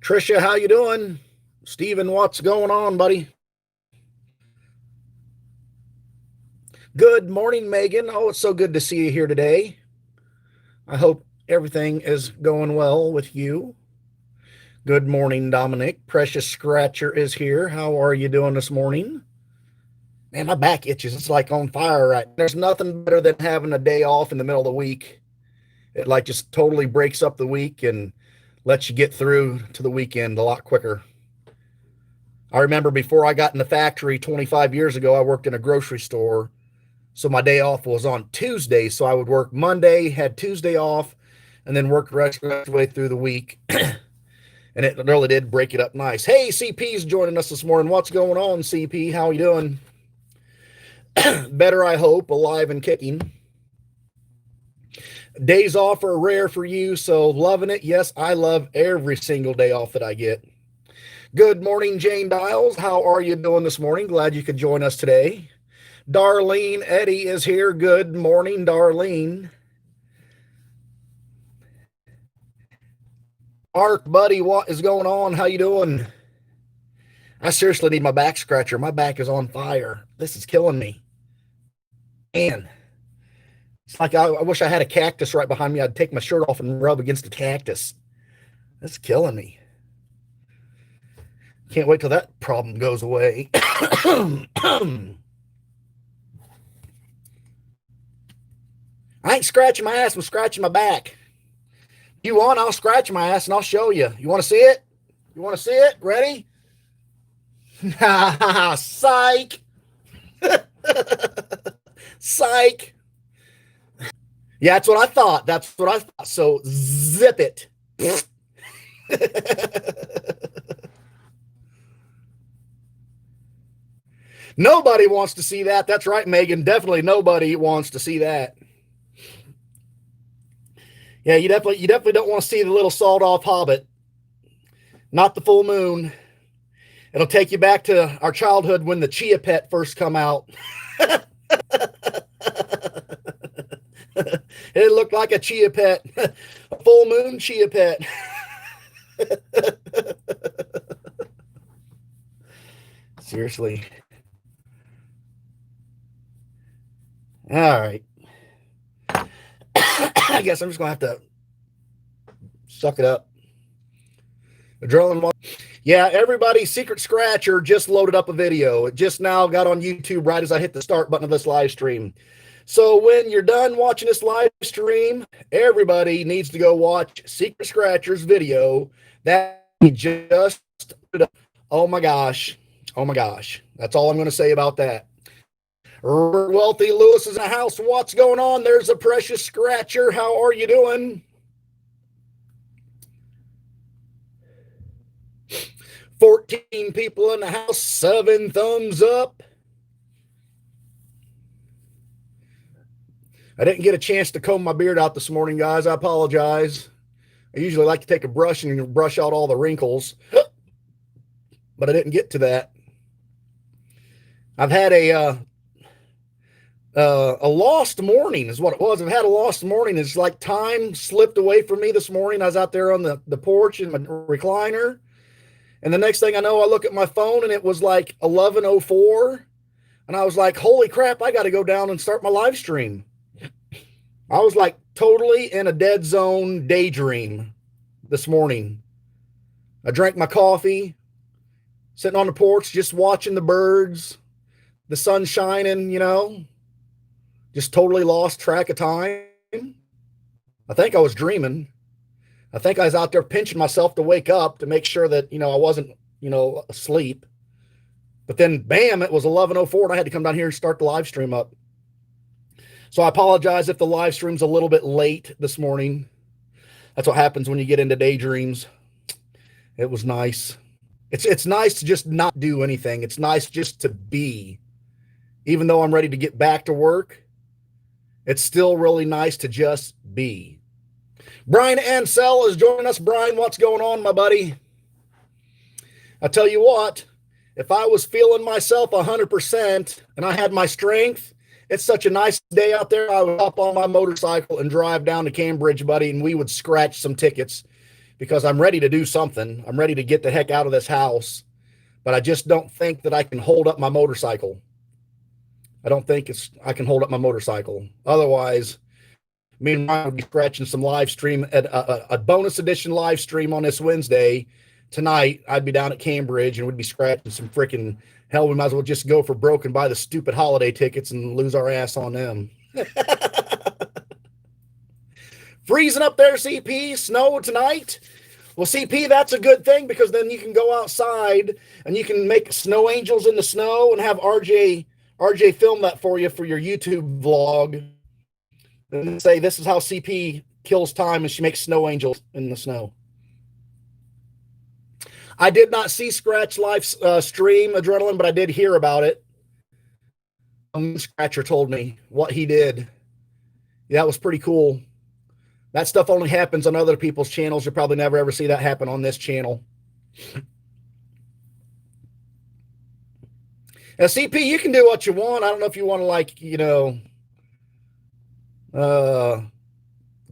Trisha, how you doing? Steven, what's going on, buddy? Good morning, Megan. Oh, it's so good to see you here today. I hope everything is going well with you. Good morning, Dominic. Precious Scratcher is here. How are you doing this morning? Man, my back itches. It's like on fire right now. There's nothing better than having a day off in the middle of the week. It like just totally breaks up the week and lets you get through to the weekend a lot quicker. I remember before I got in the factory 25 years ago, I worked in a grocery store. So my day off was on Tuesday. So I would work Monday, had Tuesday off, and then work the rest of the way through the week. And it really did break it up nice. Hey, CP's joining us this morning. What's going on, CP? How you doing? Better, I hope, alive and kicking. Days off are rare for you, so loving it. Yes, I love every single day off that I get. Good morning, Jane Dials. How are you doing this morning? Glad you could join us today. Darlene Eddie is here. Good morning, Darlene. Mark, buddy, what is going on? How you doing? I seriously need my back scratcher. My back is on fire. This is killing me. Man, it's like I wish I had a cactus right behind me. I'd take my shirt off and rub against the cactus. That's killing me. Can't wait till that problem goes away. I ain't scratching my ass. I'm scratching my back. You want? I'll scratch my ass and I'll show you. You want to see it? You want to see it? Ready? Psych. Psych. Yeah, that's what I thought. That's what I thought. So zip it. Nobody wants to see that. That's right, Megan. Definitely nobody wants to see that. Yeah, you definitely don't want to see the little sawed off hobbit. Not the full moon. It'll take you back to our childhood when the Chia Pet first come out. It looked like a Chia Pet, a full moon Chia Pet. Seriously. All right. I guess I'm just going to have to suck it up. Adrenaline. Yeah, everybody, Secret Scratcher just loaded up a video. It just now got on YouTube right as I hit the start button of this live stream. So when you're done watching this live stream, everybody needs to go watch Secret Scratcher's video that he just put up. Oh my gosh. Oh my gosh. That's all I'm going to say about that. Wealthy Lewis is in the house. What's going on? There's a Precious Scratcher. How are you doing? 14 people in the house, 7 thumbs up. I didn't get a chance to comb my beard out this morning, guys. I apologize. I usually like to take a brush and brush out all the wrinkles, but I didn't get to that. I've had a lost morning is what it was. I've had a lost morning. It's like time slipped away from me this morning. I was out there on the porch in my recliner, and the next thing I know, I look at my phone and it was like 11:04, and I was like, holy crap, I got to go down and start my live stream. I was like totally in a dead zone daydream this morning. I drank my coffee, sitting on the porch, just watching the birds, the sun shining, just totally lost track of time. I think I was dreaming. I think I was out there pinching myself to wake up to make sure that, I wasn't, asleep. But then, bam, it was 11:04 and I had to come down here and start the live stream up. So I apologize if the live stream's a little bit late this morning. That's what happens when you get into daydreams. It was nice. It's nice to just not do anything. It's nice just to be. Even though I'm ready to get back to work, It's still really nice to just be. Brian Ansell is joining us. Brian, what's going on, my buddy? I tell you what, if I was feeling myself 100% and I had my strength, it's such a nice day out there. I would hop on my motorcycle and drive down to Cambridge, buddy, and we would scratch some tickets because I'm ready to do something. I'm ready to get the heck out of this house, but I just don't think that I can hold up my motorcycle. I don't think I can hold up my motorcycle. Otherwise, me and Ryan would be scratching some live stream at a bonus edition live stream on this Wednesday. Tonight, I'd be down at Cambridge and we'd be scratching some freaking hell. We might as well just go for broke and buy the stupid holiday tickets and lose our ass on them. Freezing up there, CP. Snow tonight. Well, CP, that's a good thing because then you can go outside and you can make snow angels in the snow and have RJ film that for you for your YouTube vlog. And say this is how CP kills time and she makes snow angels in the snow. I did not see Scratch live stream Adrenaline, but I did hear about it. Scratcher told me what he did. Yeah, it was pretty cool. That stuff only happens on other people's channels. You'll probably never ever see that happen on this channel. Now, CP, you can do what you want. I don't know if you want to, like, you know,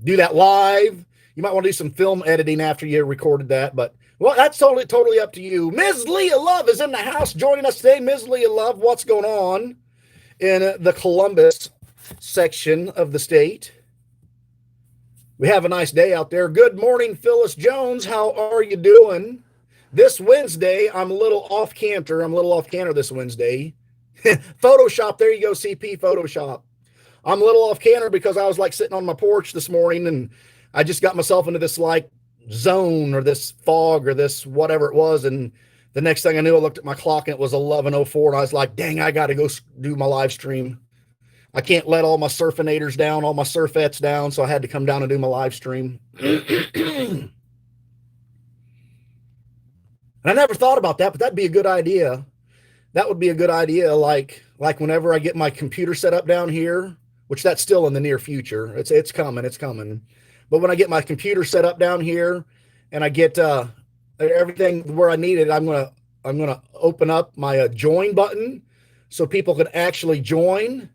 do that live. You might want to do some film editing after you recorded that, but well, that's totally up to you. Ms. Leah Love is in the house joining us today. Ms. Leah Love, what's going on in the Columbus section of the state? We have a nice day out there. Good morning, Phyllis Jones. How are you doing? This Wednesday, I'm a little off canter. I'm a little off canter this Wednesday. Photoshop, there you go, CP, Photoshop. I'm a little off canter because I was like sitting on my porch this morning and I just got myself into this like zone or this fog or this whatever it was. And the next thing I knew, I looked at my clock and it was 11:04 and I was like, dang, I got to go do my live stream. I can't let all my surfinators down, all my surfettes down. So I had to come down and do my live stream. And I never thought about that, but that'd be a good idea. That would be a good idea. Like whenever I get my computer set up down here, which that's still in the near future. It's coming. But when I get my computer set up down here and I get everything where I need it, I'm gonna open up my join button so people can actually join.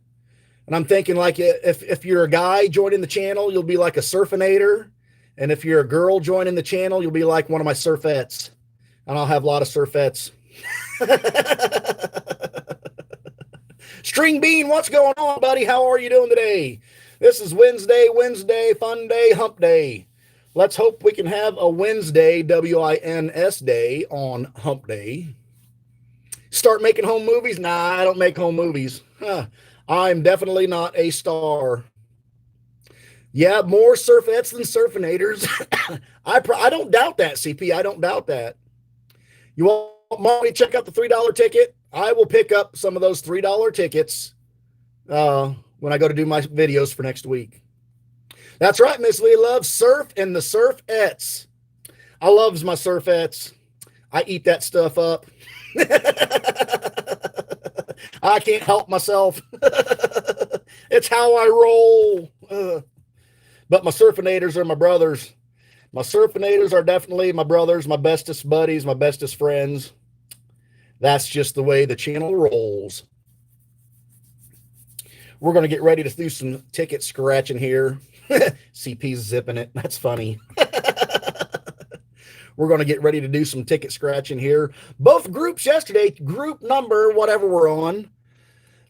And I'm thinking like if you're a guy joining the channel, you'll be like a surfinator, and if you're a girl joining the channel, you'll be like one of my surfettes, and I'll have a lot of surfettes. String Bean, what's going on, buddy? How are you doing today? This is Wednesday, fun day, hump day. Let's hope we can have a Wednesday, W-I-N-S day on hump day. Start making home movies? Nah, I don't make home movies. I'm definitely not a star. Yeah, more surfettes than surfinators. I don't doubt that, CP. I don't doubt that. You want me to check out the $3 ticket? I will pick up some of those $3 tickets when I go to do my videos for next week. That's right, Miss Lee loves surf and the surfettes. I loves my surfettes. I eat that stuff up. I can't help myself. It's how I roll. But my surfinators are my brothers. My surfinators are definitely my brothers, my bestest buddies, my bestest friends. That's just the way the channel rolls. We're going to get ready to do some ticket scratching here. CP's zipping it. That's funny. We're going to get ready to do some ticket scratching here. Both groups yesterday, group number, whatever we're on,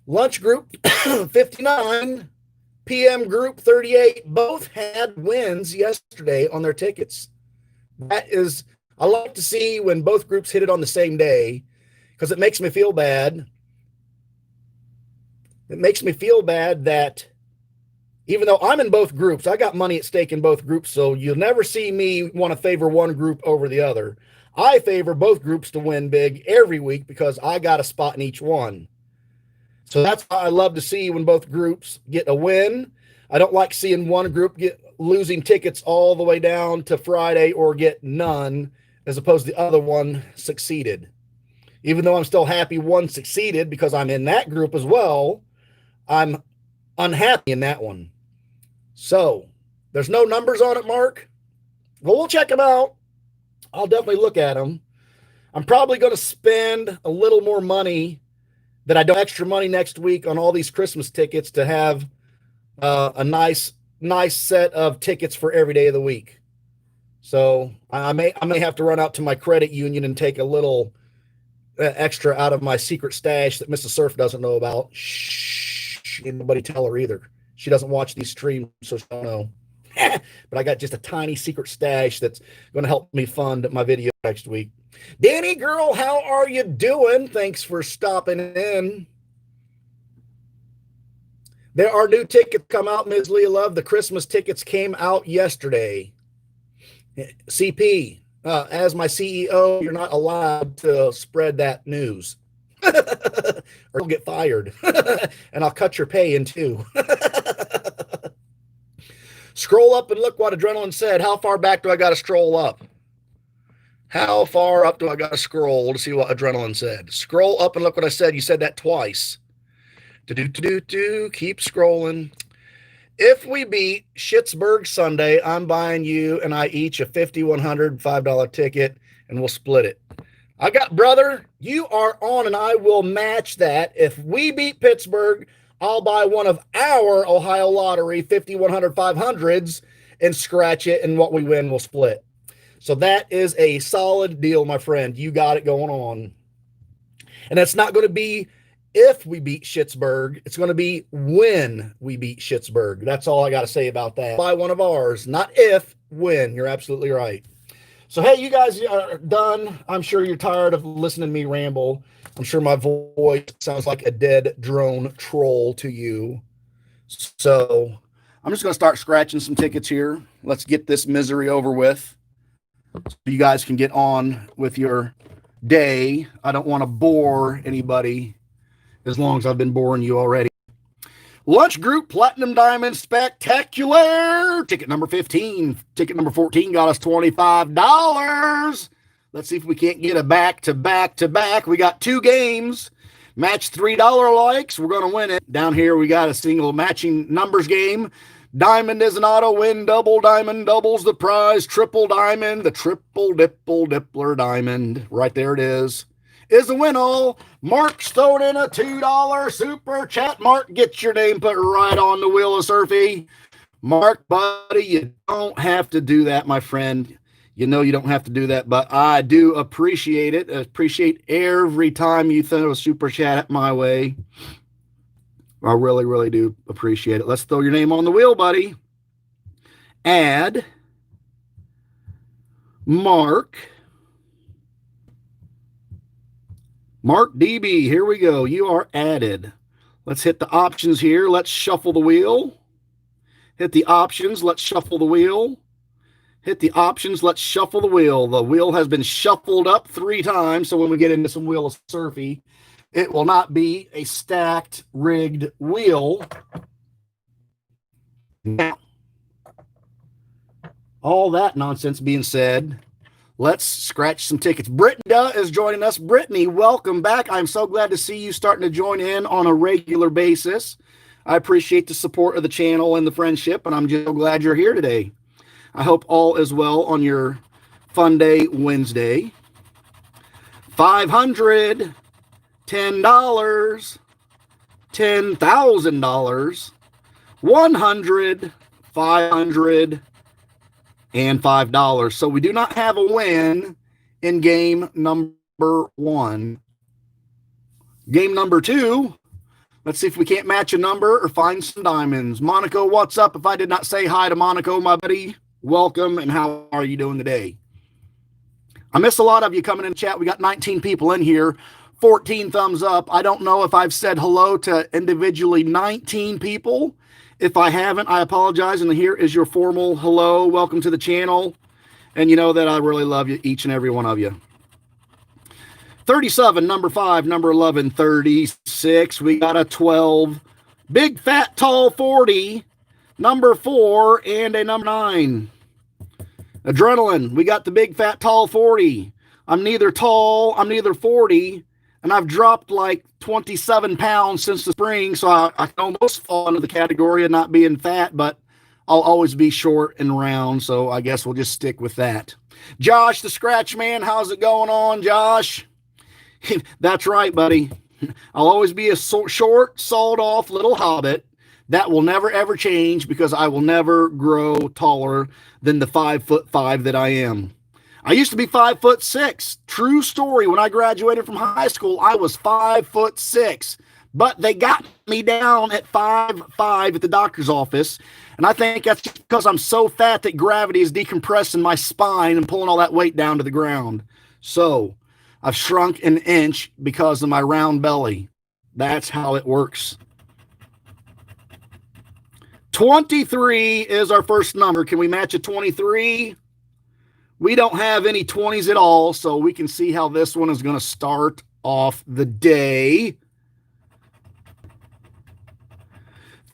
lunch group 59, PM group 38, both had wins yesterday on their tickets. That is, I like to see when both groups hit it on the same day because it makes me feel bad. It makes me feel bad that even though I'm in both groups, I got money at stake in both groups, so you'll never see me want to favor one group over the other. I favor both groups to win big every week because I got a spot in each one. So that's why I love to see when both groups get a win. I don't like seeing one group get losing tickets all the way down to Friday or get none, as opposed to the other one succeeded. Even though I'm still happy one succeeded because I'm in that group as well, I'm unhappy in that one. So there's no numbers on it, Mark. Well, we'll check them out. I'll definitely look at them. I'm probably going to spend a little more money that I don't extra money next week on all these Christmas tickets to have a nice set of tickets for every day of the week. So I may have to run out to my credit union and take a little extra out of my secret stash that Mrs. Surf doesn't know about. Shh, anybody tell her either. She doesn't watch these streams, so she don't know. But I got just a tiny secret stash that's going to help me fund my video next week. Danny girl, how are you doing? Thanks for stopping in. There are new tickets come out, Ms. Leah Love. The Christmas tickets came out yesterday. CP, as my CEO, you're not allowed to spread that news. Or you'll get fired. And I'll cut your pay in two. Scroll up and look what Adrenaline said. How far back do I got to scroll up? How far up do I got to scroll to see what Adrenaline said? Scroll up and look what I said. You said that twice. Keep scrolling. If we beat Schittsburg Sunday, I'm buying you and I each a $5,100 $5 ticket, and we'll split it. I got, brother, you are on, and I will match that. If we beat Pittsburgh, I'll buy one of our Ohio Lottery $5,100 500s and scratch it, and what we win, we'll split. So that is a solid deal, my friend. You got it going on. And that's not going to be if we beat Schittsburg. It's going to be when we beat Schittsburg. That's all I got to say about that. Buy one of ours, not if, when. You're absolutely right. So, hey, you guys are done. I'm sure you're tired of listening to me ramble. I'm sure my voice sounds like a dead drone troll to you. So I'm just going to start scratching some tickets here. Let's get this misery over with so you guys can get on with your day. I don't want to bore anybody as long as I've been boring you already. Lunch Group Platinum Diamond Spectacular. Ticket number 15. Ticket number 14 got us $25. Let's see if we can't get a back-to-back-to-back. We got two games. Match $3 likes. We're going to win it. Down here, we got a single matching numbers game. Diamond is an auto win. Double diamond doubles the prize. Triple diamond, the triple dipple dippler diamond. Right there it is a win all. Mark's throwing in a $2 super chat. Mark, get your name put right on the wheel of Surfy. Mark, buddy, you don't have to do that, my friend. You know you don't have to do that, but I do appreciate it. I appreciate every time you throw a super chat my way. I really, really do appreciate it. Let's throw your name on the wheel, buddy. Add Mark DB. Here we go. You are added. Let's hit the options here. Let's shuffle the wheel. Hit the options. Let's shuffle the wheel. Hit the options. Let's shuffle the wheel. The wheel has been shuffled up 3 times. So when we get into some Wheel of Surfy, it will not be a stacked, rigged wheel. Now, all that nonsense being said, let's scratch some tickets. Brittany is joining us. Brittany, welcome back. I'm so glad to see you starting to join in on a regular basis. I appreciate the support of the channel and the friendship, and I'm just so glad you're here today. I hope all is well on your Fun Day Wednesday. 500, $10, $10,000, 100, 500, and $5. So we do not have a win in game number 1. Game number 2, let's see if we can't match a number or find some diamonds. Monaco, what's up? If I did not say hi to Monaco, my buddy, welcome, and how are you doing today? I miss a lot of you coming in the chat. We got 19 people in here, 14 thumbs up. I don't know if I've said hello to individually 19 people. If I haven't, I apologize. And here is your formal hello. Welcome to the channel. And you know that I really love you, each and every one of you. 37, number 5, number 11, 36. We got a 12. Big, fat, tall 40. Number 4 and a number 9. Adrenaline. We got the big, fat, tall 40. I'm neither tall. I'm neither 40. and I've dropped like 27 pounds since the spring, so I can almost fall into the category of not being fat, but I'll always be short and round, so I guess we'll just stick with that. Josh, the Scratch Man, how's it going on, Josh? That's right, buddy. I'll always be a short, sawed-off little hobbit. That will never, ever change because I will never grow taller than the 5'5" that I am. I used to be 5'6". True story. When I graduated from high school, I was 5'6", but they got me down at 5'5" at the doctor's office. And I think that's just because I'm so fat that gravity is decompressing my spine and pulling all that weight down to the ground. So I've shrunk an inch because of my round belly. That's how it works. 23 is our first number. Can we match a 23? We don't have any 20s at all, so we can see how this one is going to start off the day.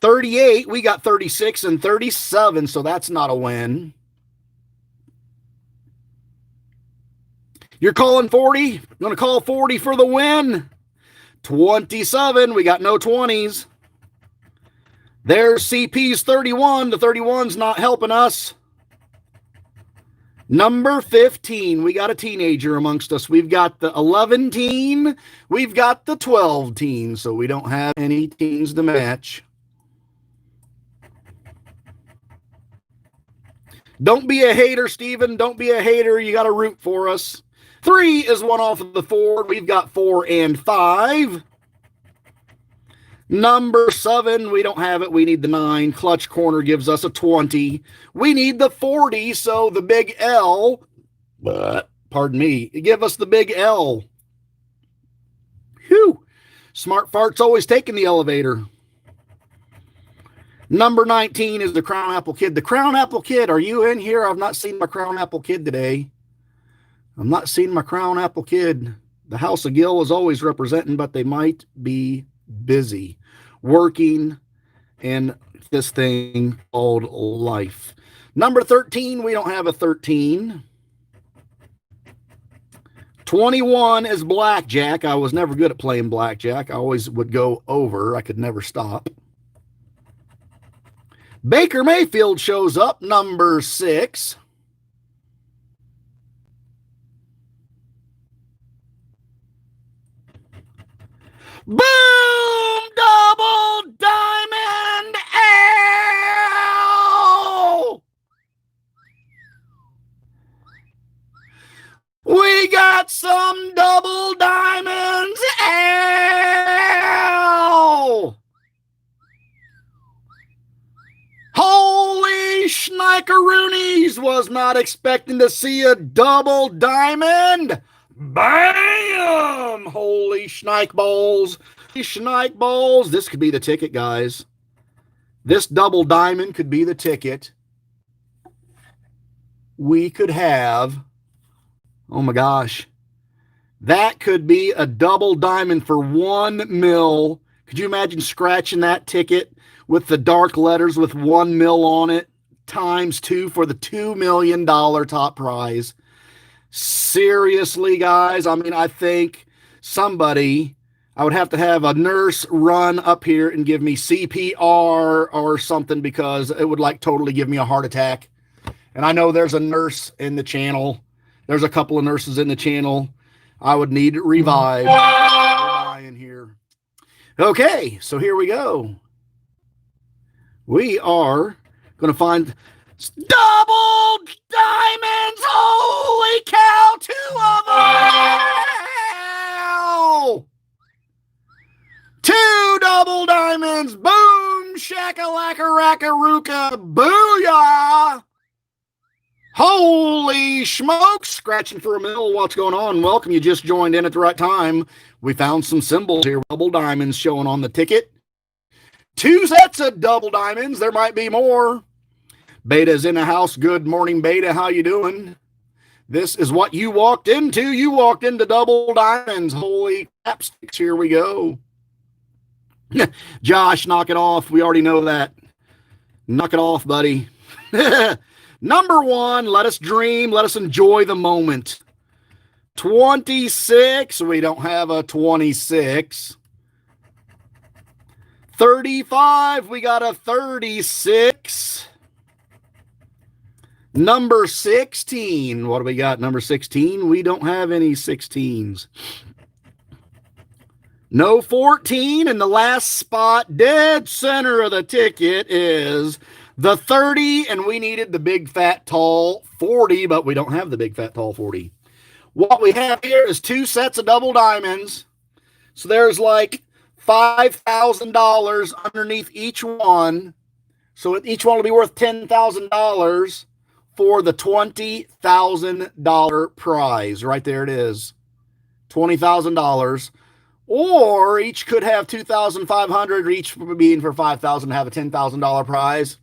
38, we got 36 and 37, so that's not a win. You're calling 40? I'm going to call 40 for the win. 27, we got no 20s. There's CP's 31. The 31's not helping us. Number 15, we got a teenager amongst us. We've got the 11 teen. We've got the 12 teen, so we don't have any teens to match. Don't be a hater, Steven. Don't be a hater. You got to root for us. 3 is one off of the 4. We've got 4 and 5. Number 7, we don't have it. We need the 9. Clutch Corner gives us a 20. We need the 40, so the big L, pardon me, give us the big L. Whew. Smart Fart's always taking the elevator. Number 19 is the Crown Apple Kid. The Crown Apple Kid, are you in here? I've not seen my Crown Apple Kid today. I'm not seeing my Crown Apple Kid. The House of Gill is always representing, but they might be busy working in this thing called life. Number 13, we don't have a 13. 21 is blackjack. I was never good at playing blackjack. I always would go over. I could never stop. Baker Mayfield shows up, number 6. Boom! Double diamond! Ow! We got some double diamonds! Ow! Holy schnickeroonies! Was not expecting to see a double diamond! Bam! Holy schneik balls. Schneik balls. This could be the ticket, guys. This double diamond could be the ticket. We could have, oh my gosh, that could be a double diamond for $1 million. Could you imagine scratching that ticket with the dark letters with $1 million on it times 2 for the $2 million top prize? Seriously, guys, I mean, I think somebody, I would have to have a nurse run up here and give me CPR or something because it would like totally give me a heart attack. And I know there's a nurse in the channel. There's a couple of nurses in the channel. I would need revive. We're dying here. Okay, so here we go. We are going to find double diamonds! Holy cow! 2 of them! 2 double diamonds! Boom! Shakalaka-raka-ruka! Booyah! Holy smokes! Scratching for $1 million. What's going on? Welcome. You just joined in at the right time. We found some symbols here. Double diamonds showing on the ticket. 2 sets of double diamonds. There might be more. Beta's in the house. Good morning, Beta. How you doing? This is what you walked into. You walked into double diamonds. Holy capsticks. Here we go. Josh, knock it off. We already know that. Knock it off, buddy. Number 1, let us dream. Let us enjoy the moment. 26. We don't have a 26. 35. We got a 36. Number 16. What do we got? Number 16. We don't have any 16s. No 14. And the last spot, dead center of the ticket, is the 30. And we needed the big, fat, tall 40, but we don't have the big, fat, tall 40. What we have here is 2 sets of double diamonds. So there's like $5,000 underneath each one. So each one will be worth $10,000 for the $20,000 prize. Right there it is. $20,000. Or each could have $2,500, each being for $5,000 to have a $10,000 prize.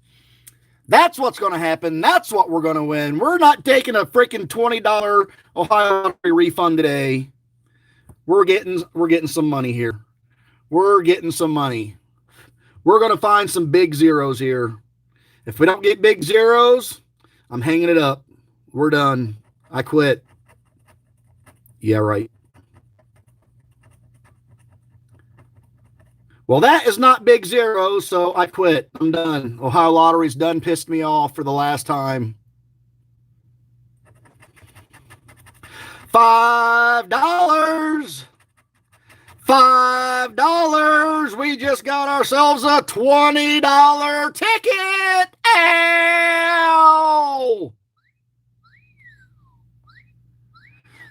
That's what's going to happen. That's what we're going to win. We're not taking a freaking $20 Ohio Lottery refund today. We're getting some money here. We're getting some money. We're going to find some big zeros here. If we don't get big zeros, I'm hanging it up. We're done. I quit. Yeah, right. Well, that is not big zero, so I quit. I'm done. Ohio Lottery's done pissed me off for the last time. $5. $5. We just got ourselves a $20 ticket. Ow!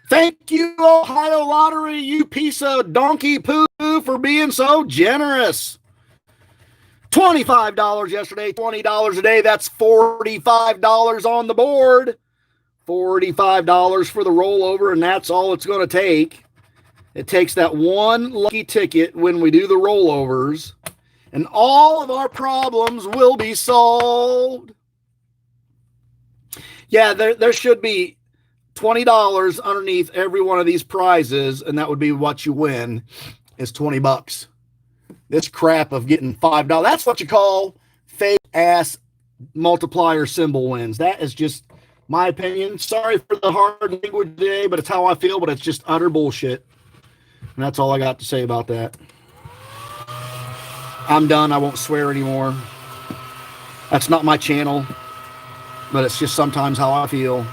Thank you, Ohio Lottery, you piece of donkey poo, for being so generous. $25 yesterday, $20 today. That's $45 on the board. $45 for the rollover, and that's all it's going to take. It takes that one lucky ticket when we do the rollovers, and all of our problems will be solved. Yeah, there should be $20 underneath every one of these prizes, and that would be what you win, is $20. This crap of getting $5, that's what you call fake ass multiplier symbol wins. That is just my opinion. Sorry for the hard language today, but it's how I feel, but it's just utter bullshit. And that's all I got to say about that. I'm done. I won't swear anymore. That's not my channel, but it's just sometimes how I feel.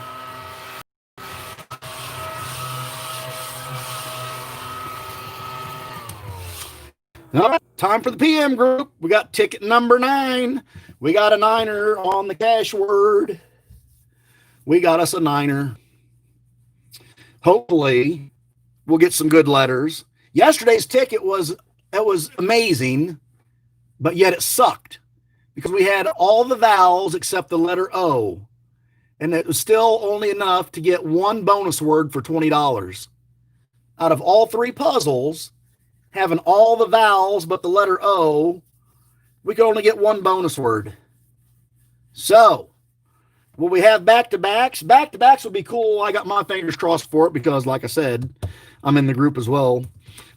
All right, time for the PM group. We got ticket number 9. We got a 9er on the cash word. We got us a 9er. Hopefully, we'll get some good letters. Yesterday's ticket was amazing, but yet it sucked because we had all the vowels except the letter O, and it was still only enough to get one bonus word for $20. Out of all 3 puzzles, having all the vowels but the letter O, we could only get one bonus word. So, will we have back-to-backs? Back-to-backs would be cool. I got my fingers crossed for it because, like I said, I'm in the group as well.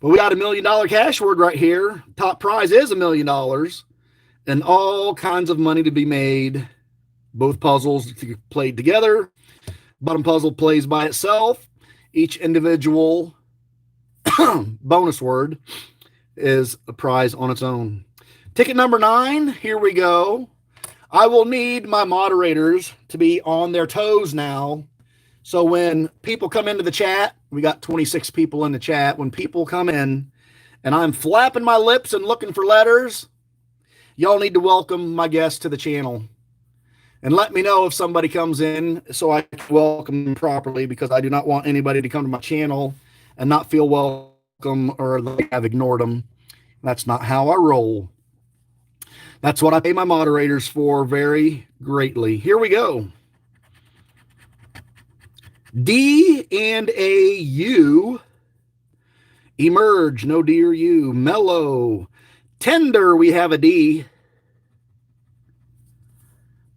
But we got $1 million cash word right here. Top prize is $1 million. And all kinds of money to be made. Both puzzles played together. Bottom puzzle plays by itself. Each individual bonus word is a prize on its own. Ticket number 9, here we go. I will need my moderators to be on their toes now. So when people come into the chat, we got 26 people in the chat. When people come in and I'm flapping my lips and looking for letters, y'all need to welcome my guests to the channel. And let me know if somebody comes in so I can welcome them properly, because I do not want anybody to come to my channel and not feel welcome or like I've ignored them. That's not how I roll. That's what I pay my moderators for very greatly. Here we go. D and a U. Emerge, no D or U. Mellow. Tender, we have a D.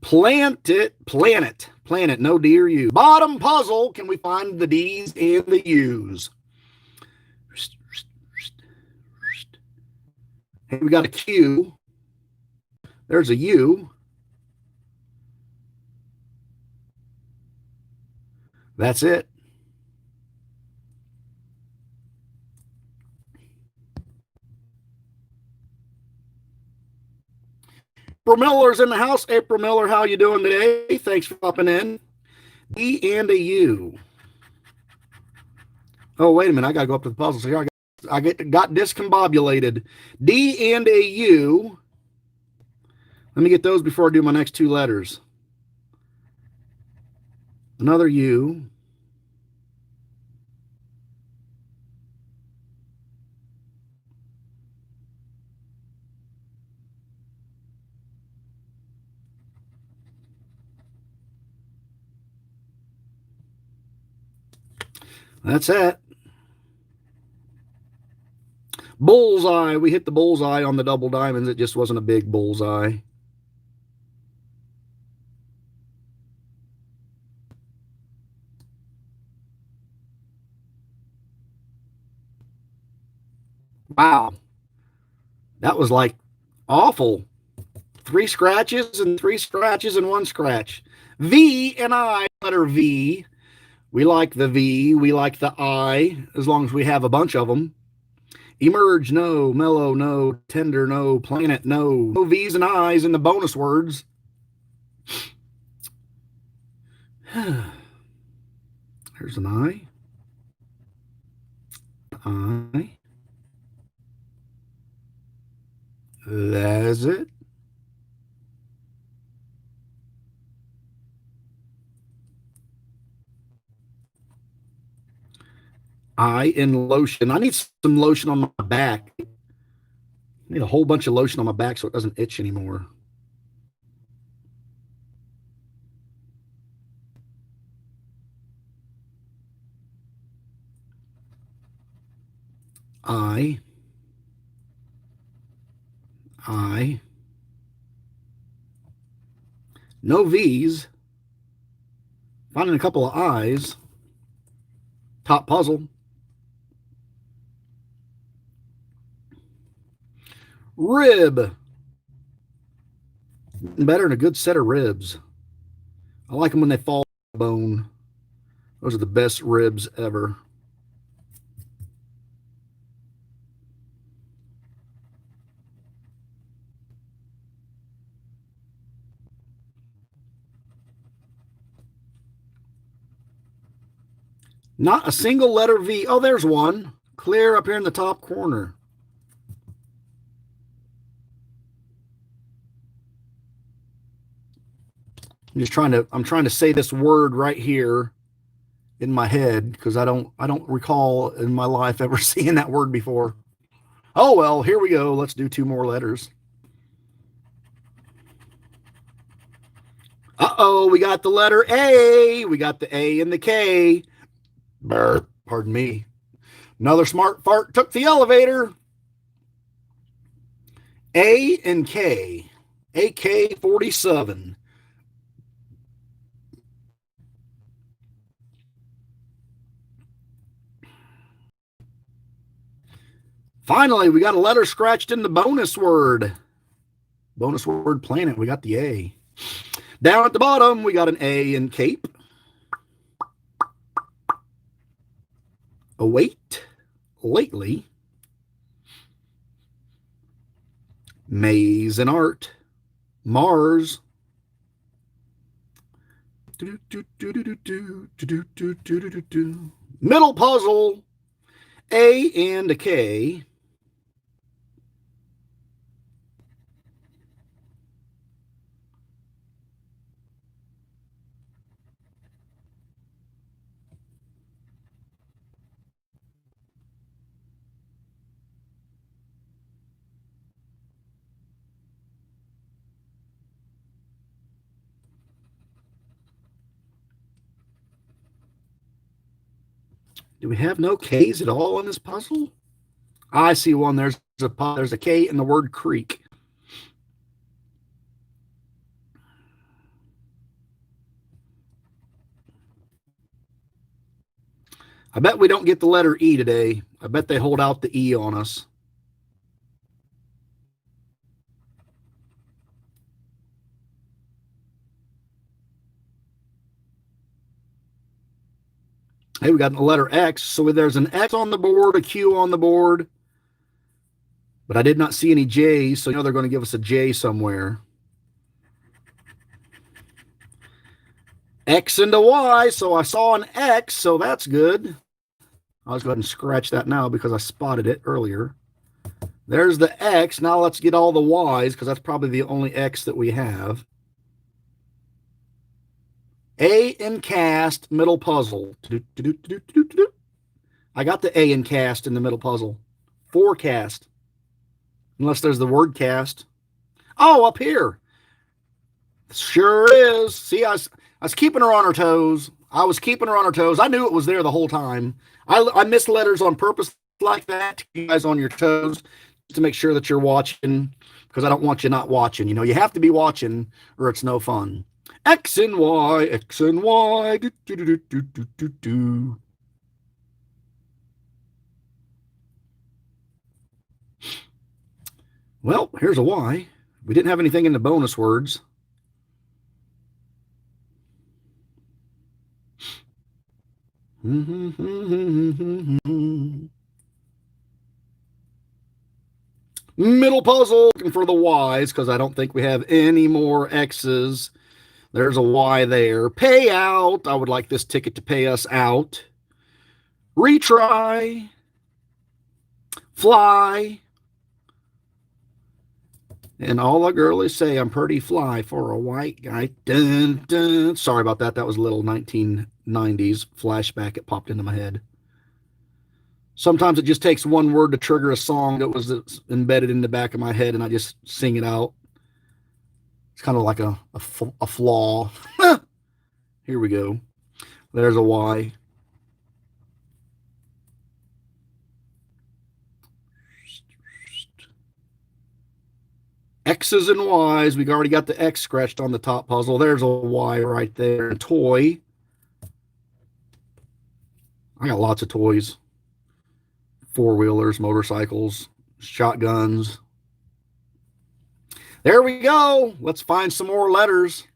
Planet, no D or U. Bottom puzzle, can we find the D's and the U's? Hey, we got a Q. There's a U. That's it. April Miller's in the house. April Miller, how you doing today? Thanks for popping in. D and a U. Oh, wait a minute. I got to go up to the puzzle. So here I got discombobulated. D and a U. Let me get those before I do my next two letters. Another U. That's it. Bullseye. We hit the bullseye on the double diamonds. It just wasn't a big bullseye. Wow. That was like awful. 3 scratches and 3 scratches and 1 scratch. V and I, letter V. We like the V. We like the I, as long as we have a bunch of them. Emerge, no. Mellow, no. Tender, no. Planet, no. No V's and I's in the bonus words. There's an I. I. That's it. I in lotion. I need some lotion on my back. I need a whole bunch of lotion on my back so it doesn't itch anymore. I. No V's. Finding a couple of I's. Top puzzle. Rib. Better than a good set of ribs. I like them when they fall bone. Those are the best ribs ever. Not a single letter V. Oh, there's one. Clear up here in the top corner. I'm trying to say this word right here in my head because I don't recall in my life ever seeing that word before. Oh well, here we go. Let's do 2 more letters. Uh-oh, we got the letter A. We got the A and the K. Brr, pardon me. Another smart fart took the elevator. A and K. AK-47. Finally, we got a letter scratched in the bonus word. Bonus word planet. We got the A. Down at the bottom, we got an A in cape. Await. Lately. Maze and art. Mars. Middle puzzle. A and a K. Do we have no K's at all in this puzzle? I see one. There's a K in the word creek. I bet we don't get the letter E today. I bet they hold out the E on us. Hey, we got the letter X. So there's an X on the board, a Q on the board. But I did not see any J's, so you know they're going to give us a J somewhere. X into Y, so I saw an X, so that's good. I'll just go ahead and scratch that now because I spotted it earlier. There's the X. Now let's get all the Y's because that's probably the only X that we have. A in cast, middle puzzle. I got the A in cast in the middle puzzle. Forecast. Unless there's the word cast. Oh, up here. Sure is. See, I was keeping her on her toes. I was keeping her on her toes. I knew it was there the whole time. I miss letters on purpose like that to keep you guys on your toes to make sure that you're watching, because I don't want you not watching. You know, you have to be watching or it's no fun. X and Y, X and Y. Do, do, do, do, do, do, do. Well, here's a Y. We didn't have anything in the bonus words. Middle puzzle, looking for the Y's because I don't think we have any more X's. There's a Y there. Pay out. I would like this ticket to pay us out. Retry. Fly. And all the girlies say I'm pretty fly for a white guy. Dun, dun. Sorry about that. That was a little 1990s flashback. It popped into my head. Sometimes it just takes one word to trigger a song that was embedded in the back of my head, and I just sing it out. It's kind of like a flaw. Here we go. There's a Y. X's and Y's. We've already got the X scratched on the top puzzle. There's a Y right there. Toy. I got lots of toys. Four-wheelers, motorcycles, shotguns. There we go. Let's find some more letters.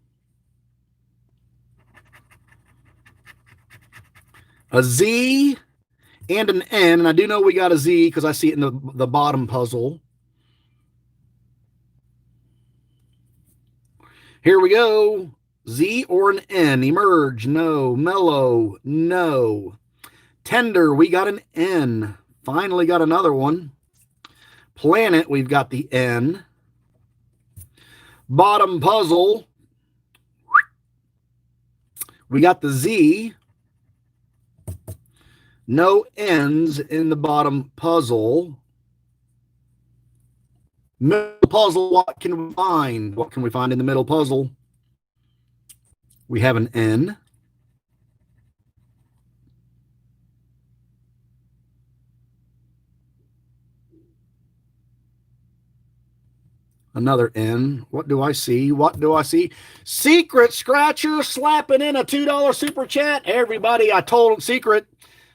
A Z and an N. And I do know we got a Z because I see it in the bottom puzzle. Here we go. Z or an N. Emerge. No. Mellow. No. Tender. We got an N. Finally got another one. Planet. We've got the N. Bottom puzzle. We got the Z. No N's in the bottom puzzle. Middle puzzle, what can we find? What can we find in the middle puzzle? We have an N. Another N. What do I see? What do I see? Secret Scratcher slapping in a $2 super chat. Everybody, I told him, Secret.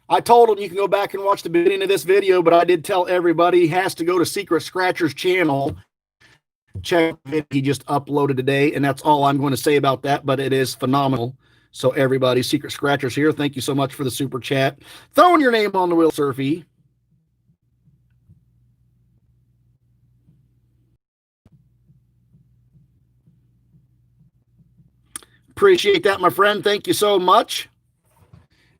I told him you can go back and watch the beginning of this video, but I did tell everybody he has to go to Secret Scratcher's channel. Check it. He just uploaded today, and that's all I'm going to say about that, but it is phenomenal. So everybody, Secret Scratcher's here. Thank you so much for the super chat. Throwing your name on the wheel, Surfy. Appreciate that, my friend. Thank you so much.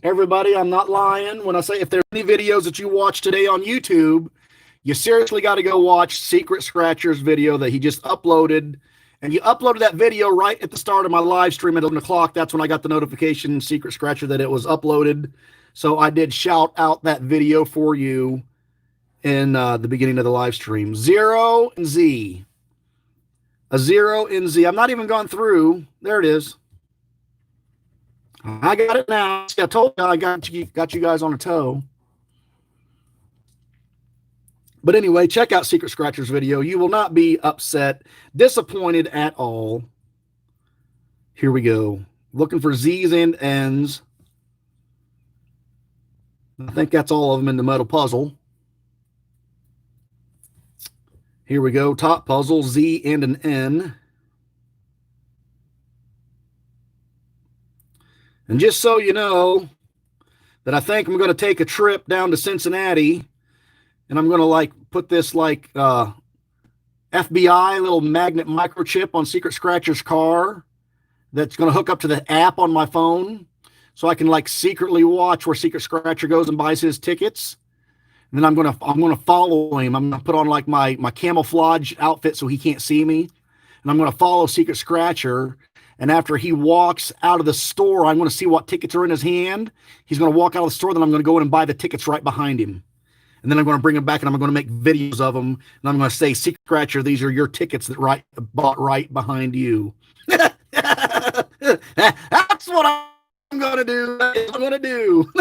Everybody, I'm not lying when I say if there's any videos that you watch today on YouTube, you seriously got to go watch Secret Scratcher's video that he just uploaded. And you uploaded that video right at the start of my live stream at 11 o'clock. That's when I got the notification, Secret Scratcher, that it was uploaded. So I did shout out that video for you in the beginning of the live stream. 0 and Z. A 0 and Z. I'm not even gone through. There it is. I got it now. See, I told you I got you guys on a toe. But anyway, check out Secret Scratcher's video. You will not be upset, disappointed at all. Here we go. Looking for Z's and N's. I think that's all of them in the middle puzzle. Here we go. Top puzzle, Z and an N. And just so you know that I think I'm going to take a trip down to Cincinnati, and I'm going to like put this like FBI little magnet microchip on Secret Scratcher's car. that's going to hook up to the app on my phone, so I can like secretly watch where Secret Scratcher goes and buys his tickets. And then I'm gonna follow him. I'm gonna put on like my camouflage outfit so he can't see me, and I'm gonna follow Secret Scratcher. And after he walks out of the store, I'm gonna see what tickets are in his hand. He's gonna walk out of the store, then I'm gonna go in and buy the tickets right behind him. And then I'm gonna bring them back and I'm gonna make videos of them. And I'm gonna say, Secret Scratcher, these are your tickets that bought right behind you. That's what I'm gonna do. That's what I'm gonna do.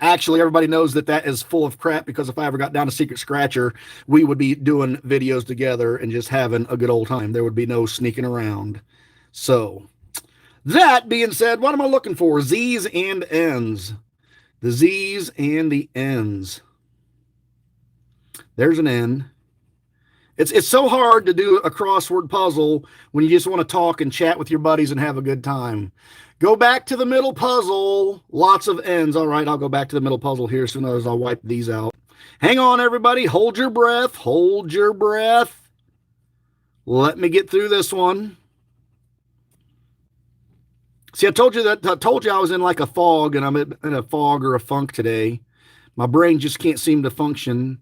Actually, everybody knows that is full of crap, because if I ever got down to Secret Scratcher, we would be doing videos together and just having a good old time. There would be no sneaking around. So, that being said, what am I looking for? Z's and N's. The Z's and the N's. There's an N. It's so hard to do a crossword puzzle when you just want to talk and chat with your buddies and have a good time. Go back to the middle puzzle. Lots of N's. All right, I'll go back to the middle puzzle here as soon as I wipe these out. Hang on, everybody. Hold your breath. Hold your breath. Let me get through this one. See, I told you I was in like a fog, and I'm in a fog or a funk today. My brain just can't seem to function.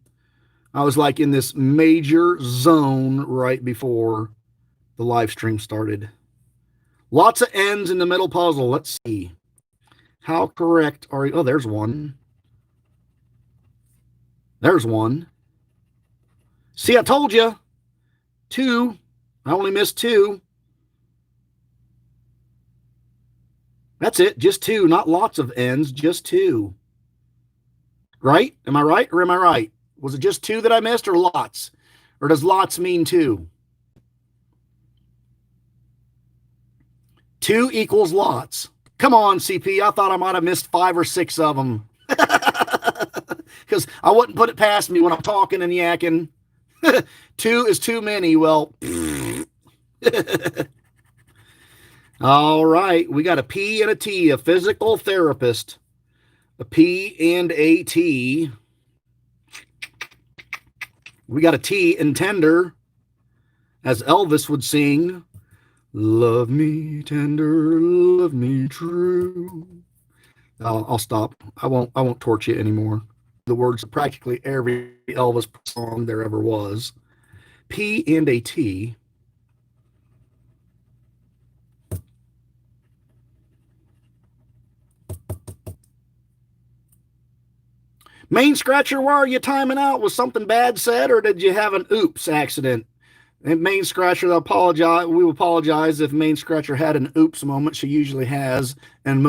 I was like in this major zone right before the live stream started. Lots of N's in the middle puzzle. Let's see. How correct are you? Oh, there's one. There's one. See, I told you. 2. I only missed 2. That's it. Just 2. Not lots of N's. Just 2. Right? Am I right or am I right? Was it just 2 that I missed, or lots? Or does lots mean 2? 2 equals lots. Come on, CP. I thought I might have missed 5 or 6 of them. Because I wouldn't put it past me when I'm talking and yakking. 2 is too many. Well, all right. We got a P and a T, a physical therapist. A P and a T. We got a T in tender, as Elvis would sing. Love me tender, love me true. I'll stop. I won't torch you anymore. The words of practically every Elvis song there ever was. P and a T. Main Scratcher, why are you timing out? Was something bad said, or did you have an oops accident? And Main Scratcher, apologize. We apologize if Main Scratcher had an oops moment. She usually has an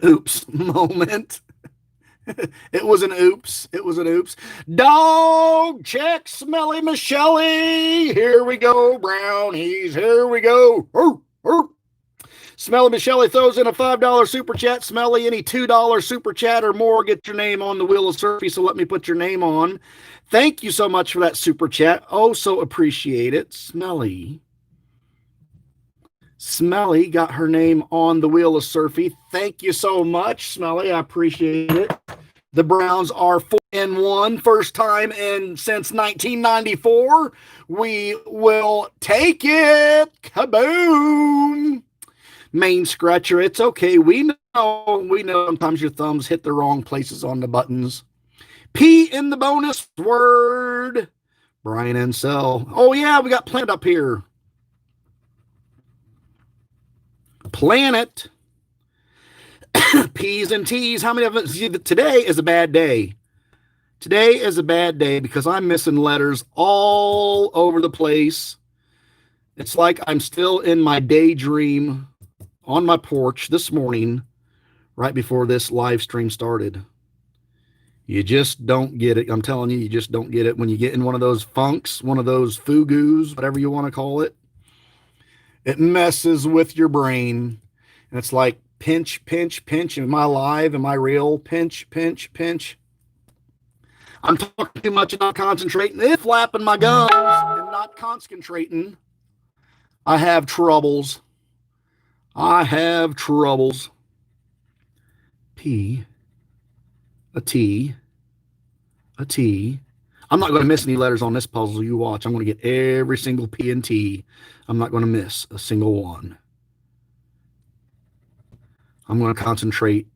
oops moment. It was an oops. It was an oops. Dog check, Smelly Michelle. Here we go, brownies. Here we go. Smelly Michelle throws in a $5 super chat. Smelly, any $2 super chat or more, get your name on the Wheel of Surfy, so let me put your name on. Thank you so much for that super chat. Oh, so appreciate it. Smelly got her name on the Wheel of Surfy. Thank you so much, Smelly. I appreciate it. The Browns are 4-1, first time since 1994. We will take it. Kaboom! Main Scratcher, it's okay. We know sometimes your thumbs hit the wrong places on the buttons. P in the bonus word. Brian Ansell. Oh, yeah, we got Planet up here. Planet. P's and T's. How many of us? Today is a bad day. Today is a bad day because I'm missing letters all over the place. It's like I'm still in my daydream on my porch this morning, right before this live stream started. You just don't get it. I'm telling you, you just don't get it when you get in one of those funks, one of those fugus, whatever you want to call it. It messes with your brain. And it's like pinch, pinch, pinch. Am I live? Am I real? Pinch, pinch, pinch. I'm talking too much and not concentrating. If flapping my gums and not concentrating, I have troubles. I have troubles. P, a T, a T. I'm not going to miss any letters on this puzzle. You watch. I'm going to get every single P and T. I'm not going to miss a single one. I'm going to concentrate.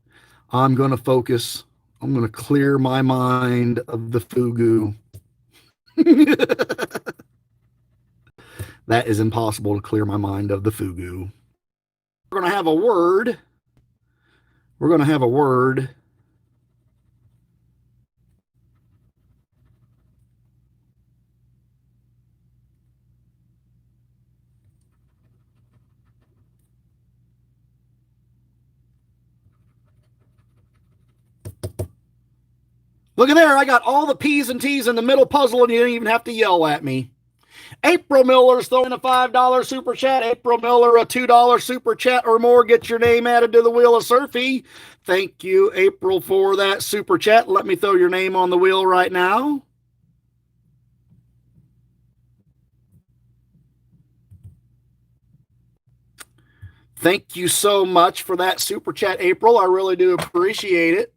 I'm going to focus. I'm going to clear my mind of the fugu. That is impossible to clear my mind of the fugu. We're going to have a word. We're going to have a word. Look at there. I got all the P's and T's in the middle puzzle, and you didn't even have to yell at me. April Miller's throwing a $5 super chat. April Miller, a $2 super chat or more. Get your name added to the Wheel of Surfy. Thank you, April, for that super chat. Let me throw your name on the wheel right now. Thank you so much for that super chat, April. I really do appreciate it.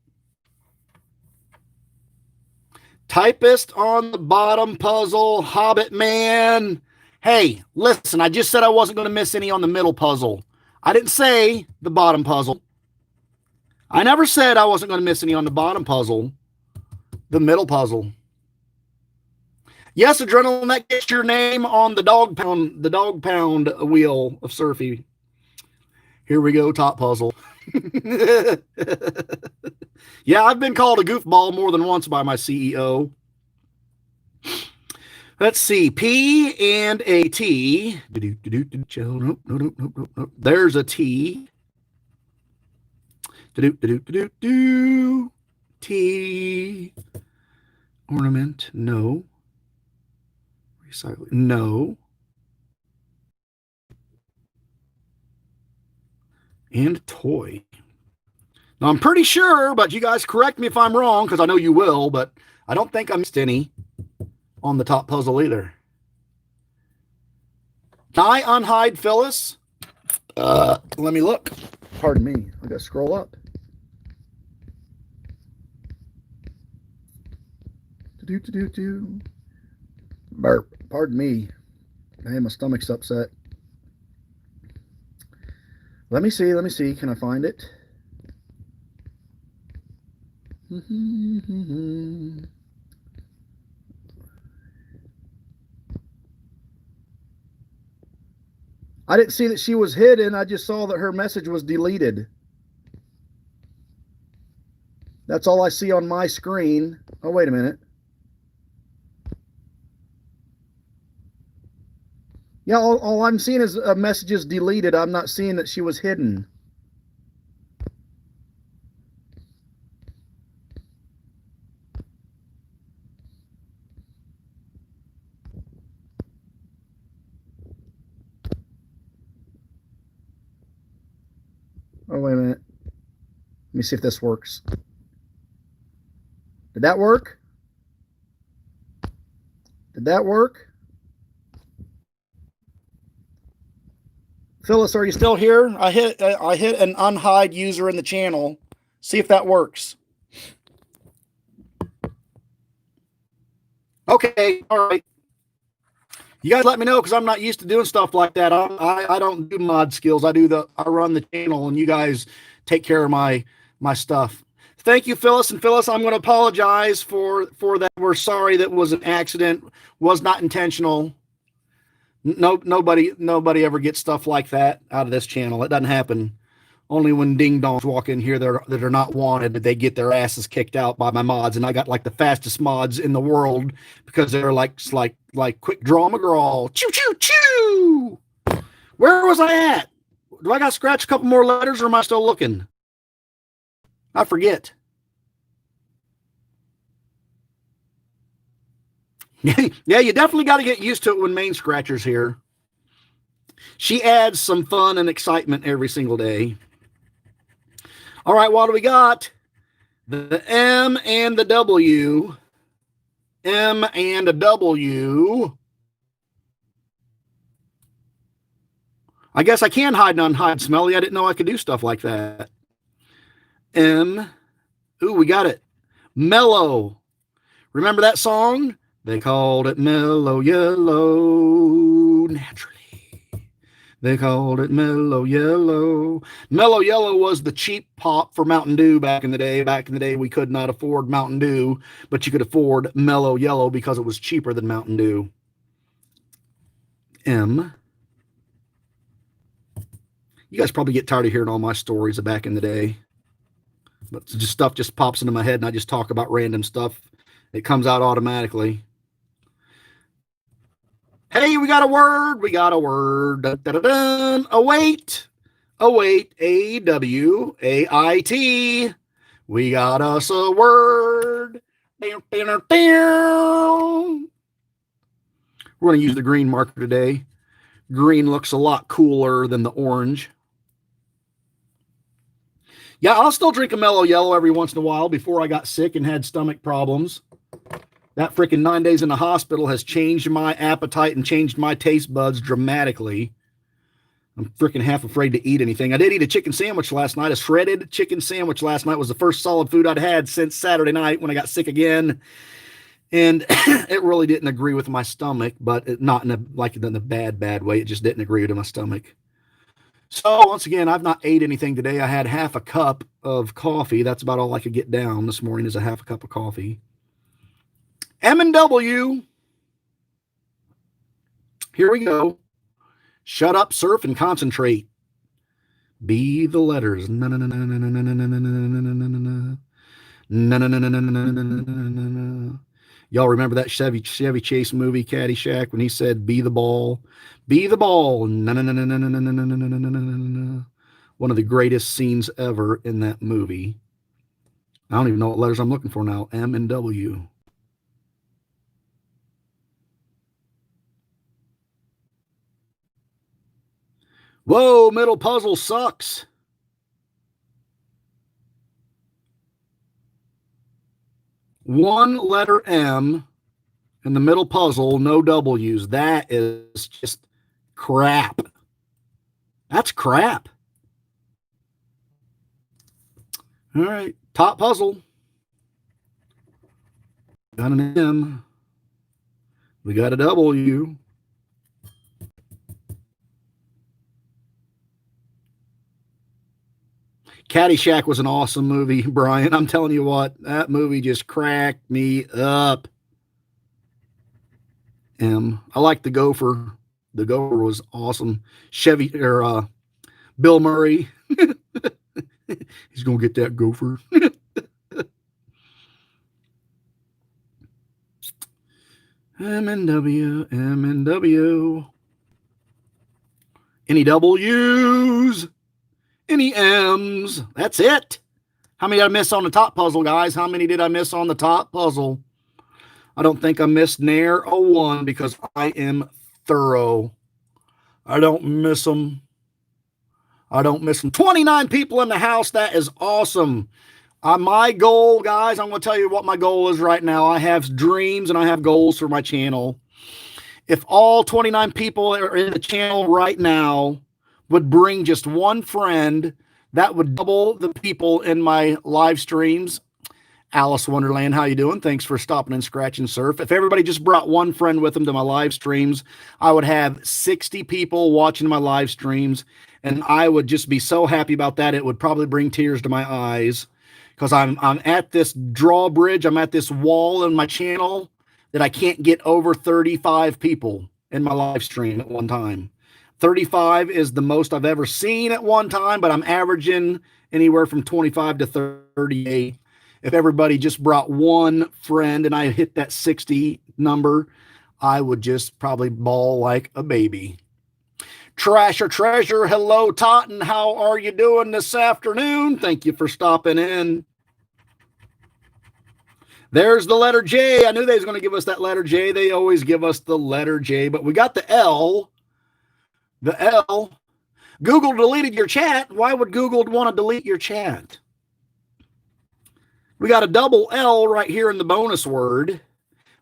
Typist on the bottom puzzle, Hobbit Man. Hey, listen, I just said I wasn't going to miss any on the middle puzzle. I didn't say the bottom puzzle. I never said I wasn't going to miss any on the bottom puzzle. The middle puzzle. Yes, Adrenaline, that gets your name on the dog pound wheel of Surfy. Here we go, top puzzle. Yeah, I've been called a goofball more than once by my CEO. Let's see. P and a T. Nope. There's a T. T. Ornament. No. Recycling. No. And toy. Now, I'm pretty sure, but you guys correct me if I'm wrong, because I know you will, but I don't think I missed any on the top puzzle either. Can I unhide Phyllis? Let me look. Pardon me. I gotta scroll up. Burp. Pardon me. Man, my stomach's upset. Let me see. Can I find it? I didn't see that she was hidden. I just saw that her message was deleted. That's all I see on my screen. Oh, wait a minute. Yeah, all I'm seeing is messages deleted. I'm not seeing that she was hidden. Oh, wait a minute. Let me see if this works. Did that work? Did that work? Phyllis, are you still here? I hit an unhide user in the channel. See if that works. Okay, all right. You guys let me know, because I'm not used to doing stuff like that. I don't do mod skills. I run the channel, and you guys take care of my stuff. Thank you, Phyllis. And Phyllis, I'm going to apologize for that. We're sorry that was an accident. Was not intentional. Nobody ever gets stuff like that out of this channel. It doesn't happen. Only when ding dongs walk in here that are not wanted, that they get their asses kicked out by my mods. And I got like the fastest mods in the world, because they're like Quick Draw McGraw. Choo choo choo. Where was I at? Do I got to scratch a couple more letters, or am I still looking? I forget. Yeah, you definitely got to get used to it when Main Scratcher's here. She adds some fun and excitement every single day. All right, what do we got? The M and the W. M and a W. I guess I can hide and unhide, Smelly. I didn't know I could do stuff like that. M. Ooh, we got it. Mellow. Remember that song? They called it Mellow Yellow naturally. They called it Mellow Yellow. Mellow Yellow was the cheap pop for Mountain Dew back in the day. Back in the day, we could not afford Mountain Dew, but you could afford Mellow Yellow because it was cheaper than Mountain Dew. M. You guys probably get tired of hearing all my stories of back in the day. But just stuff just pops into my head and I just talk about random stuff. It comes out automatically. Hey, we got a word. We got a word. Dun, dun, dun, dun. Await. Await. A-W-A-I-T. We got us a word. We're going to use the green marker today. Green looks a lot cooler than the orange. Yeah, I'll still drink a Mellow Yellow every once in a while. Before I got sick and had stomach problems. That freaking 9 days in the hospital has changed my appetite and changed my taste buds dramatically. I'm freaking half afraid to eat anything. I did eat a chicken sandwich last night. A shredded chicken sandwich last night was the first solid food I'd had since Saturday night when I got sick again. And it really didn't agree with my stomach, but not in a bad way. It just didn't agree with my stomach. So once again, I've not ate anything today. I had half a cup of coffee. That's about all I could get down this morning is a half a cup of coffee. M&W. Here we go. Shut up, surf, and concentrate. Be the letters. Y'all remember that Chevy Chase movie, Caddyshack, when he said, be the ball? Be the ball. One of the greatest scenes ever in that movie. I don't even know what letters I'm looking for now. M and W. Whoa, middle puzzle sucks. One letter M in the middle puzzle, no W's. That is just crap. That's crap. All right, top puzzle. Got an M. We got a W. Caddyshack was an awesome movie, Brian. I'm telling you what, that movie just cracked me up. I like the Gopher. The Gopher was awesome. Bill Murray. He's going to get that Gopher. M&W, M&W. Any W's? Any M's? That's it. How many did I miss on the top puzzle, guys? How many did I miss on the top puzzle? I don't think I missed near a one because I am thorough. I don't miss them. I don't miss them. 29 people in the house. That is awesome. My goal, guys, I'm going to tell you what my goal is right now. I have dreams and I have goals for my channel. If all 29 people are in the channel right now would bring just one friend, that would double the people in my live streams. Alice Wonderland, how you doing? Thanks for stopping and scratching surf. If everybody just brought one friend with them to my live streams, I would have 60 people watching my live streams, and I would just be so happy about that. It would probably bring tears to my eyes because I'm at this drawbridge. I'm at this wall in my channel that I can't get over 35 people in my live stream at one time. 35 is the most I've ever seen at one time, but I'm averaging anywhere from 25 to 38. If everybody just brought one friend and I hit that 60 number, I would just probably bawl like a baby. Trash or Treasure, hello, Totten. How are you doing this afternoon? Thank you for stopping in. There's the letter J. I knew they was going to give us that letter J. They always give us the letter J, but we got the L. The L. Google deleted your chat. Why would Google want to delete your chat? We got a double L right here in the bonus word.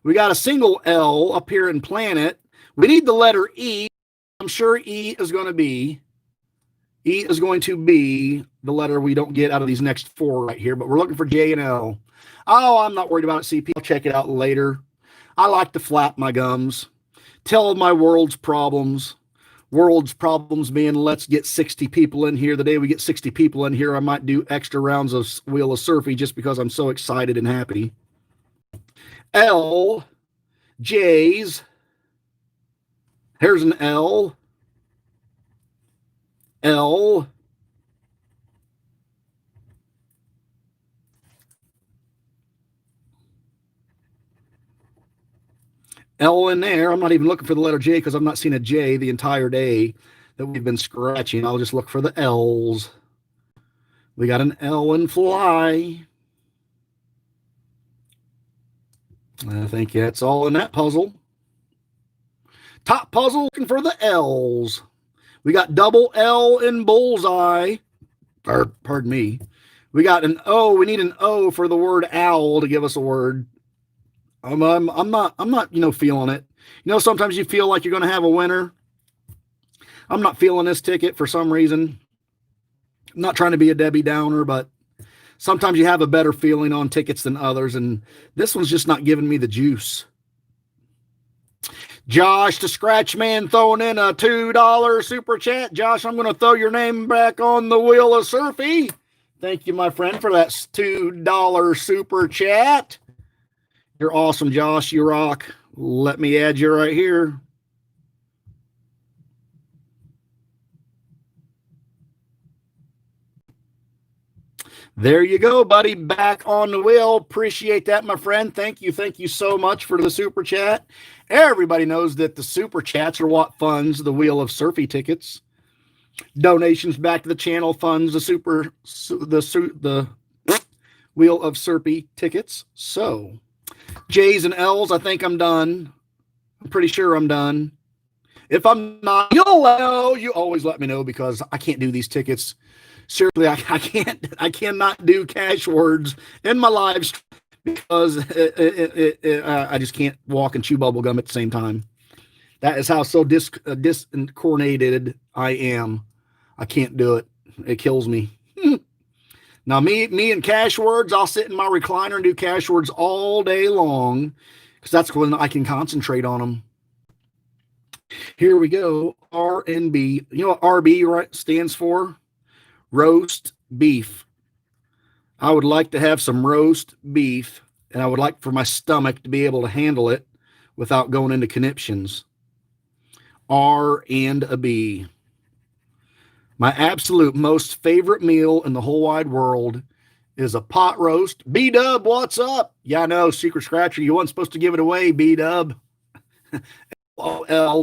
We got a single L up here in planet. We need the letter E. I'm sure E is going to be the letter we don't get out of these next four right here, but we're looking for J and L. Oh, I'm not worried about it, CP. I'll check it out later. I like to flap my gums, tell my world's problems. World's problems being, let's get 60 people in here. The day we get 60 people in here, I might do extra rounds of Wheel of Surfy just because I'm so excited and happy. L, J's. Here's an L. L. L in there. I'm not even looking for the letter J because I've not seen a J the entire day that we've been scratching. I'll just look for the L's. We got an L in fly. I think that's all in that puzzle. Top puzzle, looking for the L's. We got double L in bullseye. Pardon me. We got an O. We need an O for the word owl to give us a word. I'm not, feeling it. Sometimes you feel like you're going to have a winner. I'm not feeling this ticket for some reason. I'm not trying to be a Debbie Downer, but sometimes you have a better feeling on tickets than others, and this one's just not giving me the juice. Josh, the Scratch Man, throwing in a $2 super chat. Josh, I'm going to throw your name back on the Wheel of Surfy. Thank you, my friend, for that $2 super chat. You're awesome, Josh. You rock. Let me add you right here. There you go, buddy. Back on the wheel. Appreciate that, my friend. Thank you. Thank you so much for the super chat. Everybody knows that the super chats are what funds the Wheel of Surfy tickets. Donations back to the channel funds the Wheel of Surfy tickets. So, J's and L's, I think I'm done. I'm pretty sure I'm done. If I'm not, you'll let me know. You always let me know because I can't do these tickets. Seriously, I cannot do cash words in my lives because I just can't walk and chew bubble gum at the same time. That is how so discoordinated I am. I can't do it. It kills me. Now, me and cash words, I'll sit in my recliner and do cash words all day long because that's when I can concentrate on them. Here we go. RNB. You know what RB stands for? Roast beef. I would like to have some roast beef, and I would like for my stomach to be able to handle it without going into conniptions. R and a B. My absolute most favorite meal in the whole wide world is a pot roast. B-Dub, what's up? Yeah, I know, Secret Scratcher. You weren't supposed to give it away, B-Dub.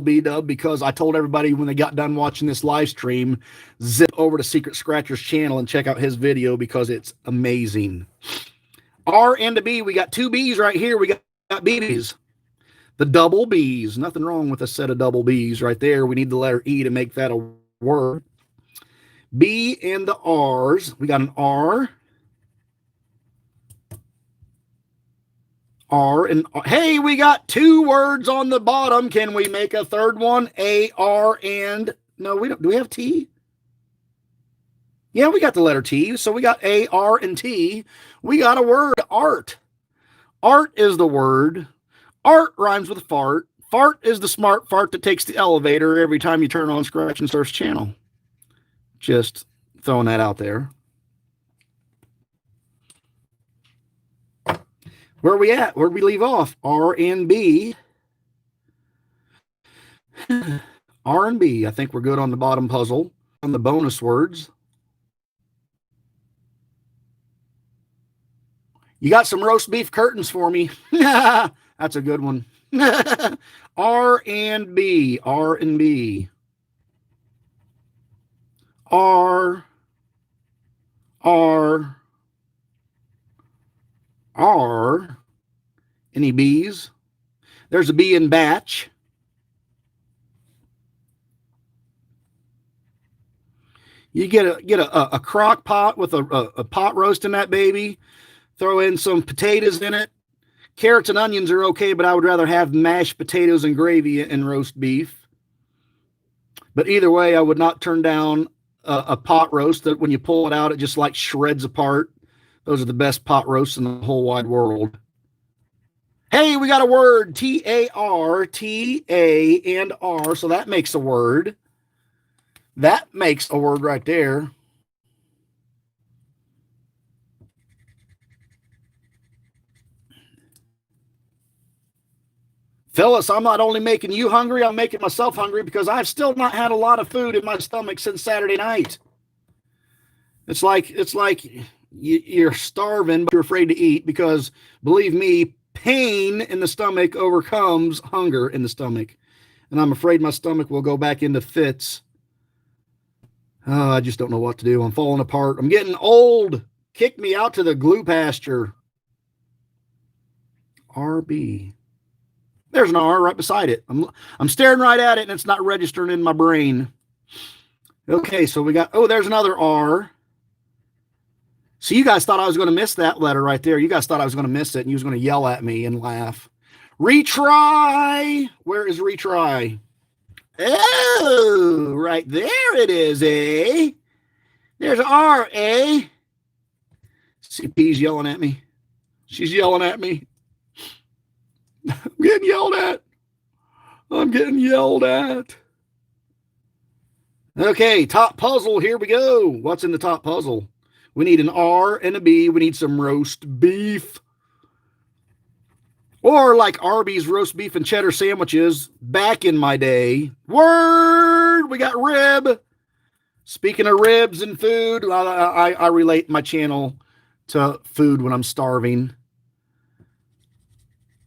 B-Dub, because I told everybody when they got done watching this live stream, zip over to Secret Scratcher's channel and check out his video because it's amazing. R and a B. We got two B's right here. We got BBs. The double B's. Nothing wrong with a set of double B's right there. We need the letter E to make that a word. B and the R's. We got an R. R and R. Hey, we got two words on the bottom. Can we make a third one? A, R, and... No, we don't. Do we have T? Yeah, we got the letter T. So we got A, R, and T. We got a word, art. Art is the word. Art rhymes with fart. Fart is the smart fart that takes the elevator every time you turn on Scratch and Surf's channel. Just throwing that out there. Where are we at? Where did we leave off? R and B. R and B. I think we're good on the bottom puzzle. On the bonus words. You got some roast beef curtains for me. That's a good one. R and B. R and B. R. R. R. Any B's? There's a B in batch. You get a crock pot with a pot roast in that baby. Throw in some potatoes in it. Carrots and onions are okay, but I would rather have mashed potatoes and gravy and roast beef. But either way, I would not turn down a pot roast that when you pull it out, it just like shreds apart. Those are the best pot roasts in the whole wide world. Hey, we got a word. T-A-R, T-A and R. So that makes a word. That makes a word right there. Phyllis, I'm not only making you hungry, I'm making myself hungry because I've still not had a lot of food in my stomach since Saturday night. It's like you're starving, but you're afraid to eat because, believe me, pain in the stomach overcomes hunger in the stomach. And I'm afraid my stomach will go back into fits. Oh, I just don't know what to do. I'm falling apart. I'm getting old. Kick me out to the glue pasture. RB. There's an R right beside it. I'm staring right at it and it's not registering in my brain. Okay, so we got, oh, there's another R. So you guys thought I was going to miss that letter right there. You guys thought I was going to miss it and you was going to yell at me and laugh. Retry. Where is retry? Oh, right there it is, eh? There's R, eh? CP's yelling at me. She's yelling at me. I'm getting yelled at. I'm getting yelled at. Okay, top puzzle. Here we go. What's in the top puzzle? We need an R and a B. We need some roast beef. Or like Arby's roast beef and cheddar sandwiches back in my day. Word! We got rib. Speaking of ribs and food, I relate my channel to food when I'm starving.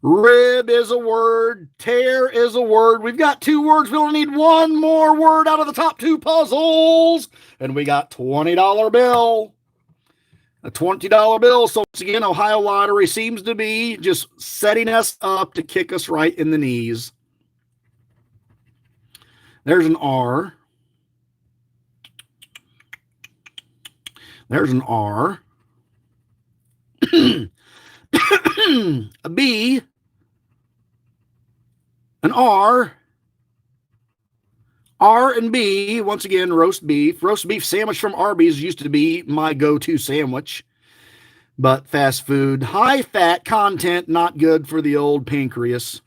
Rib is a word. Tear is a word. We've got 2 words. We only need 1 more word out of the top 2 puzzles. And we got $20 bill. A $20 bill. So once again, Ohio Lottery seems to be just setting us up to kick us right in the knees. There's an R. There's an R. A B. An R. R and B, once again, roast beef. Roast beef sandwich from Arby's used to be my go-to sandwich. But fast food, high fat content, not good for the old pancreas.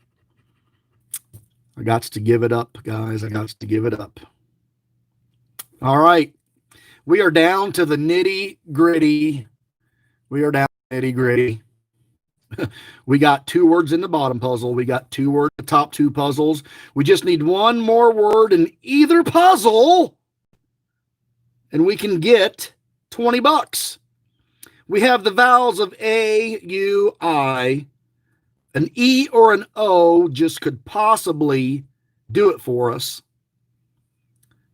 I got to give it up, guys. I got to give it up. All right. We are down to the nitty gritty. We are down to nitty gritty. We got 2 words in the bottom puzzle. We got 2 words in the top 2 puzzles. We just need 1 more word in either puzzle, and we can get $20. We have the vowels of A, U, I. An E or an O just could possibly do it for us.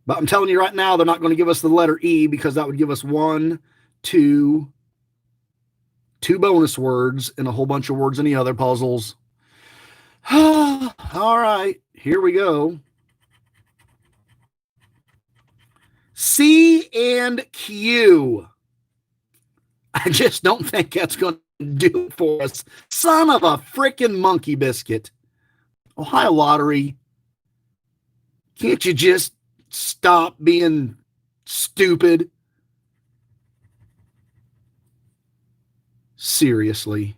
But I'm telling you right now, they're not going to give us the letter E because that would give us 2 bonus words and a whole bunch of words in the other puzzles. All right, here we go. C and Q. I just don't think that's going to do it for us. Son of a freaking monkey biscuit. Ohio Lottery, can't you just stop being stupid? Seriously.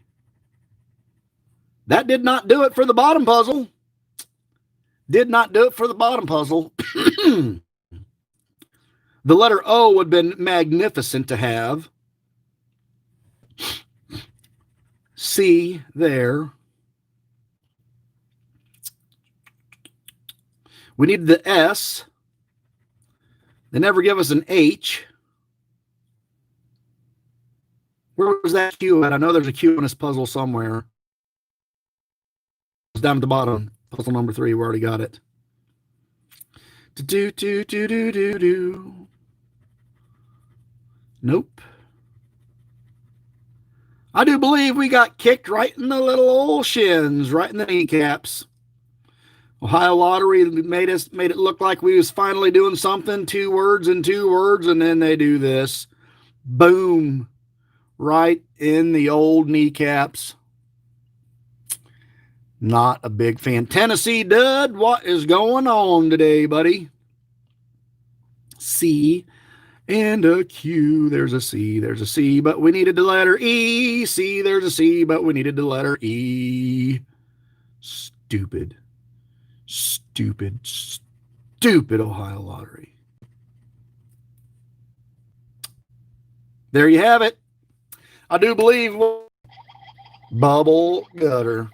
That did not do it for the bottom puzzle. Did not do it for the bottom puzzle. The letter O would have been magnificent to have. C there. We need the S. They never give us an H. Where was that Q at? I know there's a Q in this puzzle somewhere. It's down at the bottom. Puzzle number 3. We already got it. Do. Nope. I do believe we got kicked right in the little old shins, right in the kneecaps. Ohio Lottery made it look like we was finally doing something. 2 words and 2 words, and then they do this. Boom. Right in the old kneecaps. Not a big fan. Tennessee Dud, what is going on today, buddy? C And a Q, there's a C, but we needed the letter E. C, there's a C, but we needed the letter E. Stupid, stupid, stupid Ohio Lottery. There you have it. I do believe bubble gutter.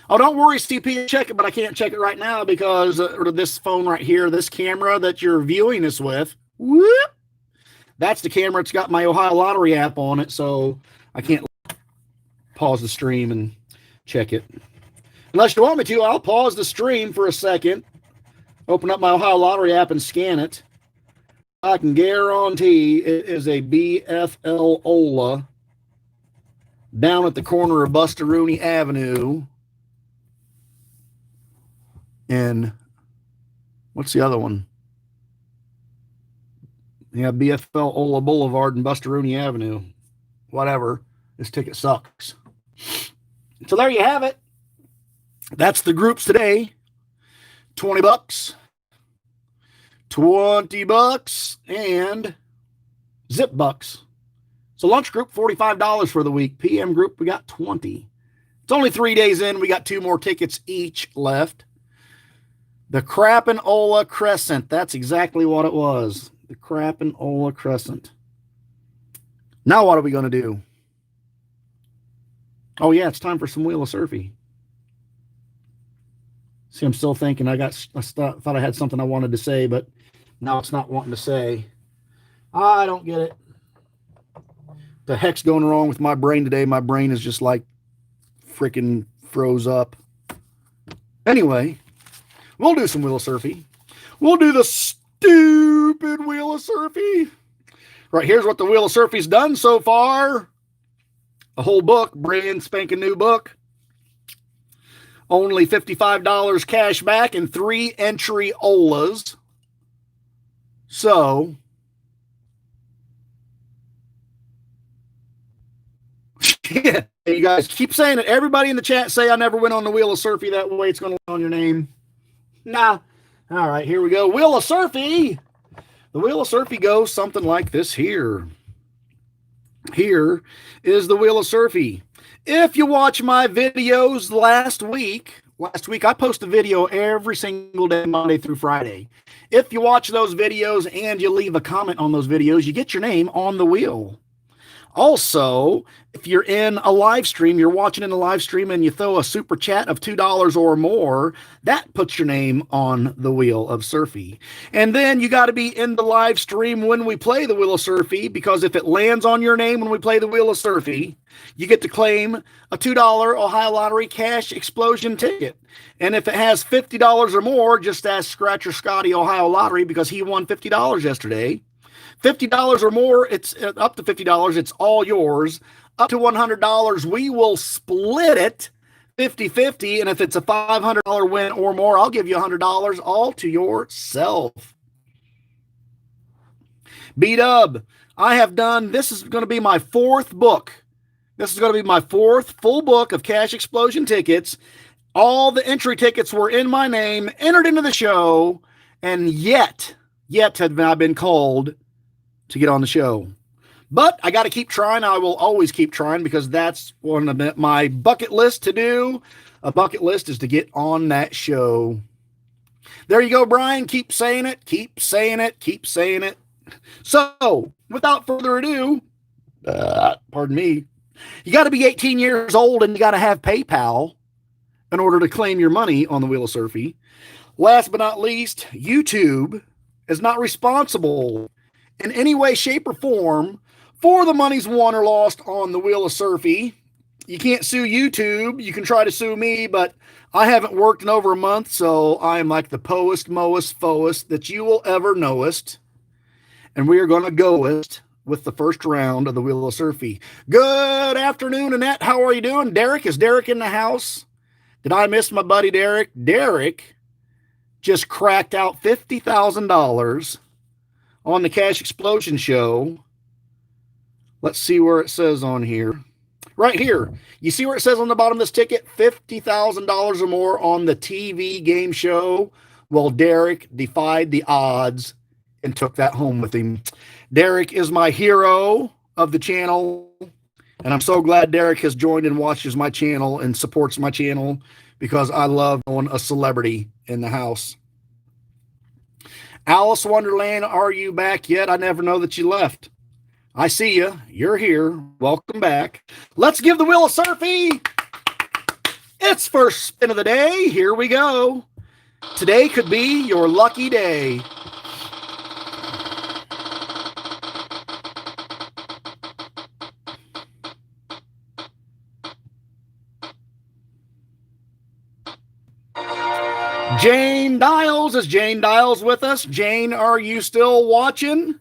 Oh, don't worry, CP, check it, but I can't check it right now because this phone right here, this camera that you're viewing this with, whoop, that's the camera. It's got my Ohio Lottery app on it, so I can't pause the stream and check it. Unless you want me to, I'll pause the stream for a second, open up my Ohio Lottery app and scan it. I can guarantee it is a BFL Ola down at the corner of Buster-Rooney Avenue. And what's the other one? Yeah, BFL Ola Boulevard and Buster-Rooney Avenue. Whatever. This ticket sucks. So there you have it. That's the groups today. $20, $20, and zip bucks. So lunch group, $45 for the week. PM group, we got 20. It's only 3 days in. We got 2 more tickets each left. The Crappin-Ola Crescent. That's exactly what it was. The Crappin-Ola Crescent. Now what are we going to do? Oh, yeah, it's time for some Wheel of Surfy. See, I'm still thinking. I thought I had something I wanted to say, but now it's not wanting to say. I don't get it. The heck's going wrong with my brain today? My brain is just like freaking froze up. Anyway, we'll do some Wheel of Surfy. We'll do the stupid Wheel of Surfy. Right, here's what the Wheel of Surfy's done so far. A whole book, brand spanking new book. Only $55 cash back and 3 entry Olas. So, yeah, you guys keep saying it. Everybody in the chat say I never went on the Wheel of Surfy. That way it's going to on your name. Nah. All right, here we go. Wheel of Surfy. The Wheel of Surfy goes something like this here. Here is the Wheel of Surfy. If you watch my videos last week I post a video every single day, Monday through Friday. If you watch those videos and you leave a comment on those videos, you get your name on the wheel. Also, if you're in a live stream, you're watching in a live stream and you throw a super chat of $2 or more, that puts your name on the Wheel of Surfy. And then you got to be in the live stream when we play the Wheel of Surfy, because if it lands on your name when we play the Wheel of Surfy, you get to claim a $2 Ohio Lottery cash explosion ticket. And if it has $50 or more, just ask Scratcher Scotty Ohio Lottery, because he won $50 yesterday. $50 or more, it's up to $50, it's all yours. Up to $100, we will split it 50-50, and if it's a $500 win or more, I'll give you $100 all to yourself. B-Dub, I have done, this is going to be my 4th book. This is going to be my 4th full book of Cash Explosion tickets. All the entry tickets were in my name, entered into the show, and yet have I been called to get on the show. But I got to keep trying. I will always keep trying, because that's one of my bucket list to do. A bucket list is to get on that show. There you go, Brian. Keep saying it. Keep saying it. Keep saying it. So, without further ado, pardon me, you got to be 18 years old and you got to have PayPal in order to claim your money on the Wheel of Surfy. Last but not least, YouTube is not responsible in any way, shape, or form for the monies won or lost on the Wheel of Surfy. You can't sue YouTube. You can try to sue me, but I haven't worked in over a month, so I am like the poest, moest, foest that you will ever knowest. And we are going to goest with the first round of the Wheel of Surfy. Good afternoon, Annette. How are you doing? Derek, is Derek in the house? Did I miss my buddy Derek? Derek just cracked out $50,000 on the Cash Explosion show. Let's see where it says on here. Right here. You see where it says on the bottom of this ticket? $50,000 or more on the TV game show. Well, Derek defied the odds. and took that home with him. Derek is my hero of the channel, and I'm so glad Derek has joined and watches my channel and supports my channel, because I love knowing a celebrity in the house. Alice Wonderland, are you back yet? I never know that you left. I see you. You're here. Welcome back. Let's give the wheel a surfy. It's first spin of the day. Here we go. Today could be your lucky day. Jane Dials. Is Jane Dials with us? Jane, are you still watching?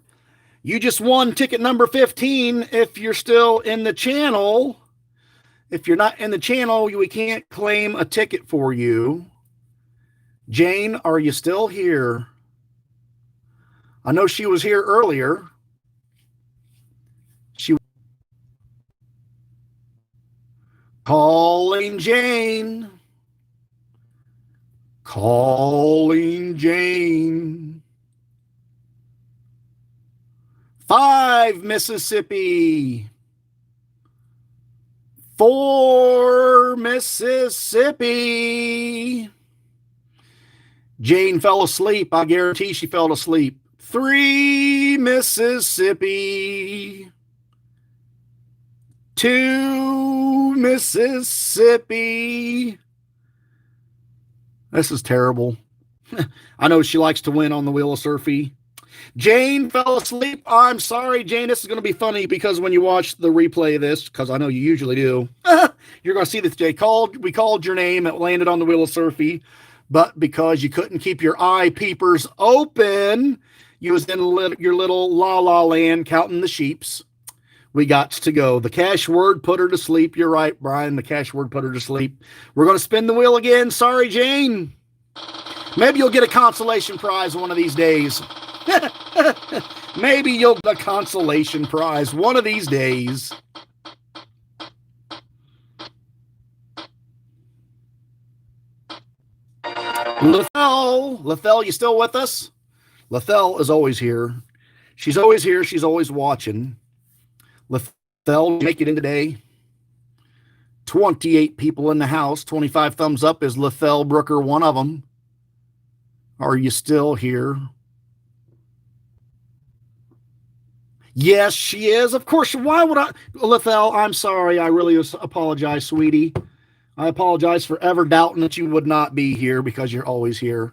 You just won ticket number 15 if you're still in the channel. If you're not in the channel, we can't claim a ticket for you. Jane, are you still here? I know she was here earlier. Calling Jane. Calling Jane. 5, Mississippi. 4, Mississippi. Jane fell asleep. I guarantee she fell asleep. 3, Mississippi. 2, Mississippi. This is terrible. I know she likes to win on the Wheel of Surfy. Jane fell asleep. I'm sorry, Jane. This is going to be funny, because when you watch the replay of this, because I know you usually do, you're going to see that we called your name. It landed on the Wheel of Surfy, but because you couldn't keep your eye peepers open, you was in your little la-la land counting the sheeps. We got to go. The cash word put her to sleep. You're right, Brian. The cash word put her to sleep. We're going to spin the wheel again. Sorry, Jane. Maybe you'll get a consolation prize one of these days. Maybe you'll get a consolation prize one of these days. Lethel, you still with us? Lethel is always here. She's always here. She's always watching. Lethel, make it in today. 28 people in the house. 25 thumbs up. Is Lethel Brooker one of them? Are you still here? Yes, she is. Of course. Why would I? Lethel, I'm sorry. I really apologize, sweetie. I apologize for ever doubting that you would not be here, because you're always here.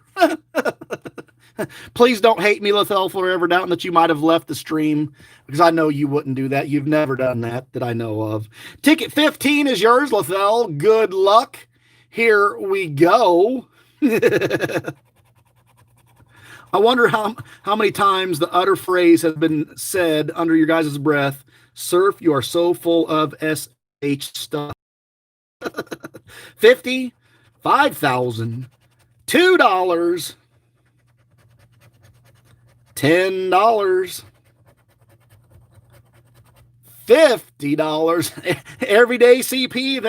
Please don't hate me, Lethel, for ever doubting that you might have left the stream, because I know you wouldn't do that. You've never done that I know of. Ticket 15 is yours, Lethel. Good luck. Here we go. I wonder how many times the utter phrase has been said under your guys' breath. Surf, you are so full of SH stuff. 50, 5,000, $2, $10, $50. Everyday CP,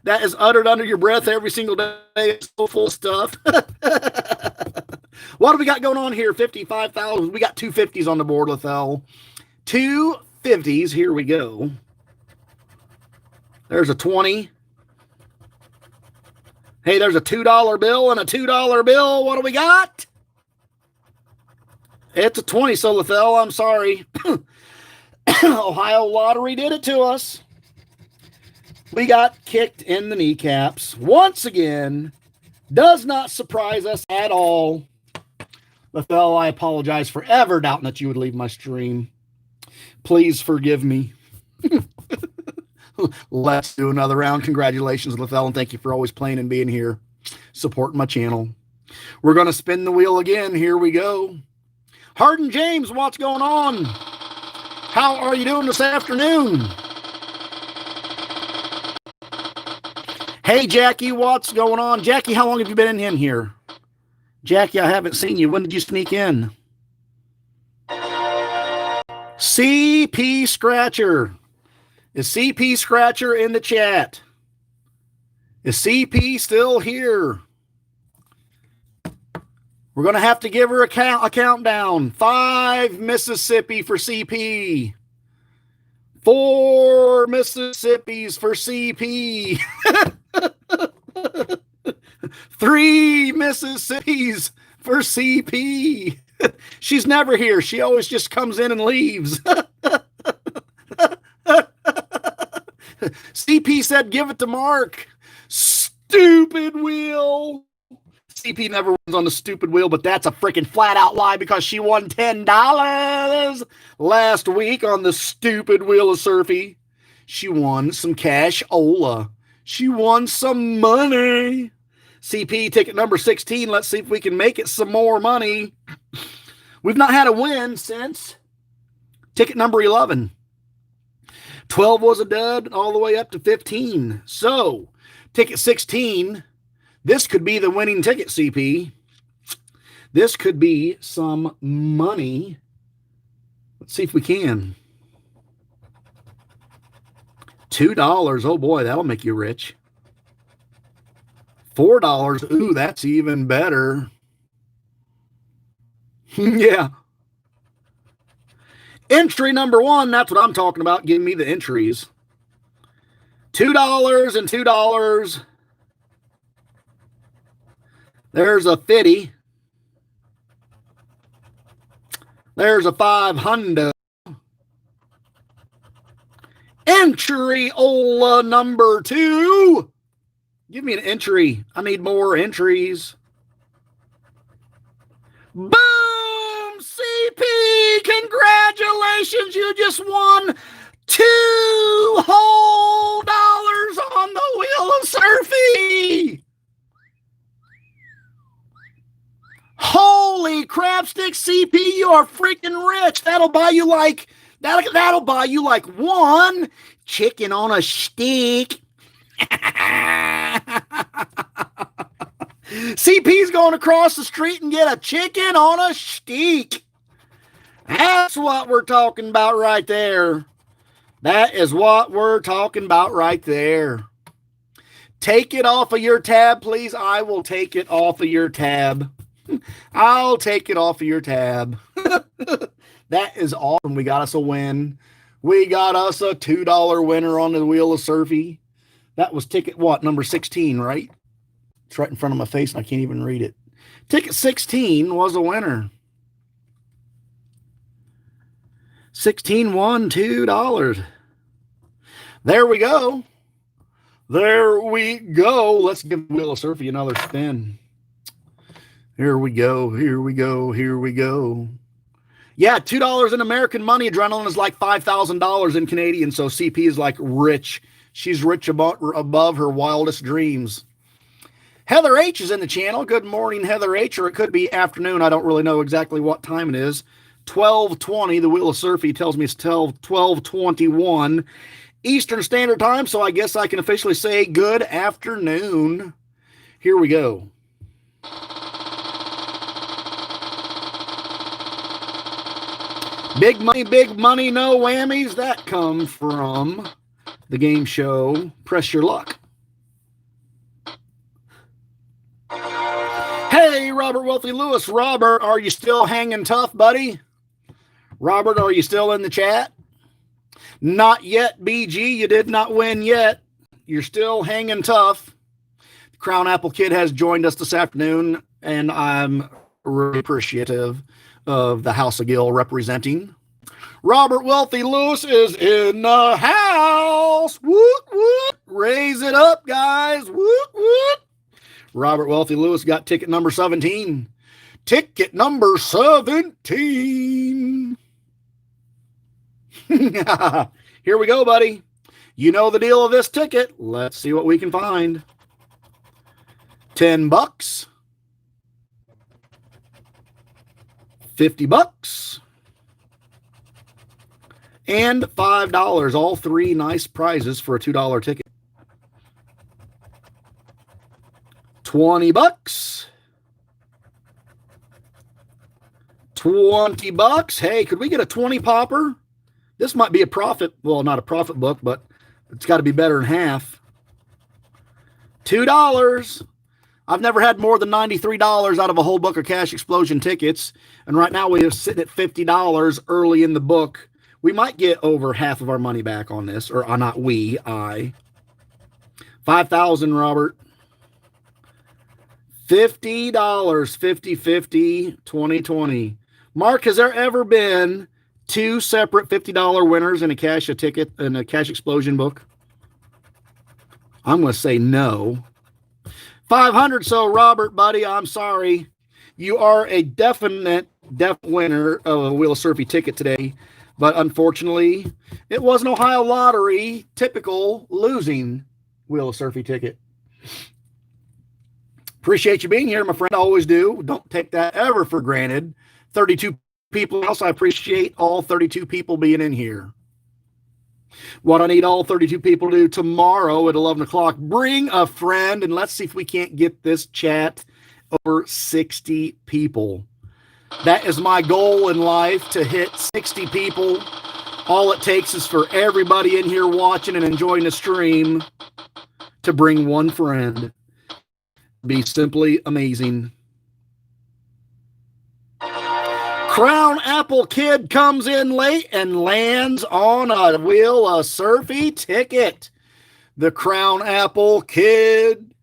that is uttered under your breath every single day. It's so full of stuff. What do we got going on here? 55,000. We got 2 50s on the board, Lethel. 2 50s. Here we go. There's a 20. Hey, there's a $2 bill and a $2 bill. What do we got? It's a 20, so Lethel, I'm sorry. Ohio Lottery did it to us. We got kicked in the kneecaps. Once again, does not surprise us at all. Lethel, I apologize for ever doubting that you would leave my stream. Please forgive me. Let's do another round. Congratulations, Lethel, and thank you for always playing and being here, supporting my channel. We're going to spin the wheel again. Here we go. Hardin James, what's going on? How are you doing this afternoon? Hey, Jackie, what's going on? Jackie, how long have you been in here? Jackie, I haven't seen you. When did you sneak in? CP Scratcher. Is CP Scratcher in the chat? Is CP still here? We're going to have to give her a countdown. 5 Mississippi for CP. 4 Mississippis for CP. 3 Mississippis for CP. She's never here. She always just comes in and leaves. CP said, give it to Mark. Stupid wheel. CP never wins on the stupid wheel, but that's a freaking flat out lie because she won $10 last week on the stupid wheel of Surfy. She won some cash-ola. She won some money. CP ticket number 16. Let's see if we can make it some more money. We've not had a win since ticket number 11. 12 was a dud all the way up to 15. So ticket 16, this could be the winning ticket, CP. This could be some money. Let's see if we can. $2. Oh boy, that'll make you rich. $4. Ooh, that's even better. Yeah. Entry number 1, that's what I'm talking about. Give me the entries. $2 and $2. There's a 50. There's a 500. Entry-ola number 2. Give me an entry. I need more entries. Boom! CP! Congratulations! You just won $2 whole on the wheel of Surfy! Holy crapstick, CP! You are freaking rich! That'll buy you like one chicken on a stick. CP's going across the street and get a chicken on a stick. That's what we're talking about right there. That is what we're talking about right there. Take it off of your tab, please. I will take it off of your tab. I'll take it off of your tab. That is awesome. We got us a win. We got us a $2 winner on the wheel of Surfy. That was ticket what? Number 16, right? It's right in front of my face and I can't even read it. Ticket 16 was a winner. 16 won $2. There we go. There we go. Let's give Wheel of Surfy another spin. Here we go. Here we go. Here we go. Yeah, $2 in American money. Adrenaline is like $5,000 in Canadian. So CP is like rich. She's rich above her wildest dreams. Heather H is in the channel. Good morning, Heather H. Or it could be afternoon. I don't really know exactly what time it is. 12:20. The Wheel of Surfy tells me it's 12:21 Eastern Standard Time. So I guess I can officially say good afternoon. Here we go. Big money, no whammies. That come from the game show Press Your Luck. Hey, Robert Wealthy Lewis. Robert, are you still hanging tough, buddy? Robert, are you still in the chat? Not yet, BG. You did not win yet. You're still hanging tough. The Crown Apple Kid has joined us this afternoon, and I'm really appreciative of the House of Gill representing. Robert Wealthy Lewis is in the house. Woot, woot. Raise it up, guys. Woot, woot. Robert Wealthy Lewis got ticket number 17. Ticket number 17. Here we go, buddy. You know the deal of this ticket. Let's see what we can find. $10. $50. And $5. All three nice prizes for a $2 ticket. $20. $20. Hey, could we get a 20 popper? This might be a profit. Well, not a profit book, but it's got to be better than half. $2. I've never had more than $93 out of a whole book of Cash Explosion tickets. And right now we are sitting at $50 early in the book. We might get over half of our money back on this, or not we, I. 5,000, Robert. $50, 50-50, 2020. Mark, has there ever been two separate $50 winners in a cash explosion book? I'm going to say no. 500. So Robert, buddy, I'm sorry. You are a definite winner of a Wheel of Surfy ticket today. But unfortunately, it was an Ohio lottery, typical losing Wheel of Surfy ticket. Appreciate you being here, my friend. I always do. Don't take that ever for granted. 32 people. Also, I appreciate all 32 people being in here. What I need all 32 people to do tomorrow at 11 o'clock, bring a friend, and let's see if we can't get this chat over 60 people. That is my goal in life, to hit 60 people. All it takes is for everybody in here watching and enjoying the stream to bring one friend. Be simply amazing. Crown Apple Kid comes in late and lands on a Wheel of Surfy ticket. The Crown Apple Kid,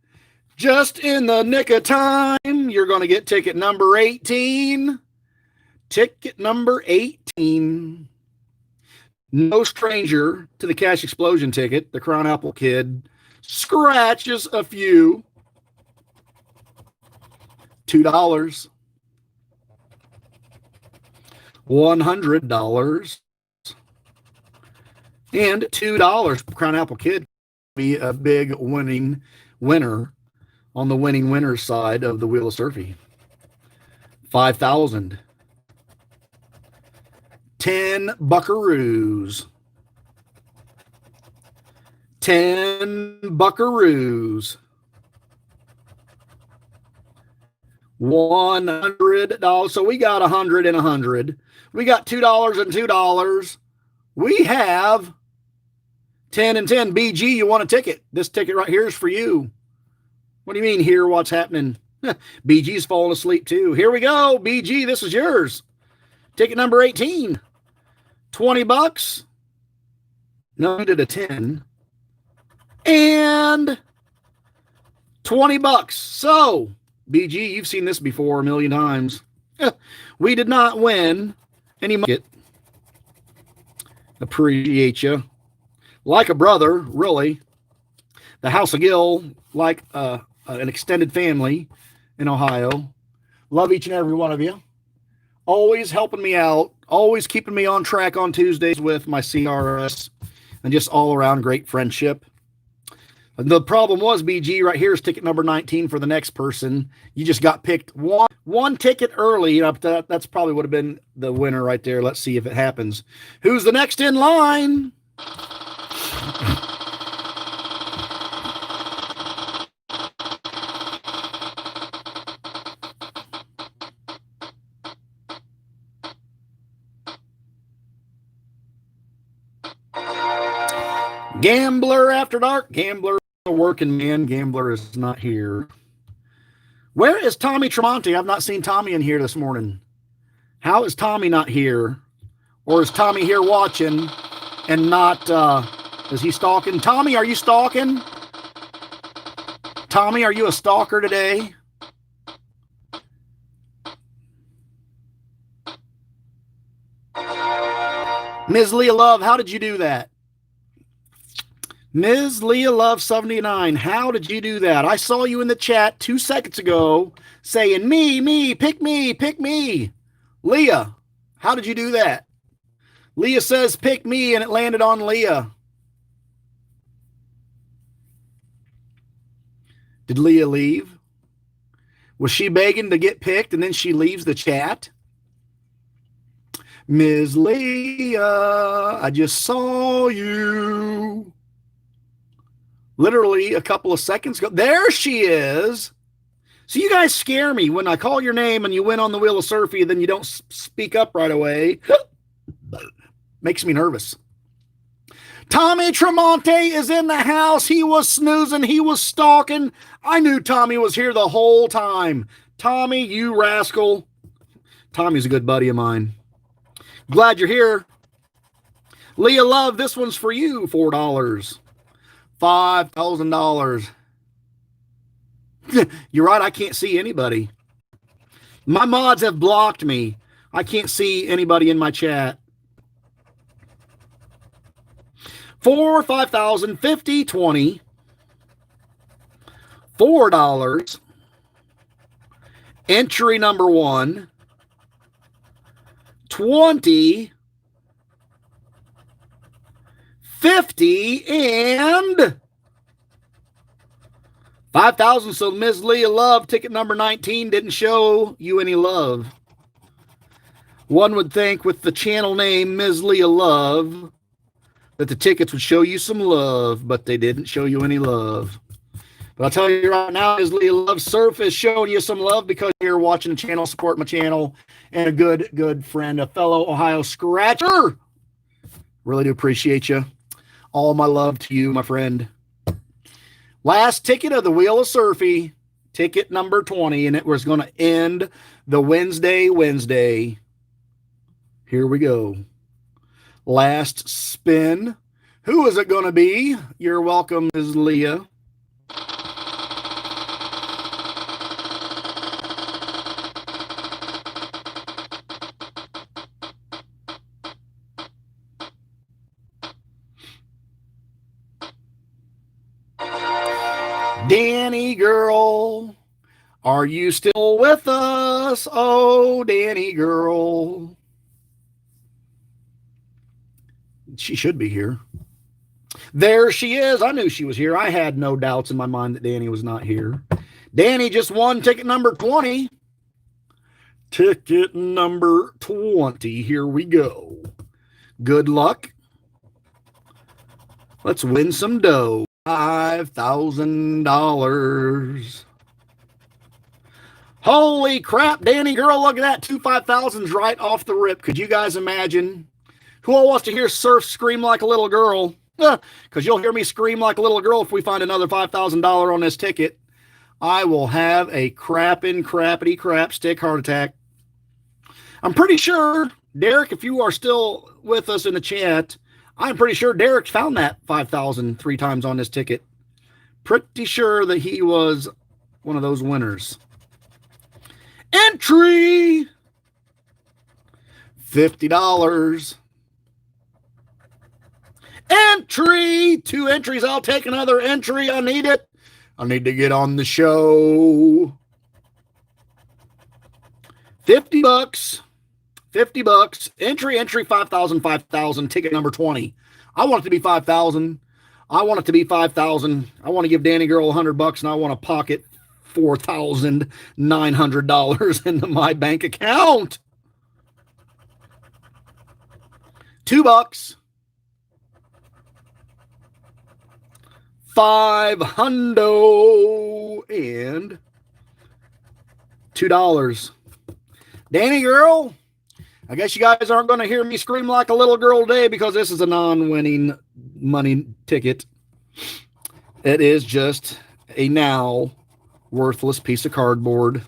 just in the nick of time. You're going to get ticket number 18. Ticket number 18. No stranger to the Cash Explosion ticket. The Crown Apple Kid scratches a few. $2. $100 and $2. Crown Apple Kid be a big winner on the winning winners side of the Wheel of Surfy. 5,000. 10 buckaroos. 10 buckaroos. $100. So we got 100 and 100. We got $2 and $2. We have 10 and 10. BG, you want a ticket? This ticket right here is for you. What do you mean here? What's happening? BG's falling asleep too. Here we go. BG, this is yours. Ticket number 18. 20 bucks. No, we did a 10. And 20 bucks. So, BG, you've seen this before a million times. We did not win any money. Appreciate you. Like a brother, really. The House of Gill, like an extended family in Ohio. Love each and every one of you. Always helping me out. Always keeping me on track on Tuesdays with my CRS. And just all around great friendship. The problem was, BG, right here is ticket number 19 for the next person. You just got picked one ticket early. That's probably would have been the winner right there. Let's see if it happens. Who's the next in line? Gambler After Dark. Gambler, a working man. Gambler is not here. Where is Tommy Tremonti? I've not seen Tommy in here this morning. How is Tommy not here? Or is Tommy here watching and not, is he stalking? Tommy, are you stalking? Tommy, are you a stalker today? Ms. Leah Love, how did you do that? Ms. Leah Love 79, how did you do that? I saw you in the chat 2 seconds ago saying, me, pick me, pick me. Leah, how did you do that? Leah says, pick me, and it landed on Leah. Did Leah leave? Was she begging to get picked and then she leaves the chat? Ms. Leah, I just saw you. Literally a couple of seconds ago. There she is. So you guys scare me when I call your name and you win on the Wheel of Surfy, then you don't speak up right away. Makes me nervous. Tommy Tremonti is in the house. He was snoozing. He was stalking. I knew Tommy was here the whole time. Tommy, you rascal. Tommy's a good buddy of mine. Glad you're here. Leah Love, this one's for you, $4. $5,000. You're right, I can't see anybody. My mods have blocked me. I can't see anybody in my chat. 4, 5,000, 50, 20. $4. Entry number 1. 20. 50 and 5,000. So Ms. Leah Love, ticket number 19, didn't show you any love. One would think with the channel name Ms. Leah Love that the tickets would show you some love, but they didn't show you any love. But I'll tell you right now, Ms. Leah Love, Surf is showing you some love because you're watching the channel, support my channel, and a good friend, a fellow Ohio Scratcher. Really do appreciate you. All my love to you, my friend. Last ticket of the Wheel of Surfy, ticket number 20, and it was going to end the Wednesday. Here we go. Last spin. Who is it going to be? You're welcome, Ms. Leah. Danny girl, are you still with us? Oh, Danny girl. She should be here. There she is. I knew she was here. I had no doubts in my mind that Danny was not here. Danny just won ticket number 20. Ticket number 20. Here we go. Good luck. Let's win some dough. $5,000. Holy crap, Danny girl, look at that. 2 5,000s right off the rip. Could you guys imagine? Who all wants to hear Surf scream like a little girl? Because you'll hear me scream like a little girl if we find another $5,000 on this ticket. I will have a crappity crap stick heart attack. I'm pretty sure, Derek, if you are still with us in the chat, I'm pretty sure Derek found that 5,000 3 times on this ticket. Pretty sure that he was one of those winners. Entry! $50. Entry! 2 entries. I'll take another entry. I need it. I need to get on the show. $50. $50. Entry, 5,000, 5,000. Ticket number 20. I want it to be 5,000. I want it to be 5,000. I want to give Danny Girl $100 and I want to pocket $4,900 into my bank account. $2. $500 and $2. Danny Girl, I guess you guys aren't going to hear me scream like a little girl today because this is a non-winning money ticket. It is just a now worthless piece of cardboard.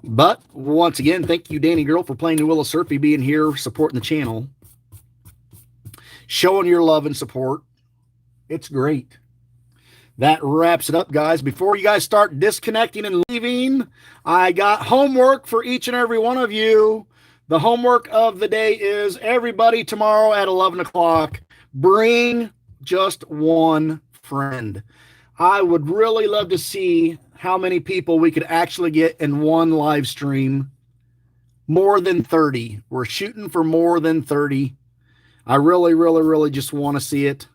But once again, thank you, Danny Girl, for playing the Wheel of Surfy, being here, supporting the channel, showing your love and support. It's great. That wraps it up, guys. Before you guys start disconnecting and leaving, I got homework for each and every one of you. The homework of the day is everybody tomorrow at 11 o'clock, bring just one friend. I would really love to see how many people we could actually get in one live stream. More than 30. We're shooting for more than 30. I really just want to see it.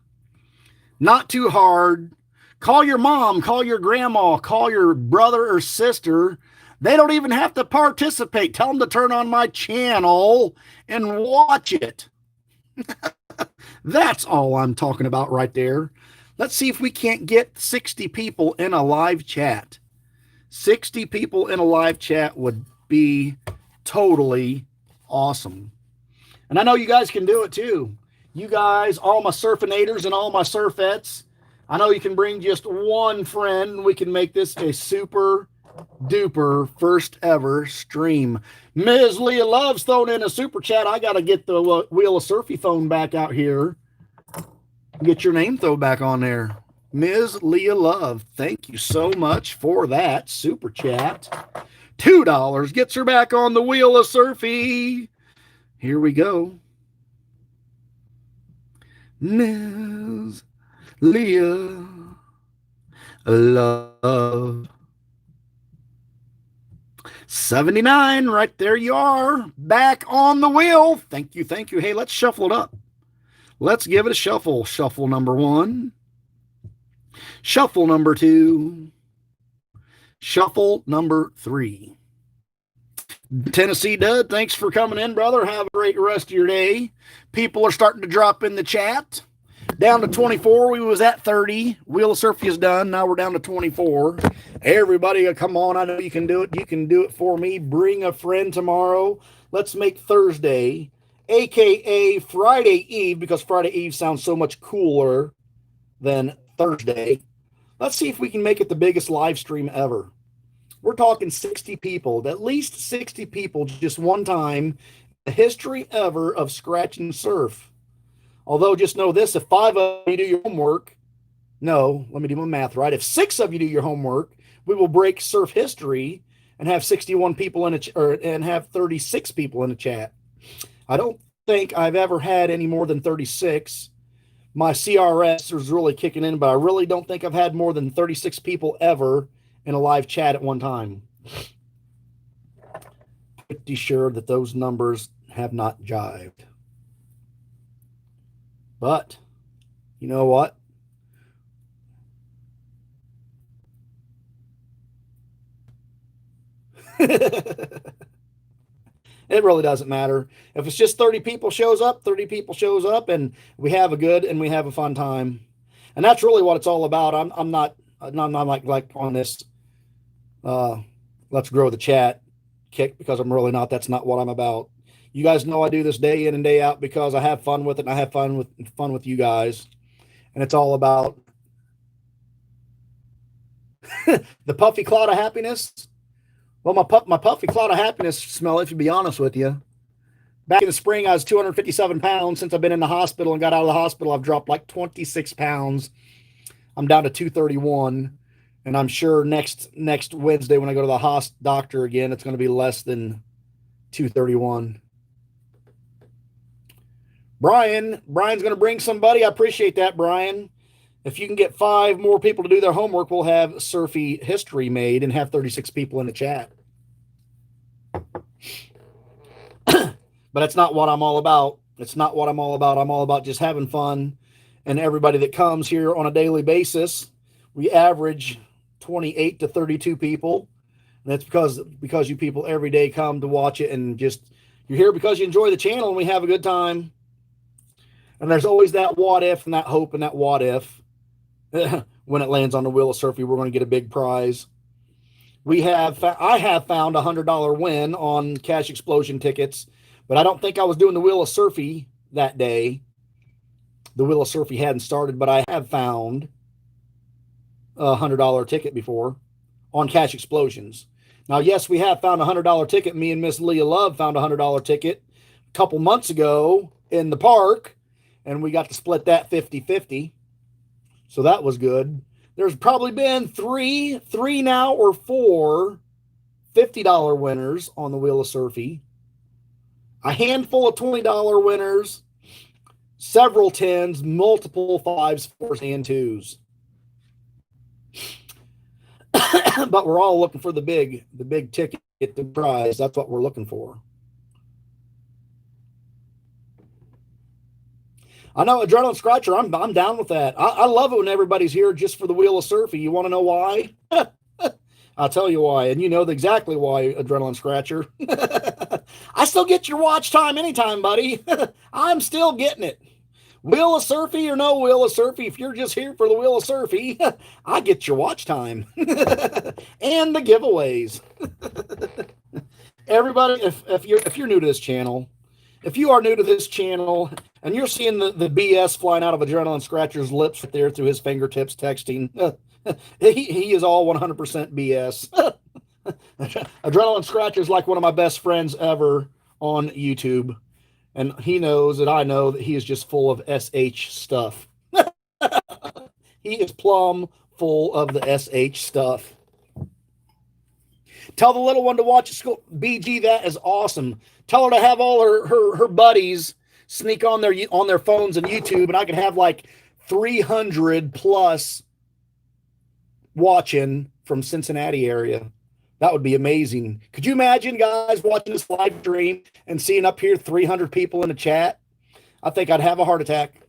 Not too hard. Call your mom, call your grandma, call your brother or sister. They don't even have to participate. Tell them to turn on my channel and watch it. That's all I'm talking about right there. Let's see if we can't get 60 people in a live chat. 60 people in a live chat would be totally awesome. And I know you guys can do it too. You guys, all my surfinators and all my surfettes, I know you can bring just one friend, and we can make this a super duper first ever stream. Ms. Leah Love's thrown in a super chat. I got to get the Wheel of Surfy phone back out here. Get your name thrown back on there. Ms. Leah Love, thank you so much for that super chat. $2 gets her back on the Wheel of Surfy. Here we go. Ms. Leah Love. 79, right there you are. Back on the wheel. Thank you, thank you. Hey, let's shuffle it up. Let's give it a shuffle. Shuffle number 1. Shuffle number 2. Shuffle number 3. Tennessee Dud, thanks for coming in, brother. Have a great rest of your day. People are starting to drop in the chat. Down to 24. We was at 30. Wheel of Surfy is done. Now we're down to 24. Everybody, come on. I know you can do it. You can do it for me. Bring a friend tomorrow. Let's make Thursday, a.k.a. Friday Eve, because Friday Eve sounds so much cooler than Thursday. Let's see if we can make it the biggest live stream ever. We're talking 60 people, at least 60 people just one time. The history ever of Scratch and Surf. Although just know this, if 5 of you do your homework, no, let me do my math right. If 6 of you do your homework, we will break surf history and have 61 people in and have 36 people in the chat. I don't think I've ever had any more than 36. My CRS is really kicking in, but I really don't think I've had more than 36 people ever in a live chat at one time. Pretty sure that those numbers have not jived. But you know what? It really doesn't matter. If it's just 30 people shows up, 30 people shows up, and we have a good and we have a fun time. And that's really what it's all about. I'm not like on this let's grow the chat kick, because I'm really not. That's not what I'm about. You guys know I do this day in and day out because I have fun with it, and I have fun with you guys. And it's all about the puffy cloud of happiness. Well, my puffy cloud of happiness smell, if to be honest with you. Back in the spring, I was 257 pounds. Since I've been in the hospital and got out of the hospital, I've dropped like 26 pounds. I'm down to 231. And I'm sure next Wednesday when I go to the doctor again, it's going to be less than 231. Brian's going to bring somebody. I appreciate that, Brian. If you can get 5 more people to do their homework, we'll have Surfy history made and have 36 people in the chat. But that's not what I'm all about. It's not what I'm all about. I'm all about just having fun. And everybody that comes here on a daily basis, we average 28 to 32 people. And that's because you people every day come to watch it, and just you're here because you enjoy the channel and we have a good time. And there's always that what if and that hope and that what if. When it lands on the Wheel of Surfy, we're going to get a big prize. I have found a $100 win on Cash Explosion tickets, but I don't think I was doing the Wheel of Surfy that day. The Wheel of Surfy hadn't started, but I have found a $100 ticket before on Cash Explosions. Now, yes, we have found a $100 ticket. Me and Miss Leah Love found a $100 ticket a couple months ago in the park, and we got to split that 50-50. So that was good. There's probably been three now or 4 $50 winners on the Wheel of Surfy. A handful of $20 winners, several 10s, multiple 5s, 4s, and 2s. But we're all looking for the big ticket, the prize. That's what we're looking for. I know, Adrenaline Scratcher, I'm down with that. I love it when everybody's here just for the Wheel of Surfy. You want to know why? I'll tell you why, and you know exactly why, Adrenaline Scratcher. I still get your watch time anytime, buddy. I'm still getting it. Wheel of Surfy or no Wheel of Surfy, if you're just here for the Wheel of Surfy, I get your watch time. And the giveaways. Everybody, if you're new to this channel, if you are new to this channel and you're seeing the BS flying out of Adrenaline Scratcher's lips right there through his fingertips texting, he is all 100% BS. Adrenaline Scratcher is like one of my best friends ever on YouTube. And he knows that I know that he is just full of SH stuff. He is plumb full of the SH stuff. Tell the little one to watch school. BG, that is awesome. Tell her to have all her buddies sneak on their phones and YouTube, and I can have like 300 plus watching from Cincinnati area. That would be amazing. Could you imagine, guys, watching this live stream and seeing up here 300 people in the chat? I think I'd have a heart attack.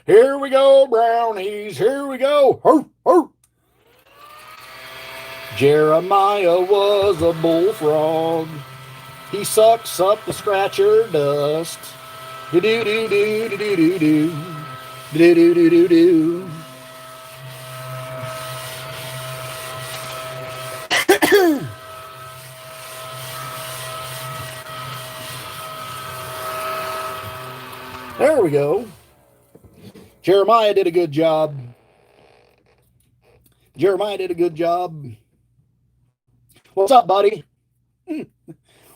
Here we go, brownies. Here we go. Hoo, hoo. Jeremiah was a bullfrog. He sucks up the scratcher dust. Do do do do do do do do do do do do. There we go. Jeremiah did a good job. Jeremiah did a good job. What's up, buddy?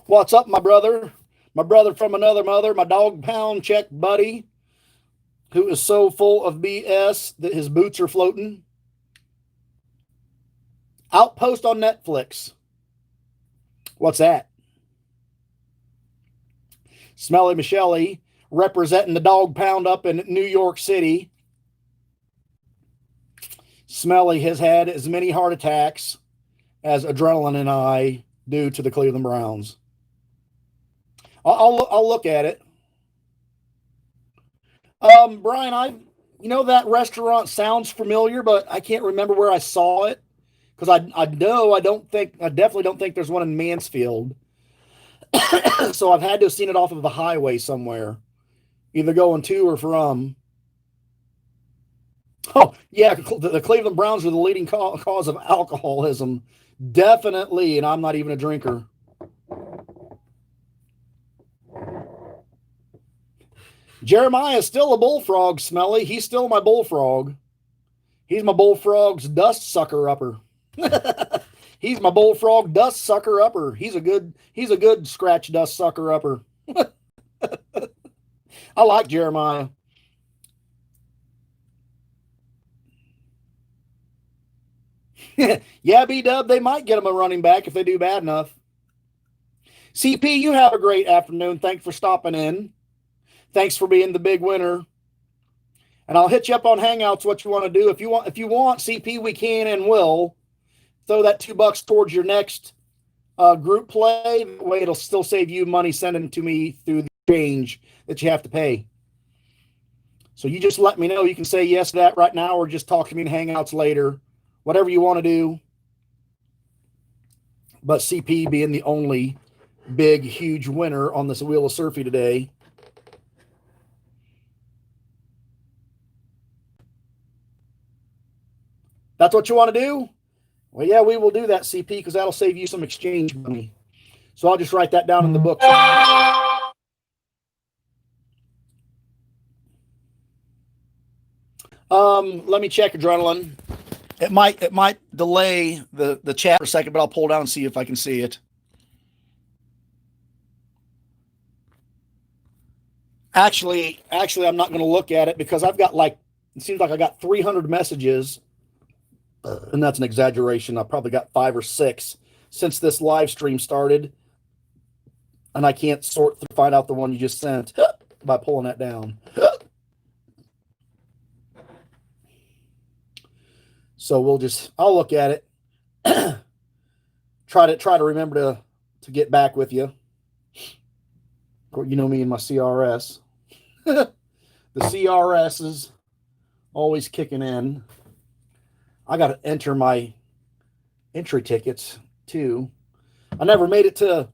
What's up, my brother? My brother from another mother, my dog pound check buddy, who is so full of BS that his boots are floating. Outpost on Netflix. What's that? Smelly Michelle representing the dog pound up in New York City. Smelly has had as many heart attacks as Adrenaline and I do to the Cleveland Browns. I'll look at it. Brian, that restaurant sounds familiar, but I can't remember where I saw it, because I definitely don't think there's one in Mansfield. So I've had to have seen it off of the highway somewhere, either going to or from. Oh, yeah, the Cleveland Browns are the leading cause of alcoholism. Definitely, and I'm not even a drinker. Jeremiah is still a bullfrog, Smelly. He's still my bullfrog. He's my bullfrog's dust sucker upper. He's my bullfrog dust sucker upper. He's a good scratch dust sucker upper. I like Jeremiah. Yeah, B-Dub, they might get him a running back if they do bad enough. CP, you have a great afternoon. Thanks for stopping in. Thanks for being the big winner. And I'll hit you up on Hangouts what you want to do. If you want CP, we can and will. Throw that $2 towards your next group play. That way it'll still save you money sending it to me through the exchange that you have to pay. So you just let me know. You can say yes to that right now or just talk to me in Hangouts later. Whatever you want to do. But CP being the only big, huge winner on this Wheel of Surfy today. That's what you want to do? Well, yeah, we will do that, CP, because that'll save you some exchange money. So I'll just write that down in the book. Let me check Adrenaline. It might delay the chat for a second, but I'll pull down and see if I can see it. Actually, I'm not going to look at it because I've got it seems like I got 300 messages. And that's an exaggeration. I probably got 5 or 6 since this live stream started. And I can't sort through, find out the one you just sent by pulling that down. So I'll look at it. try to remember to get back with you. You know me and my CRS. The CRS is always kicking in. I got to enter my entry tickets too. I never made it to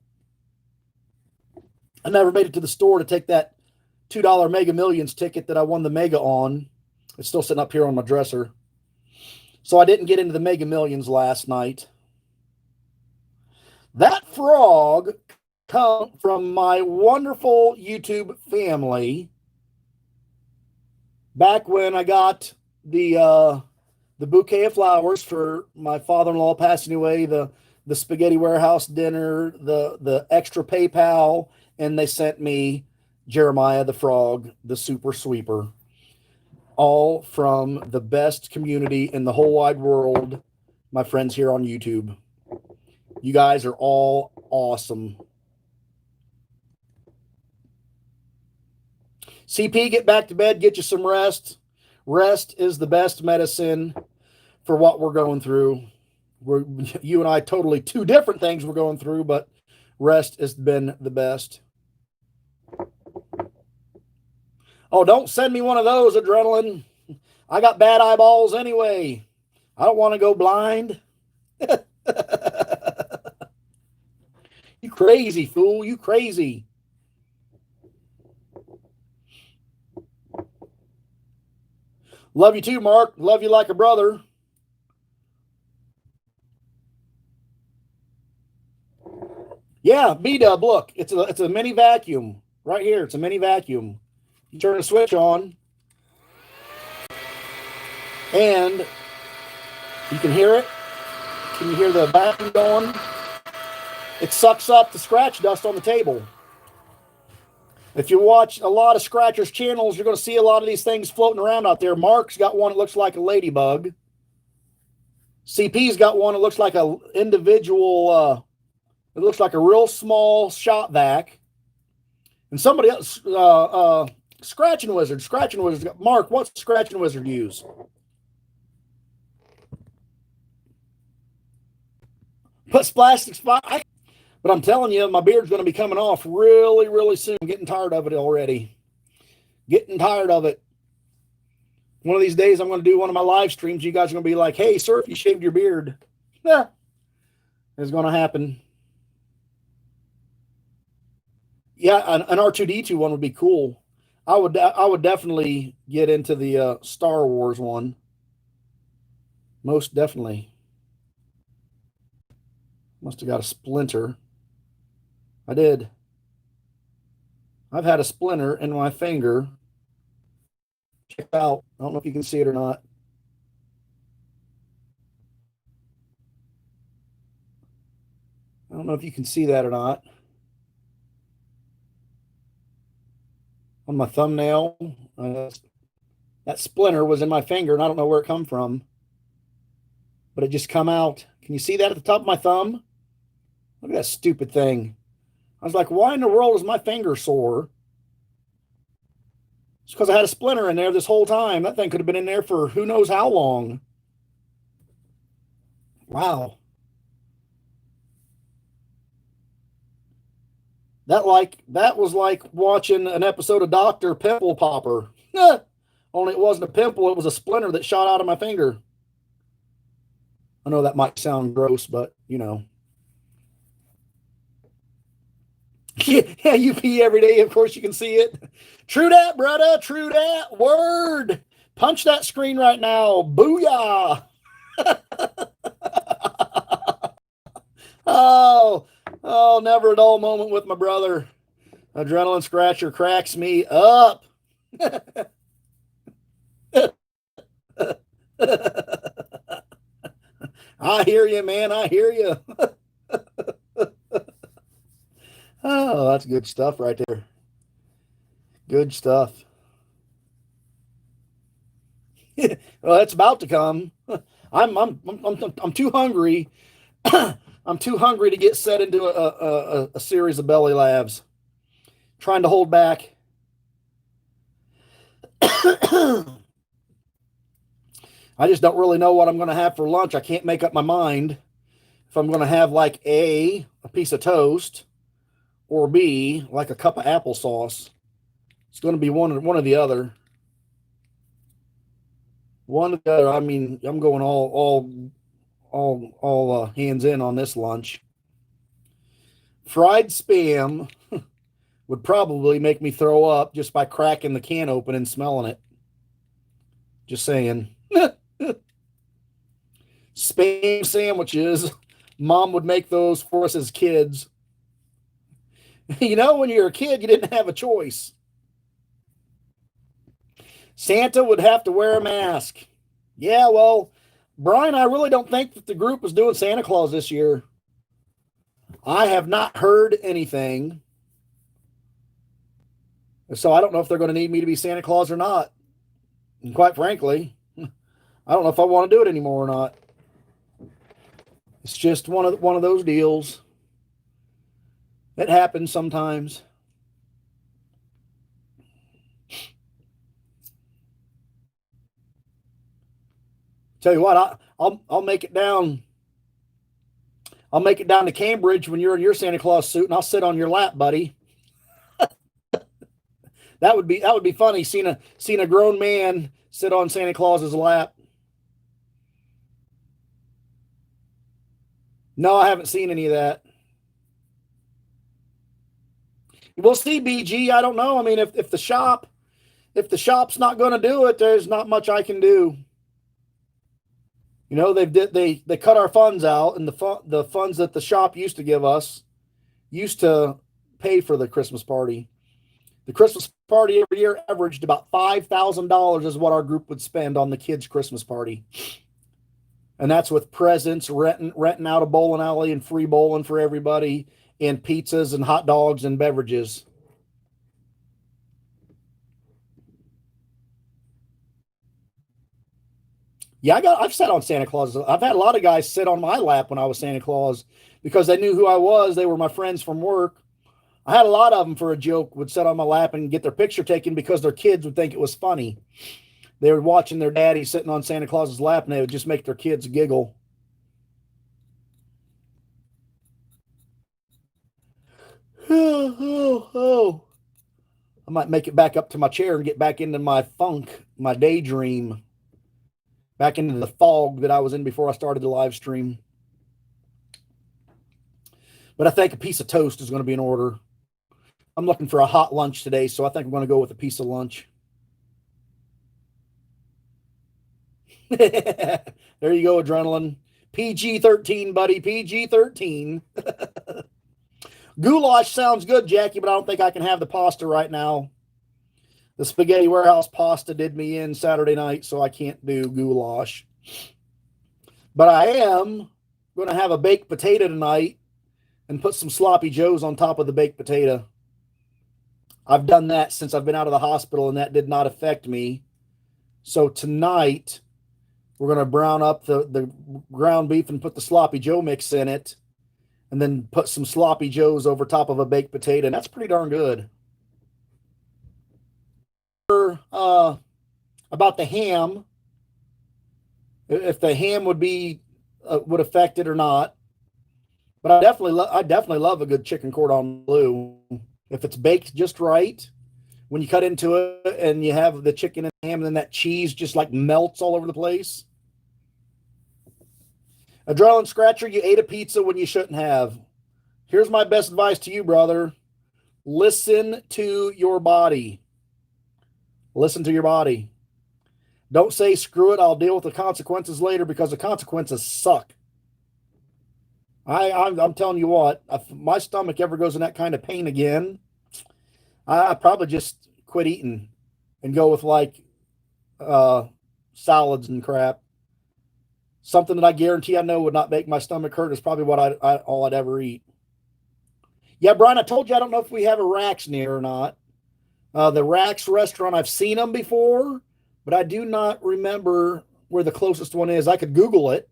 the store to take that $2 Mega Millions ticket that I won the Mega on. It's still sitting up here on my dresser. So I didn't get into the Mega Millions last night. That frog come from my wonderful YouTube family. Back when I got the bouquet of flowers for my father-in-law passing away, the spaghetti warehouse dinner, the extra PayPal, and they sent me Jeremiah the Frog, the Super Sweeper, all from the best community in the whole wide world, my friends here on YouTube. You guys are all awesome. CP, get back to bed, get you some rest. Rest is the best medicine for what we're going through. You and I, totally two different things we're going through, but rest has been the best. Oh, don't send me one of those, Adrenaline. I got bad eyeballs anyway. I don't want to go blind. You crazy fool, you crazy. Love you too, Mark. Love you like a brother. Yeah, B-Dub, look, it's a mini vacuum right here. It's a mini vacuum. You turn the switch on, and you can hear it. Can you hear the vacuum going? It sucks up the scratch dust on the table. If you watch a lot of scratchers channels, you're going to see a lot of these things floating around out there. Mark's got one that looks like a ladybug. CP's got one that looks like an individual, it looks like a real small shop vac. And somebody else, Scratching Wizard. Mark, what's Scratching Wizard use? Puts plastic spot. But I'm telling you, my beard's going to be coming off really, really soon. I'm getting tired of it already. Getting tired of it. One of these days, I'm going to do one of my live streams. You guys are going to be like, hey, sir, if you shaved your beard. Yeah, it's going to happen. Yeah, an R2-D2 one would be cool. I would definitely get into the Star Wars one. Most definitely. Must have got a splinter. I did. I've had a splinter in my finger. Check it out. I don't know if you can see it or not. I don't know if you can see that or not. On my thumbnail, that splinter was in my finger, and I don't know where it come from. But it just come out. Can you see that at the top of my thumb? Look at that stupid thing. I was like, why in the world is my finger sore? It's because I had a splinter in there this whole time. That thing could have been in there for who knows how long. Wow. That was like watching an episode of Dr. Pimple Popper. Only it wasn't a pimple, it was a splinter that shot out of my finger. I know that might sound gross, but you know. Yeah, you pee every day. Of course, you can see it. True that, brother. True that. Word. Punch that screen right now. Booyah. Oh, never a dull moment with my brother. Adrenaline Scratcher cracks me up. I hear you, man. I hear you. Oh, that's good stuff right there. Good stuff. Well, it's about to come. I'm too hungry. I'm too hungry to get set into a series of belly labs. Trying to hold back. I just don't really know what I'm going to have for lunch. I can't make up my mind if I'm going to have like a piece of toast, or B, like a cup of applesauce. It's going to be one or the other. One or the other. I mean, I'm going all hands in on this lunch. Fried Spam would probably make me throw up just by cracking the can open and smelling it. Just saying. Spam sandwiches. Mom would make those for us as kids. You know, when you're a kid, you didn't have a choice. Santa would have to wear a mask. Yeah, well, Brian, I really don't think that the group was doing Santa Claus this year. I have not heard anything. So I don't know if they're going to need me to be Santa Claus or not. And quite frankly, I don't know if I want to do it anymore or not. It's just one of those deals. It happens sometimes. Tell you what, I'll make it down. I'll make it down to Cambridge when you're in your Santa Claus suit, and I'll sit on your lap, buddy. That would be funny. Seeing a grown man sit on Santa Claus's lap. No, I haven't seen any of that. We'll see, BG. I don't know. I mean, if the shop's not going to do it, there's not much I can do. You know, they cut our funds out, and the funds that the shop used to give us used to pay for the Christmas party. The Christmas party every year averaged about $5,000 is what our group would spend on the kids' Christmas party. And that's with presents, renting out a bowling alley and free bowling for everybody, and pizzas and hot dogs and beverages. Yeah, I've sat on Santa Claus. I've had a lot of guys sit on my lap when I was Santa Claus because they knew who I was. They were my friends from work. I had a lot of them for a joke would sit on my lap and get their picture taken because their kids would think it was funny. They were watching their daddy sitting on Santa Claus's lap, and they would just make their kids giggle. Oh. I might make it back up to my chair and get back into my funk, my daydream, back into the fog that I was in before I started the live stream. But I think a piece of toast is going to be in order. I'm looking for a hot lunch today, so I think I'm going to go with a piece of lunch. There you go, Adrenaline. PG-13, buddy. PG-13. Goulash sounds good, Jackie, but I don't think I can have the pasta right now. The Spaghetti Warehouse pasta did me in Saturday night, so I can't do goulash. But I am going to have a baked potato tonight and put some sloppy joes on top of the baked potato. I've done that since I've been out of the hospital, and that did not affect me. So tonight, we're going to brown up the ground beef and put the sloppy joe mix in it, and then put some sloppy joes over top of a baked potato, and that's pretty darn good. About the ham, if the ham would affect it or not, but I definitely love a good chicken cordon bleu. If it's baked just right, when you cut into it and you have the chicken and ham, and then that cheese just like melts all over the place. Adrenaline Scratcher, you ate a pizza when you shouldn't have. Here's my best advice to you, brother. Listen to your body. Listen to your body. Don't say, screw it, I'll deal with the consequences later, because the consequences suck. I'm telling you what, if my stomach ever goes in that kind of pain again, I probably just quit eating and go with like salads and crap. Something that I guarantee I know would not make my stomach hurt is probably what all I'd ever eat. Yeah, Brian, I told you I don't know if we have a Rax near or not. The Rax restaurant, I've seen them before, but I do not remember where the closest one is. I could Google it.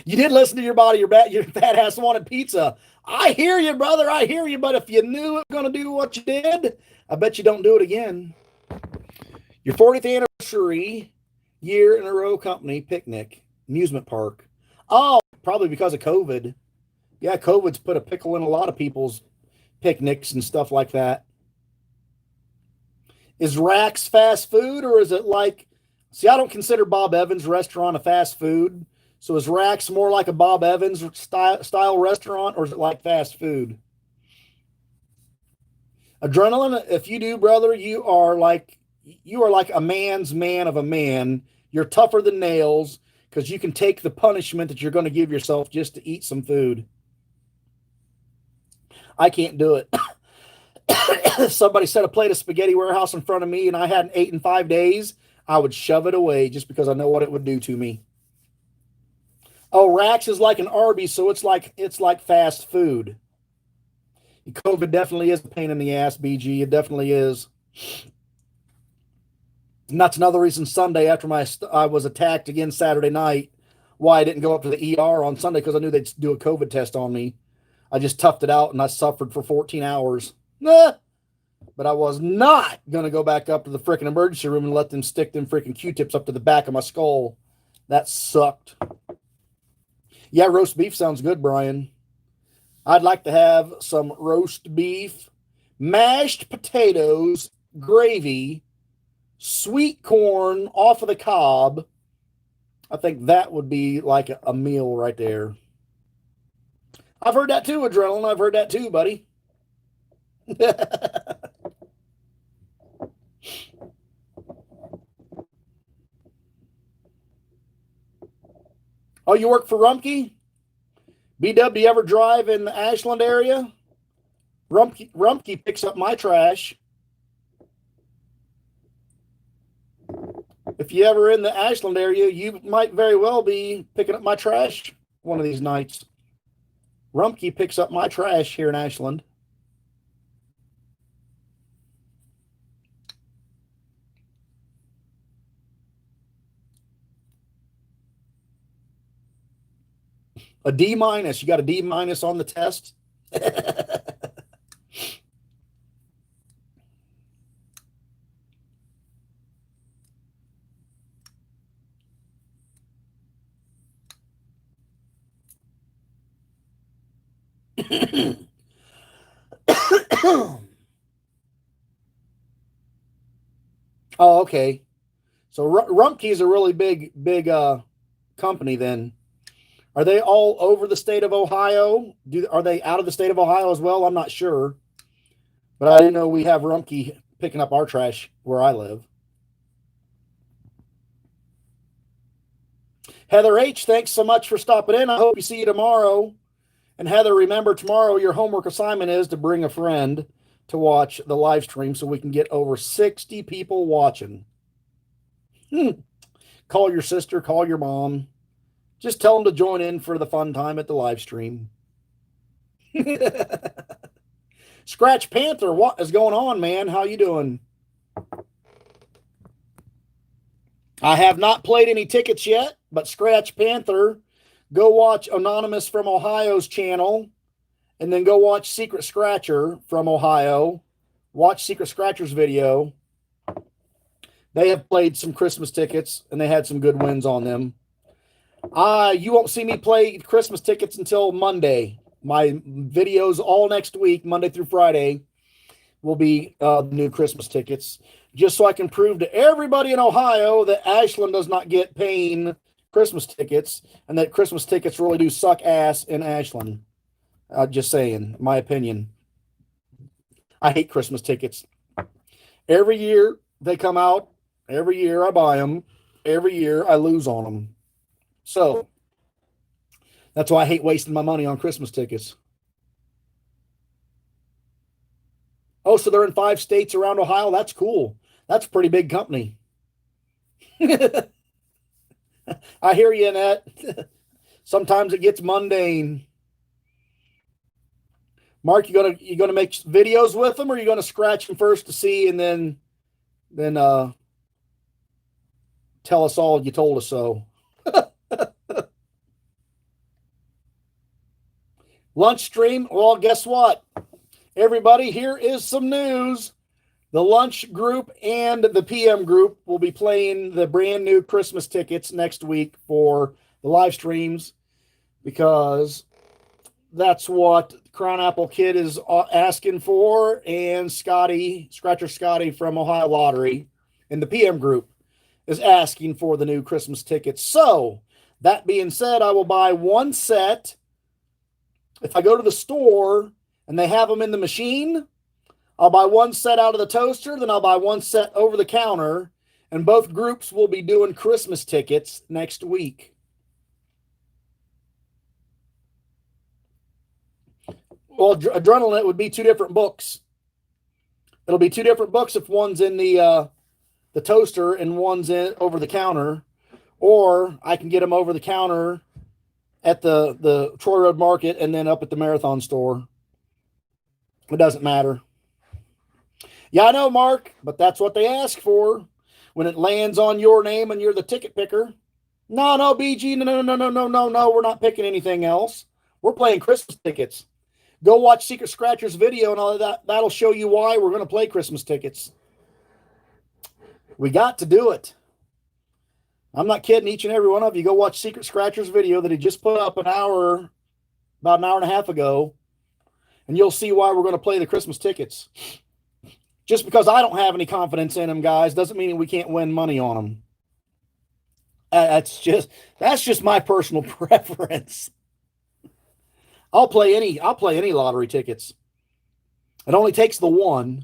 You did listen to your body. Your fat ass wanted pizza. I hear you, brother. I hear you. But if you knew it was going to do what you did, I bet you don't do it again. Your 40th anniversary year in a row company picnic, amusement park. Oh, probably because of COVID. Yeah, COVID's put a pickle in a lot of people's picnics and stuff like that. Is Rax fast food, or is it like, see, I don't consider Bob Evans restaurant a fast food. So is Rax more like a Bob Evans style restaurant, or is it like fast food? Adrenaline, if you do, brother, you are like a man's man of a man. You're tougher than nails because you can take the punishment that you're going to give yourself just to eat some food. I can't do it. Somebody set a plate of spaghetti warehouse in front of me and I hadn't ate in 5 days, I would shove it away just because I know what it would do to me. Oh, Rax is like an Arby's, so it's like fast food. COVID definitely is a pain in the ass, BG. It definitely is. And that's another reason Sunday, after I was attacked again Saturday night, why I didn't go up to the ER on Sunday, because I knew they'd do a COVID test on me. I just toughed it out and I suffered for 14 hours. But I was not going to go back up to the freaking emergency room and let them stick them freaking Q-tips up to the back of my skull. That sucked. Yeah, roast beef sounds good, Brian. I'd like to have some roast beef, mashed potatoes, gravy, sweet corn off of the cob. I think that would be like a meal right there. I've heard that too, Adrenaline. I've heard that too, buddy. Oh, you work for Rumpke? BW, do you ever drive in the Ashland area? Rumpke picks up my trash. If you ever in the Ashland area, you might very well be picking up my trash one of these nights. Rumpke picks up my trash here in Ashland. A D-. You got a D- on the test? Oh, okay. So Rumpke is a really big company then. Are they all over the state of Ohio? Are they out of the state of Ohio as well? I'm not sure. But I didn't know we have Rumpke picking up our trash where I live. Heather H., thanks so much for stopping in. I hope we see you tomorrow. And Heather, remember, tomorrow your homework assignment is to bring a friend to watch the live stream so we can get over 60 people watching. Call your sister, call your mom. Just tell them to join in for the fun time at the live stream. Scratch Panther, what is going on, man? How you doing? I have not played any tickets yet, but Scratch Panther, go watch Anonymous from Ohio's channel, and then go watch Secret Scratcher from Ohio. Watch Secret Scratcher's video. They have played some Christmas tickets, and they had some good wins on them. You won't see me play Christmas tickets until Monday. My videos all next week, Monday through Friday, will be new Christmas tickets, just so I can prove to everybody in Ohio that Ashland does not get paying Christmas tickets, and that Christmas tickets really do suck ass in Ashland. Just saying, my opinion. I hate Christmas tickets. Every year they come out. Every year I buy them. Every year I lose on them. So that's why I hate wasting my money on Christmas tickets. Oh, so they're in 5 states around Ohio? That's cool. That's a pretty big company. I hear you, Annette. Sometimes it gets mundane. Mark, you gonna make videos with them, or you gonna scratch them first to see, and then tell us all you told us so? Lunch stream. Well, guess what? Everybody, here is some news. The lunch group and the PM group will be playing the brand new Christmas tickets next week for the live streams, because that's what Crown Apple Kid is asking for, and Scratcher Scotty from Ohio Lottery and the PM group is asking for the new Christmas tickets. So, that being said, I will buy one set. If I go to the store and they have them in the machine, I'll buy one set out of the toaster, then I'll buy one set over the counter, and both groups will be doing Christmas tickets next week. Well, Adrenaline would be 2 different books. It'll be 2 different books if one's in the toaster and one's in over the counter, or I can get them over the counter at the Troy Road Market and then up at the Marathon store. It doesn't matter. Yeah, I know, Mark, but that's what they ask for when it lands on your name and you're the ticket picker. No, BG, no, we're not picking anything else. We're playing Christmas tickets. Go watch Secret Scratcher's video and all of that. That'll show you why we're going to play Christmas tickets. We got to do it. I'm not kidding. Each and every one of you, go watch Secret Scratcher's video that he just put up about an hour and a half ago, and you'll see why we're going to play the Christmas tickets. Just because I don't have any confidence in them, guys, doesn't mean we can't win money on them. That's just my personal preference. I'll play any lottery tickets. It only takes the one,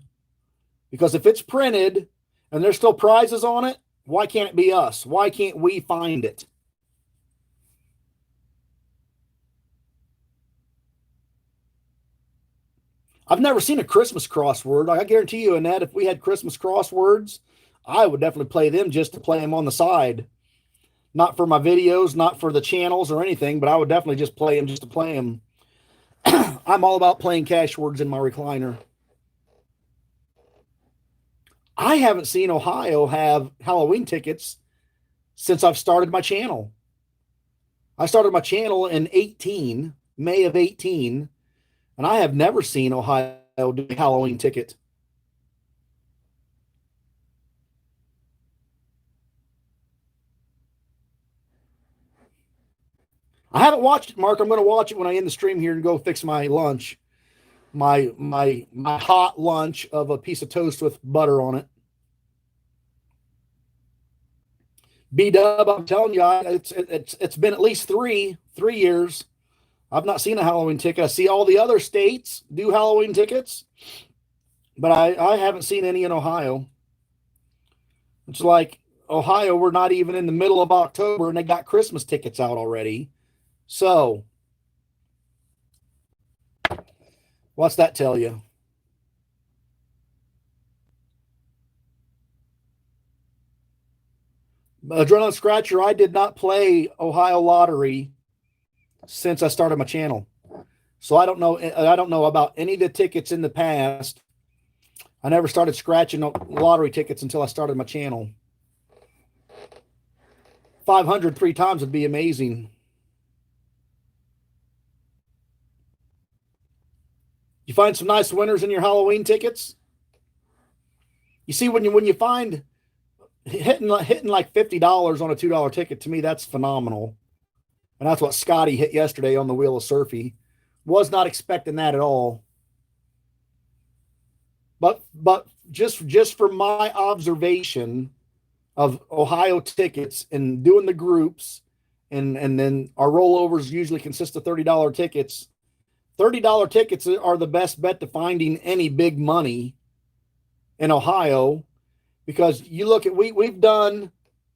because if it's printed and there's still prizes on it, why can't it be us? Why can't we find it? I've never seen a Christmas crossword. I guarantee you, Annette, if we had Christmas crosswords, I would definitely play them just to play them on the side. Not for my videos, not for the channels or anything, but I would definitely just play them just to play them. I'm all about playing cash words in my recliner. I haven't seen Ohio have Halloween tickets since I've started my channel. I started my channel in May of 18, and I have never seen Ohio do a Halloween ticket. I haven't watched it, Mark. I'm going to watch it when I end the stream here and go fix my lunch. My hot lunch of a piece of toast with butter on it. B-Dub, I'm telling you, it's been at least three years. I've not seen a Halloween ticket. I see all the other states do Halloween tickets, but I haven't seen any in Ohio. It's like Ohio, we're not even in the middle of October and they got Christmas tickets out already. So, what's that tell you? Adrenaline Scratcher, I did not play Ohio Lottery since I started my channel. So I don't know about any of the tickets in the past. I never started scratching lottery tickets until I started my channel. 500 3 times would be amazing. You find some nice winners in your Halloween tickets. You see, when you find hitting like $50 on a $2 ticket, to me that's phenomenal. And that's what Scotty hit yesterday on the Wheel of Surfy. Was not expecting that at all. But just for my observation of Ohio tickets and doing the groups, and then our rollovers usually consist of $30 tickets. $30 tickets are the best bet to finding any big money in Ohio, because you look at, we've done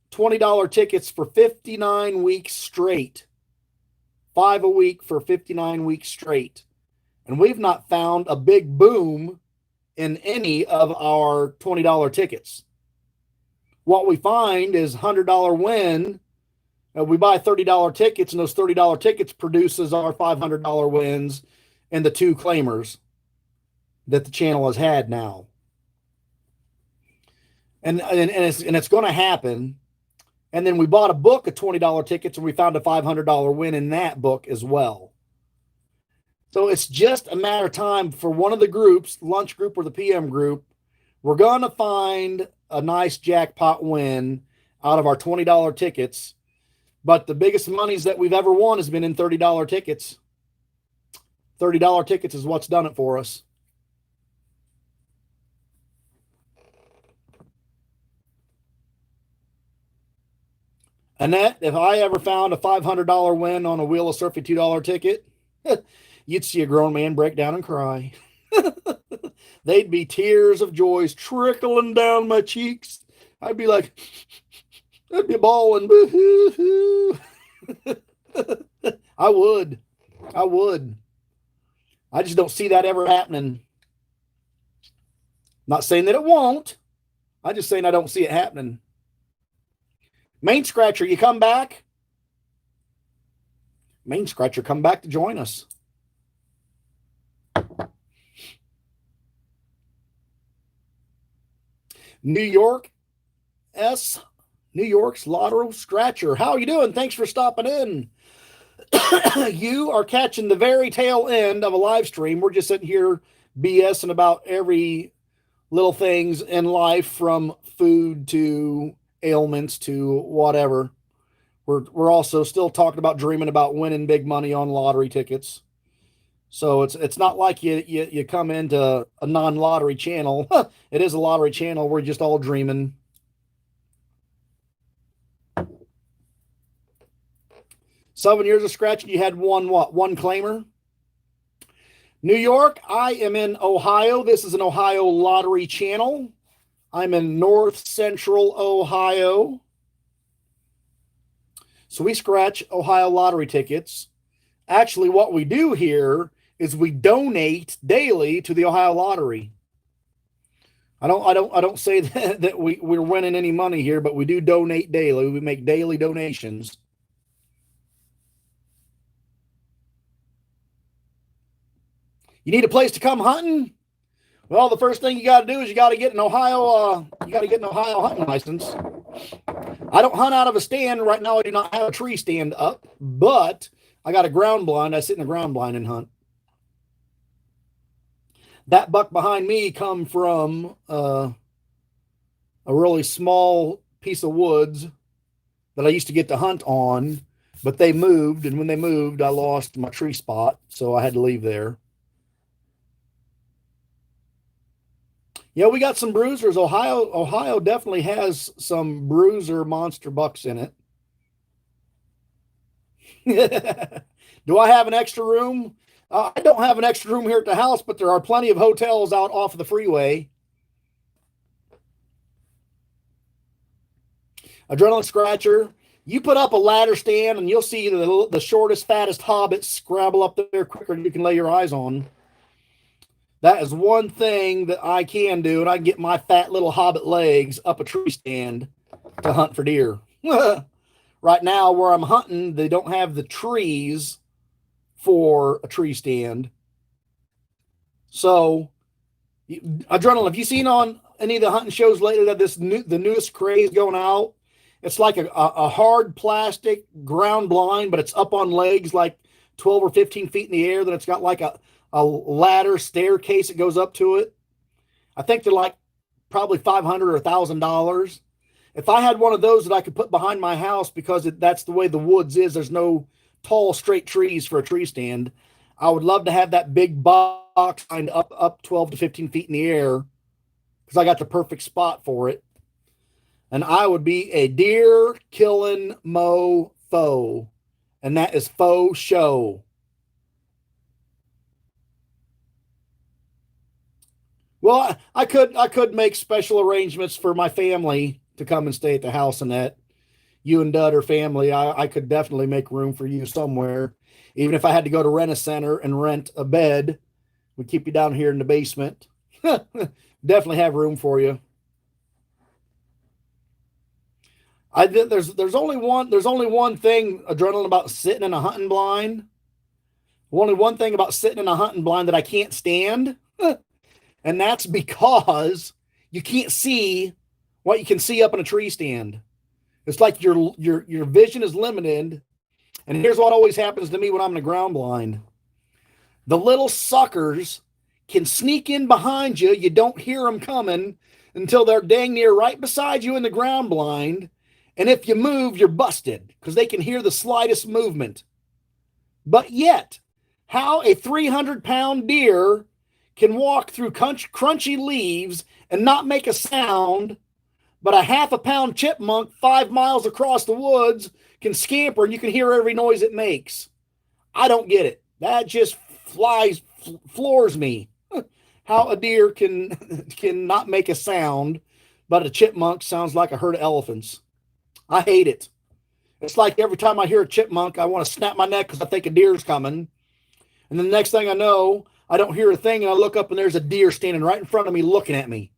$20 tickets for 59 weeks straight, 5 a week for 59 weeks straight. And we've not found a big boom in any of our $20 tickets. What we find is $100 win. We buy $30 tickets, and those $30 tickets produces our $500 wins and the 2 claimers that the channel has had now. And it's going to happen. And then we bought a book of $20 tickets, and we found a $500 win in that book as well. So it's just a matter of time for one of the groups, lunch group or the PM group, we're going to find a nice jackpot win out of our $20 tickets. But the biggest monies that we've ever won has been in $30 tickets. $30 tickets is what's done it for us. Annette, if I ever found a $500 win on a Wheel of Surfy $2 ticket, you'd see a grown man break down and cry. They'd be tears of joy trickling down my cheeks. I'd be like, I'd be bawling. I would. I just don't see that ever happening. Not saying that it won't. I just saying I don't see it happening. Main Scratcher, you come back? Main Scratcher, come back to join us. New York New York's Lotto Scratcher. How are you doing? Thanks for stopping in. You are catching the very tail end of a live stream. We're just sitting here BSing about every little things in life, from food to ailments to whatever. We're also still talking about dreaming about winning big money on lottery tickets. So it's not like you come into a non-lottery channel. It is a lottery channel. We're just all dreaming. Seven years of scratching. You had one claimer? New York, I am in Ohio. This is an Ohio lottery channel. I'm in North Central Ohio. So we scratch Ohio lottery tickets. Actually, what we do here is we donate daily to the Ohio Lottery. I don't say that we're winning any money here, but we do donate daily. We make daily donations. You need a place to come hunting? Well, the first thing you got to do is you got to get an Ohio hunting license. I don't hunt out of a stand right now. I do not have a tree stand up, but I got a ground blind. I sit in a ground blind and hunt. That buck behind me come from a really small piece of woods that I used to get to hunt on, but they moved, and when they moved, I lost my tree spot, so I had to leave there. Yeah, we got some bruisers. Ohio definitely has some bruiser monster bucks in it. Do I have an extra room? I don't have an extra room here at the house, but there are plenty of hotels out off of the freeway. Adrenaline Scratcher, you put up a ladder stand and you'll see the shortest, fattest hobbits scrabble up there quicker than you can lay your eyes on. That is one thing that I can do, and I can get my fat little hobbit legs up a tree stand to hunt for deer. Right now, where I'm hunting, they don't have the trees for a tree stand. So, Adrenaline, have you seen on any of the hunting shows lately that the newest craze going out? It's like a hard plastic ground blind, but it's up on legs like 12 or 15 feet in the air. Then it's got like a ladder staircase that goes up to it. I think they're like probably $500 or $1,000. If I had one of those that I could put behind my house, because that's the way the woods is, there's no tall straight trees for a tree stand, I would love to have that big box up 12 to 15 feet in the air, because I got the perfect spot for it. And I would be a deer killing mofo, and that is faux show. Well, I could make special arrangements for my family to come and stay at the house, and that you and Dud are family. I could definitely make room for you somewhere. Even if I had to go to Rent-A-Center and rent a bed, we'd keep you down here in the basement. Definitely have room for you. There's only one thing, Adrenaline, about sitting in a hunting blind. Only one thing about sitting in a hunting blind that I can't stand. And that's because you can't see what you can see up in a tree stand. It's like your vision is limited. And here's what always happens to me when I'm in a ground blind. The little suckers can sneak in behind you. You don't hear them coming until they're dang near right beside you in the ground blind. And if you move, you're busted, because they can hear the slightest movement. But yet, how a 300-pound deer can walk through crunchy leaves and not make a sound, but a half-a-pound chipmunk 5 miles across the woods can scamper and you can hear every noise it makes. I don't get it. That just floors me. How a deer can not make a sound, but a chipmunk sounds like a herd of elephants. I hate it. It's like every time I hear a chipmunk, I want to snap my neck because I think a deer's coming. And then the next thing I know, I don't hear a thing, and I look up, and there's a deer standing right in front of me looking at me.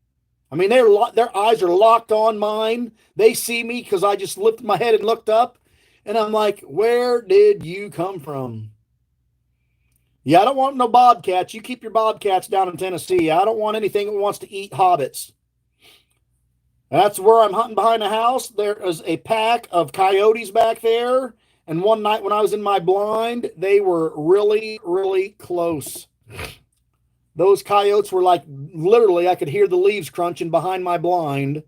I mean, their eyes are locked on mine. They see me because I just lifted my head and looked up, and I'm like, where did you come from? Yeah, I don't want no bobcats. You keep your bobcats down in Tennessee. I don't want anything that wants to eat hobbits. That's where I'm hunting behind the house. There is a pack of coyotes back there. And one night when I was in my blind, they were really, really close. Those coyotes were like, literally, I could hear the leaves crunching behind my blind.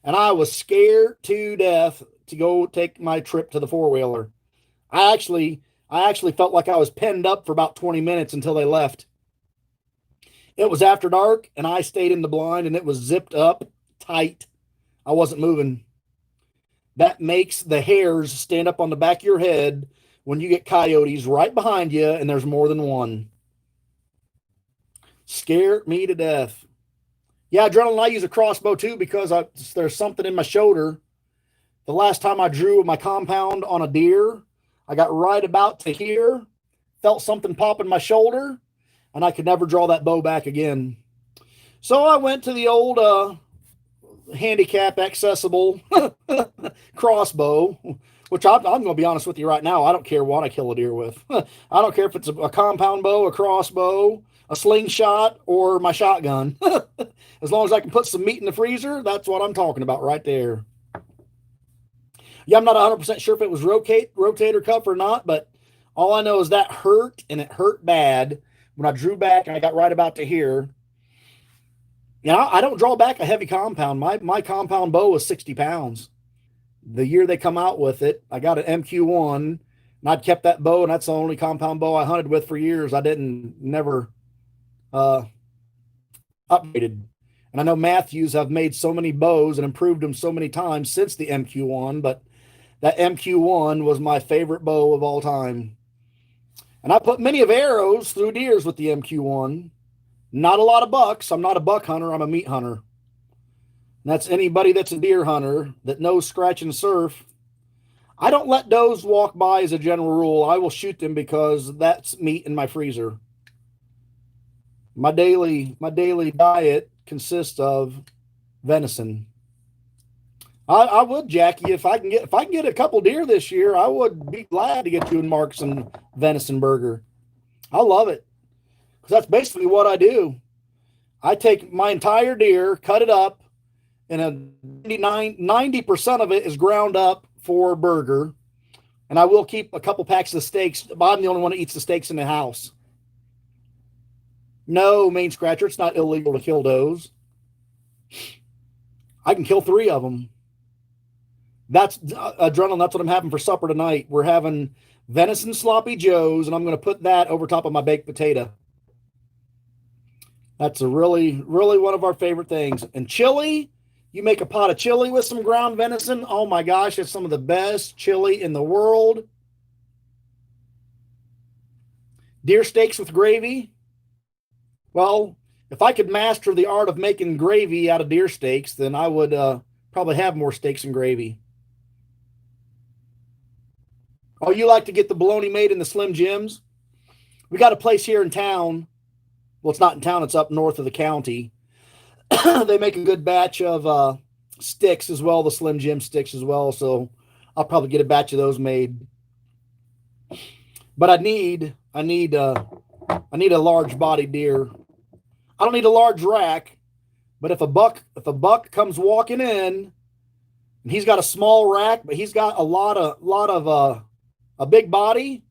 And I was scared to death to go take my trip to the four-wheeler. I actually felt like I was penned up for about 20 minutes until they left. It was after dark, and I stayed in the blind, and it was zipped up tight. I wasn't moving. That makes the hairs stand up on the back of your head when you get coyotes right behind you, and there's more than one. Scared me to death. Yeah, Adrenaline, I use a crossbow too because there's something in my shoulder. The last time I drew my compound on a deer, I got right about to here, felt something pop in my shoulder, and I could never draw that bow back again. So I went to the old handicap accessible crossbow, which I'm going to be honest with you right now. I don't care what I kill a deer with. I don't care if it's a compound bow, a crossbow, a slingshot, or my shotgun. As long as I can put some meat in the freezer, that's what I'm talking about right there. Yeah, I'm not 100% sure if it was rotator cuff or not, but all I know is that hurt, and it hurt bad. When I drew back and I got right about to here, you know, I don't draw back a heavy compound. My compound bow was 60 pounds. The year they come out with it, I got an MQ1, and I'd kept that bow, and that's the only compound bow I hunted with for years. I never upgraded. And I know Matthews have made so many bows and improved them so many times since the MQ1, but that MQ1 was my favorite bow of all time. And I put many of arrows through deers with the MQ1. Not a lot of bucks. I'm not a buck hunter. I'm a meat hunter. And that's anybody that's a deer hunter that knows scratch and surf. I don't let does walk by as a general rule. I will shoot them because that's meat in my freezer. My daily diet consists of venison. I would, Jackie, if I can get a couple deer this year, I would be glad to get you and Mark some venison burger. I love it. Because that's basically what I do. I take my entire deer, cut it up, and 90% of it is ground up for burger. And I will keep a couple packs of steaks, but I'm the only one that eats the steaks in the house. No, Main Scratcher, it's not illegal to kill those. I can kill 3 of them. That's Adrenaline. That's what I'm having for supper tonight. We're having venison sloppy joes, and I'm going to put that over top of my baked potato. That's a really, really one of our favorite things. And chili, you make a pot of chili with some ground venison. Oh my gosh, it's some of the best chili in the world. Deer steaks with gravy. Well, if I could master the art of making gravy out of deer steaks, then I would probably have more steaks and gravy. Oh, you like to get the bologna made in the Slim Jims? We got a place here in town. Well, it's not in town. It's up north of the county. They make a good batch of sticks as well, the Slim Jim sticks as well. So I'll probably get a batch of those made. But I need a large bodied deer. I don't need a large rack, but if a buck comes walking in, and he's got a small rack, but he's got a lot of a big body,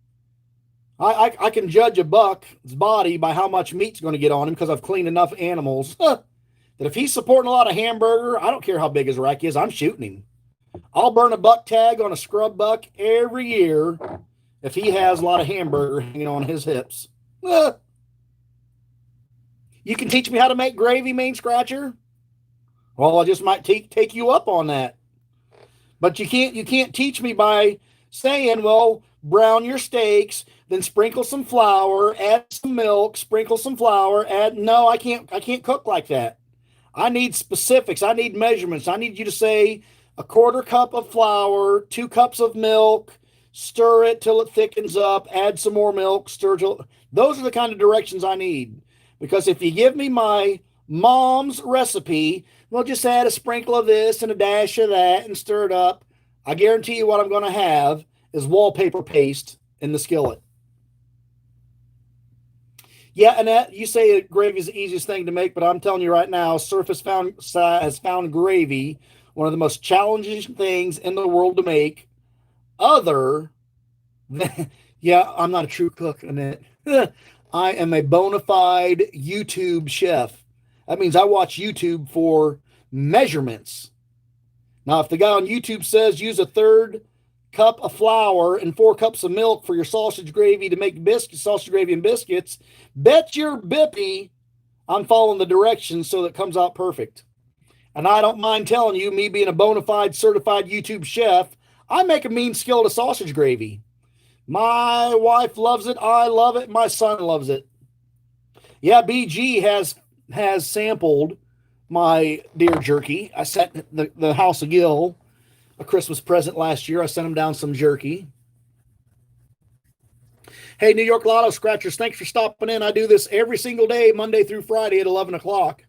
I can judge a buck's body by how much meat's going to get on him because I've cleaned enough animals that if he's supporting a lot of hamburger, I don't care how big his rack is, I'm shooting him. I'll burn a buck tag on a scrub buck every year if he has a lot of hamburger hanging on his hips. You can teach me how to make gravy, Main Scratcher? Well, I just might take you up on that. But you can't teach me by saying, well, brown your steaks, then sprinkle some flour, add some milk, sprinkle some flour, no, I can't cook like that. I need specifics. I need measurements. I need you to say a 1/4 cup of flour, 2 cups of milk, stir it till it thickens up, add some more milk, stir till. Those are the kind of directions I need. Because if you give me my mom's recipe, we'll just add a sprinkle of this and a dash of that and stir it up. I guarantee you what I'm going to have is wallpaper paste in the skillet. Yeah, Annette, you say gravy is the easiest thing to make, but I'm telling you right now, Surf has found gravy one of the most challenging things in the world to make. Other than, yeah, I'm not a true cook, Annette. I am a bona fide YouTube chef. That means I watch YouTube for measurements. Now, if the guy on YouTube says use a third cup of flour and 4 cups of milk for your sausage gravy to make sausage gravy and biscuits, bet your bippy I'm following the directions so that it comes out perfect. And I don't mind telling you, me being a bona fide certified YouTube chef, I make a mean skillet of sausage gravy. My wife loves it. I love it. My son loves it. Yeah, BG has sampled my deer jerky. I sent the House of Gill a Christmas present last year. I sent him down some jerky. Hey, New York Lotto Scratchers, thanks for stopping in. I do this every single day, Monday through Friday at 11 o'clock.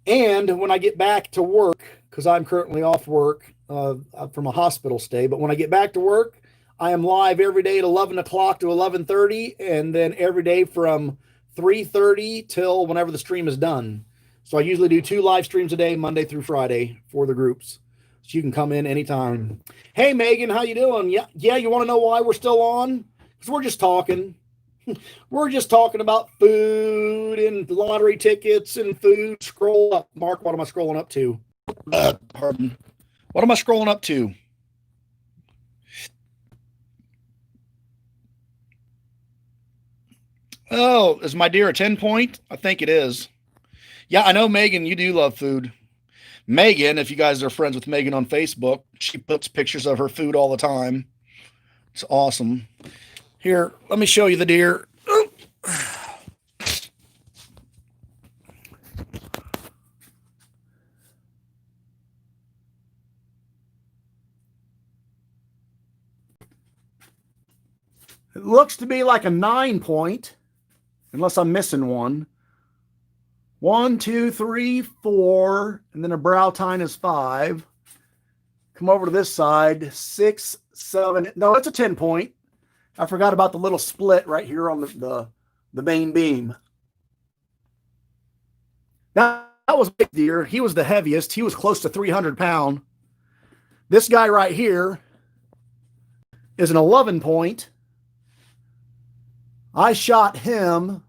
And when I get back to work, because I'm currently off work from a hospital stay, but when I get back to work, I am live every day at 11 o'clock to 11:30, and then every day from 3:30 till whenever the stream is done. So I usually do 2 live streams a day, Monday through Friday, for the groups. So you can come in anytime. Hey, Megan, how you doing? Yeah, you want to know why we're still on? Because we're just talking. We're just talking about food and lottery tickets and food. Scroll up. Mark, what am I scrolling up to? Pardon. What am I scrolling up to? Oh, is my deer a 10 point? I think it is. Yeah, I know, Megan, you do love food. Megan, if you guys are friends with Megan on Facebook, she puts pictures of her food all the time. It's awesome. Here, let me show you the deer. It looks to be like a 9 point, unless I'm missing one. 1, 2, 3, 4, and then a brow tine is 5. Come over to this side, 6, 7. No, it's a 10 point. I forgot about the little split right here on the main beam. That was a big deer. He was the heaviest. He was close to 300 pounds. This guy right here is an 11 point. I shot him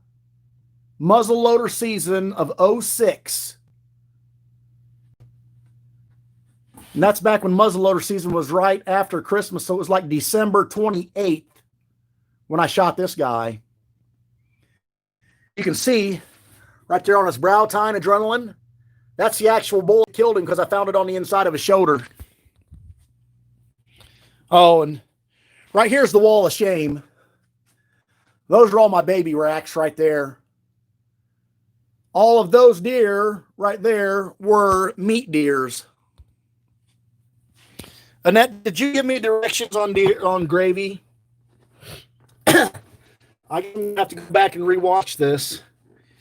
muzzleloader season of 06. And that's back when muzzleloader season was right after Christmas. So it was like December 28th when I shot this guy. You can see right there on his brow tine, adrenaline. That's the actual bull that killed him because I found it on the inside of his shoulder. Oh, and right here's the wall of shame. Those are all my baby racks right there. All of those deer right there were meat deers. Annette, did you give me directions on gravy? I'm going to have to go back and rewatch this,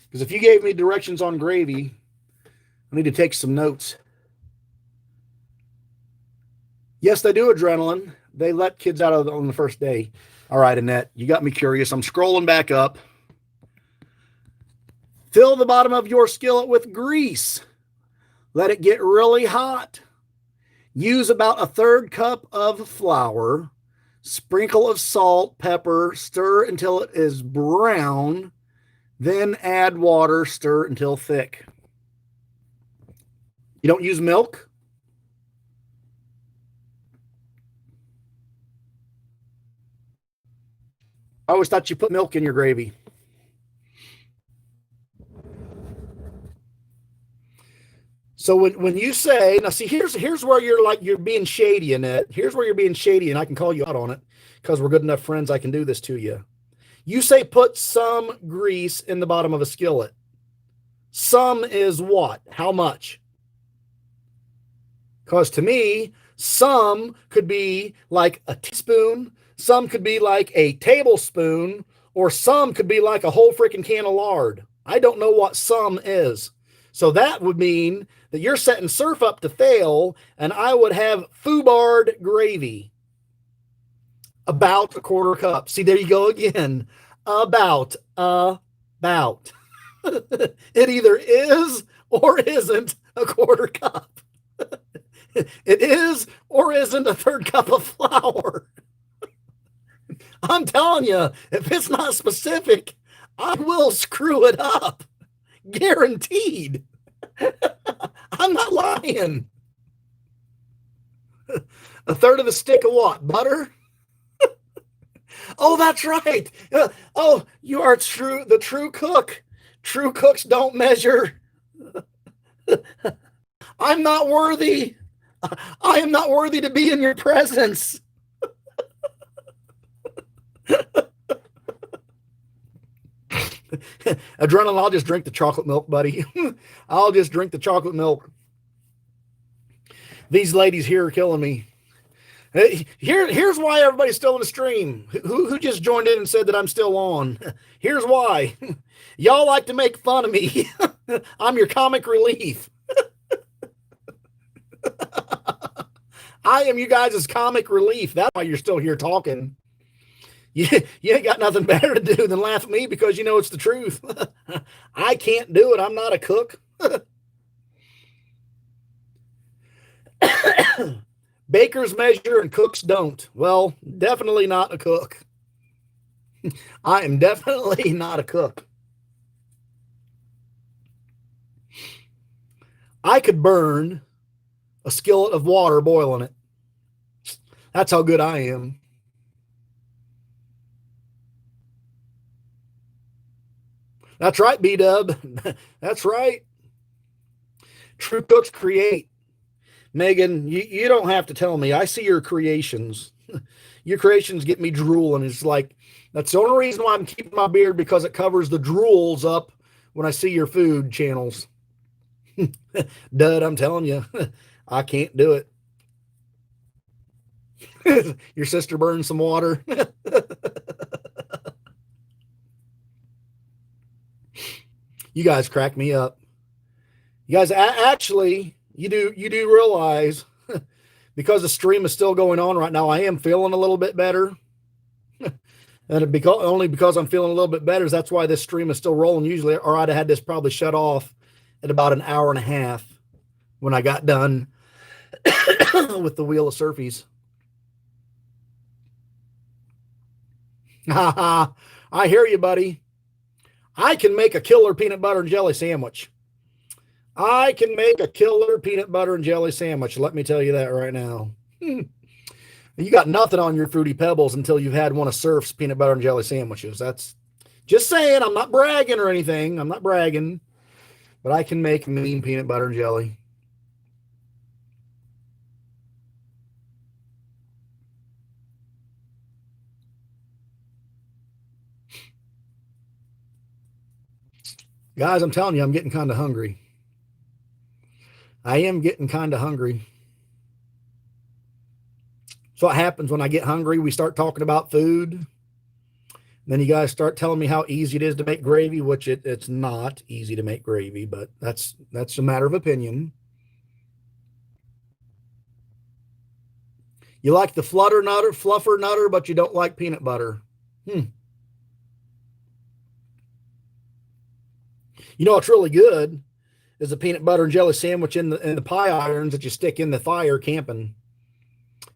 because if you gave me directions on gravy, I need to take some notes. Yes, they do, adrenaline. They let kids out on the first day. All right, Annette, you got me curious. I'm scrolling back up. Fill the bottom of your skillet with grease. Let it get really hot. Use about a 1/3 cup of flour. Sprinkle of salt, pepper, stir until it is brown. Then add water, stir until thick. You don't use milk? I always thought you put milk in your gravy. So when you say, now see, here's where you're being shady in it. Here's where you're being shady, and I can call you out on it because we're good enough friends. I can do this to you. You say put some grease in the bottom of a skillet. Some is what? How much? Because to me, some could be like a teaspoon. Some could be like a tablespoon, or some could be like a whole freaking can of lard. I don't know what some is. So that would mean that you're setting surf up to fail, and I would have FUBARD gravy. About a quarter cup. See, there you go again. About. It either is or isn't a quarter cup. It is or isn't a third cup of flour. I'm telling you, if it's not specific, I will screw it up. Guaranteed. I'm not lying. A third of a stick of what? Butter? Oh, that's right. Oh, you are true. The true cook. True cooks don't measure. I'm not worthy. I am not worthy to be in your presence. Adrenaline, I'll just drink the chocolate milk, buddy. I'll just drink the chocolate milk. These ladies here are killing me. Here's why everybody's still in the stream. Who just joined in and said that I'm still on? Here's why. Y'all like to make fun of me. I'm your comic relief. I am you guys' comic relief. That's why you're still here talking. You ain't got nothing better to do than laugh at me because you know it's the truth. I can't do it. I'm not a cook. Bakers measure and cooks don't. Well, definitely not a cook. I am definitely not a cook. I could burn a skillet of water boiling it. That's how good I am. That's right, B-Dub. That's right. True cooks create. Megan, you don't have to tell me. I see your creations. Your creations get me drooling. It's like, that's the only reason why I'm keeping my beard, because it covers the drools up when I see your food channels. Dud, I'm telling you, I can't do it. Your sister burned some water. You guys crack me up. You guys, actually, you do realize, because the stream is still going on right now, I am feeling a little bit better. And only because I'm feeling a little bit better, that's why this stream is still rolling usually, or I'd have had this probably shut off at about an hour and a half when I got done with the Wheel of Surfies. I hear you, buddy. I can make a killer peanut butter and jelly sandwich. I can make a killer peanut butter and jelly sandwich. Let me tell you that right now. You got nothing on your Fruity Pebbles until you've had one of Surf's peanut butter and jelly sandwiches. That's just saying. I'm not bragging or anything. I'm not bragging. But I can make mean peanut butter and jelly. Guys, I'm telling you, I'm getting kind of hungry. I am getting kind of hungry. So what happens when I get hungry? We start talking about food. Then you guys start telling me how easy it is to make gravy, which it's not easy to make gravy, but that's a matter of opinion. You like the fluffer nutter, but you don't like peanut butter. You know what's really good is a peanut butter and jelly sandwich in the pie irons that you stick in the fire camping.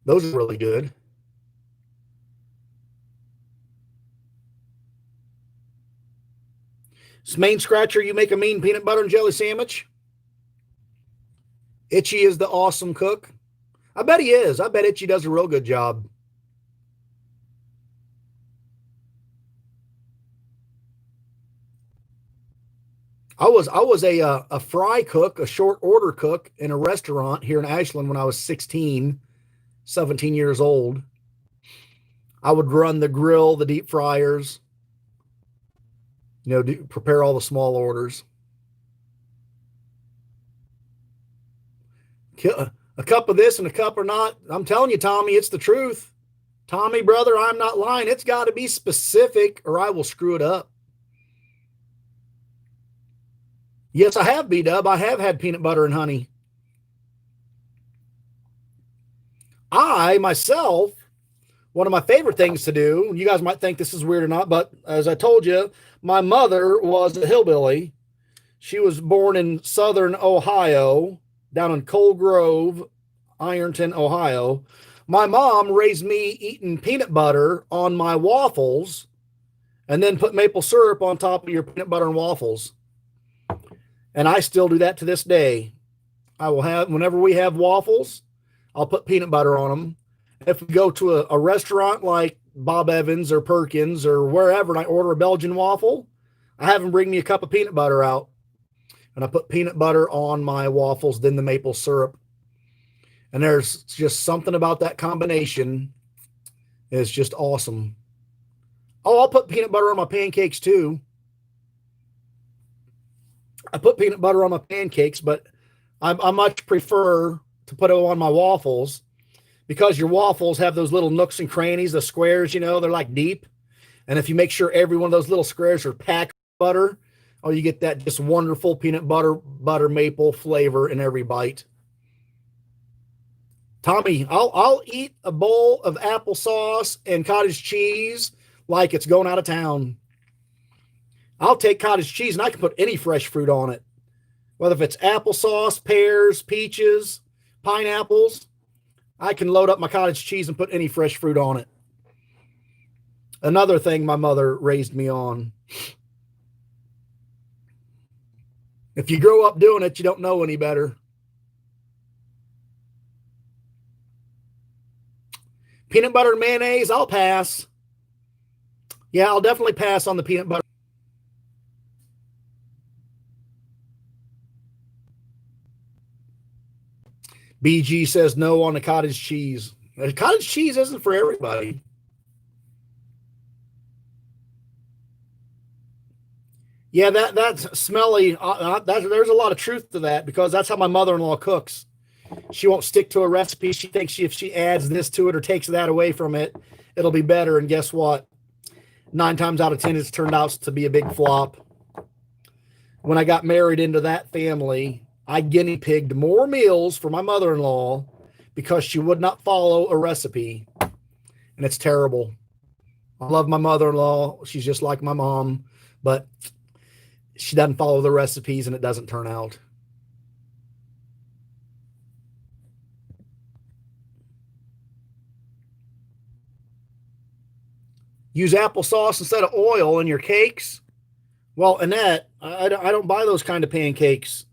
Those are really good. Main Scratcher, you make a mean peanut butter and jelly sandwich? Itchy is the awesome cook. I bet he is. I bet Itchy does a real good job. I was a fry cook, a short order cook in a restaurant here in Ashland when I was 16, 17 years old. I would run the grill, the deep fryers, prepare all the small orders. A cup of this and a cup or not. I'm telling you, Tommy, it's the truth. Tommy, brother, I'm not lying. It's got to be specific or I will screw it up. Yes, I have, B-Dub. I have had peanut butter and honey. I, myself, one of my favorite things to do, you guys might think this is weird or not, but as I told you, my mother was a hillbilly. She was born in southern Ohio, down in Coal Grove, Ironton, Ohio. My mom raised me eating peanut butter on my waffles and then put maple syrup on top of your peanut butter and waffles. And I still do that to this day. I will have, whenever we have waffles, I'll put peanut butter on them. If we go to a restaurant like Bob Evans or Perkins or wherever and I order a Belgian waffle, I have them bring me a cup of peanut butter out. And I put peanut butter on my waffles, then the maple syrup. And there's just something about that combination. It's just awesome. Oh, I'll put peanut butter on my pancakes too. I put peanut butter on my pancakes, but I much prefer to put it on my waffles because your waffles have those little nooks and crannies, the squares, you know, they're like deep. And if you make sure every one of those little squares are packed with butter, oh, you get that just wonderful peanut butter maple flavor in every bite. Tommy, I'll eat a bowl of applesauce and cottage cheese like it's going out of town. I'll take cottage cheese and I can put any fresh fruit on it. Whether if it's applesauce, pears, peaches, pineapples, I can load up my cottage cheese and put any fresh fruit on it. Another thing my mother raised me on. If you grow up doing it, you don't know any better. Peanut butter and mayonnaise, I'll pass. Yeah, I'll definitely pass on the peanut butter. BG says no on the cottage cheese. The cottage cheese isn't for everybody. Yeah, that's smelly. There's a lot of truth to that because that's how my mother-in-law cooks. She won't stick to a recipe. She thinks if she adds this to it or takes that away from it, it'll be better. And guess what? 9 times out of 10, it's turned out to be a big flop. When I got married into that family, I guinea pigged more meals for my mother-in-law because she would not follow a recipe. And it's terrible. I love my mother-in-law. She's just like my mom, but she doesn't follow the recipes and it doesn't turn out. Use applesauce instead of oil in your cakes. Well, Annette, I don't buy those kind of pancakes.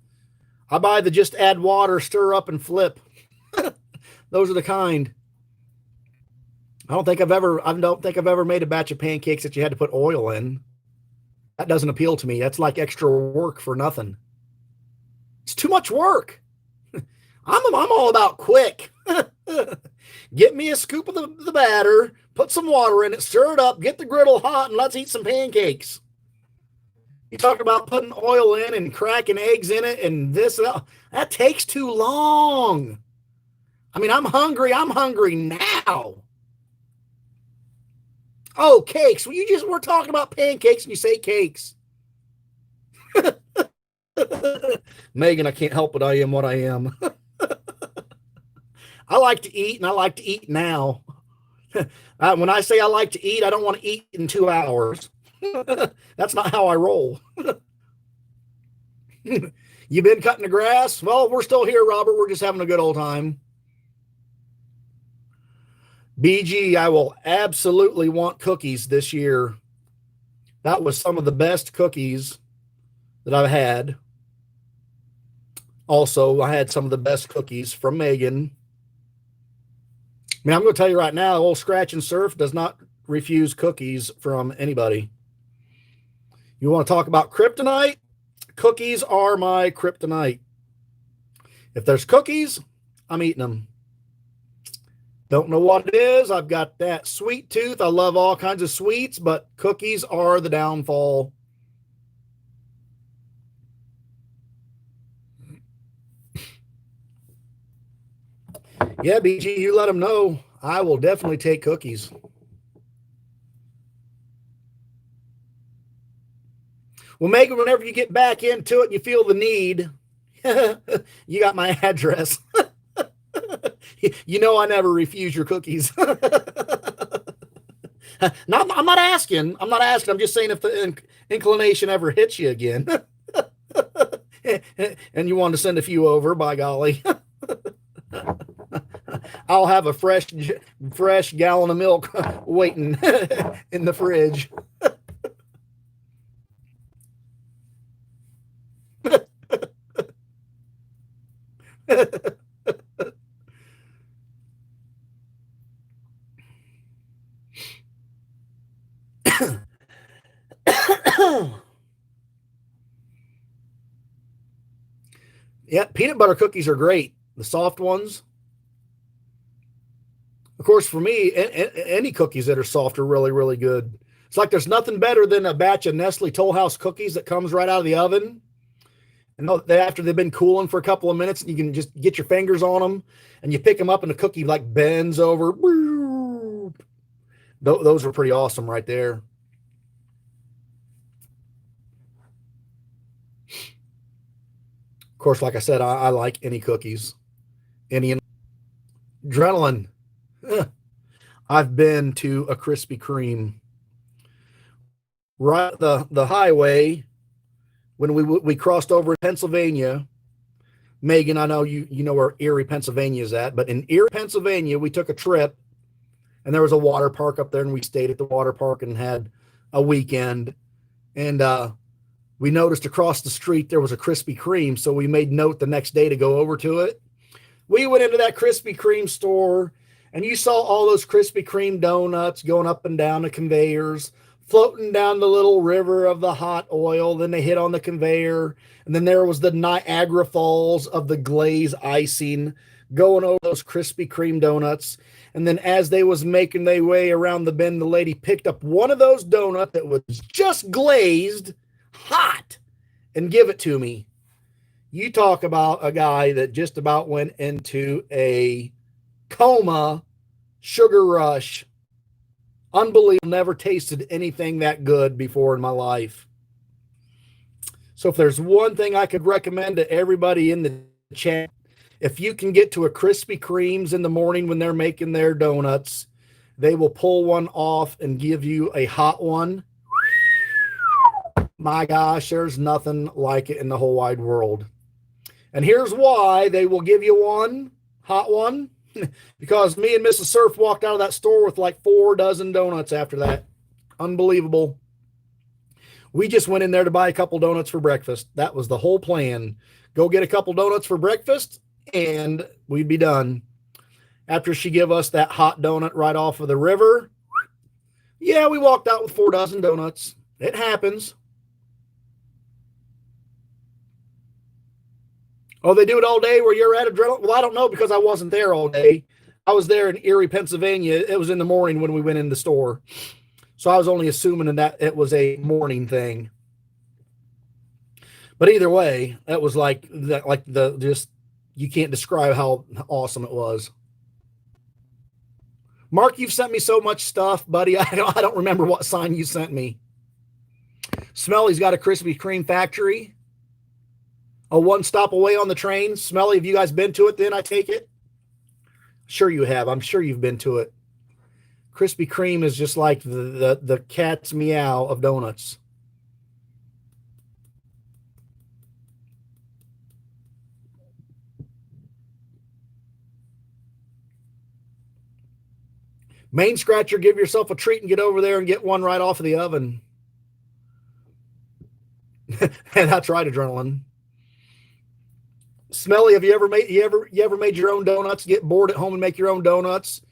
I buy the just add water, stir up, and flip. Those are the kind. I don't think I've ever made a batch of pancakes that you had to put oil in. That doesn't appeal to me. That's like extra work for nothing. It's too much work. I'm all about quick. Get me a scoop of the batter, put some water in it, stir it up, get the griddle hot, and let's eat some pancakes. You talk about putting oil in and cracking eggs in it and this and that. That takes too long. I mean, I'm hungry. I'm hungry now. Oh, cakes. Well, we're talking about pancakes and you say cakes. Megan, I can't help it. I am what I am. I like to eat and I like to eat now. When I say I like to eat, I don't want to eat in 2 hours. That's not how I roll. You been cutting the grass? Well, we're still here, Robert. We're just having a good old time. BG, I will absolutely want cookies this year. That was some of the best cookies that I've had. Also, I had some of the best cookies from Megan. I mean, I'm going to tell you right now, old Scratch and Surf does not refuse cookies from anybody. You want to talk about kryptonite? Cookies are my kryptonite. If there's cookies, I'm eating them. Don't know what it is. I've got that sweet tooth. I love all kinds of sweets, but cookies are the downfall. Yeah, BG, you let them know. I will definitely take cookies. Well, Megan, whenever you get back into it and you feel the need, you got my address. You know I never refuse your cookies. No, I'm not asking. I'm not asking. I'm just saying if the inclination ever hits you again and you want to send a few over, by golly, I'll have a fresh gallon of milk waiting in the fridge. Yeah, peanut butter cookies are great. The soft ones. Of course, for me, any cookies that are soft are really, really good. It's like there's nothing better than a batch of Nestle Toll House cookies that comes right out of the oven. And after they've been cooling for a couple of minutes, you can just get your fingers on them and you pick them up and the cookie like bends over. Those are pretty awesome right there. Of course, like I said, I like any cookies. Any adrenaline. I've been to a Krispy Kreme. Right the highway when we crossed over in Pennsylvania. Megan, I know you know where Erie, Pennsylvania is at, but in Erie, Pennsylvania, we took a trip and there was a water park up there and we stayed at the water park and had a weekend. And we noticed across the street there was a Krispy Kreme, so we made note the next day to go over to it. We went into that Krispy Kreme store and you saw all those Krispy Kreme donuts going up and down the conveyors, floating down the little river of the hot oil. Then they hit on the conveyor. And then there was the Niagara Falls of the glaze icing going over those Krispy Kreme donuts. And then as they was making their way around the bend, the lady picked up one of those donuts that was just glazed hot and give it to me. You talk about a guy that just about went into a coma, sugar rush. Unbelievable. Never tasted anything that good before in my life. So if there's one thing I could recommend to everybody in the chat, if you can get to a Krispy Kreme's in the morning when they're making their donuts, they will pull one off and give you a hot one. My gosh, there's nothing like it in the whole wide world. And here's why they will give you one, hot one, because me and Mrs. Surf walked out of that store with like 4 dozen donuts after that. Unbelievable. We just went in there to buy a couple donuts for breakfast. That was the whole plan. Go get a couple donuts for breakfast and we'd be done. After she gave us that hot donut right off of the river, yeah, we walked out with 4 dozen donuts. It happens. Oh, they do it all day where you're at, Adrenaline? Well, I don't know because I wasn't there all day. I was there in Erie, Pennsylvania. It was in the morning when we went in the store. So I was only assuming that it was a morning thing. But either way, that was just you can't describe how awesome it was. Mark, you've sent me so much stuff, buddy. I don't remember what sign you sent me. Smelly's got a Krispy Kreme factory. A 1 stop away on the train. Smelly, have you guys been to it then, I take it? Sure you have. I'm sure you've been to it. Krispy Kreme is just like the cat's meow of donuts. Main Scratcher, give yourself a treat and get over there and get one right off of the oven. And that's right, Adrenaline. Smelly, have you ever made your own donuts? Get bored at home and make your own donuts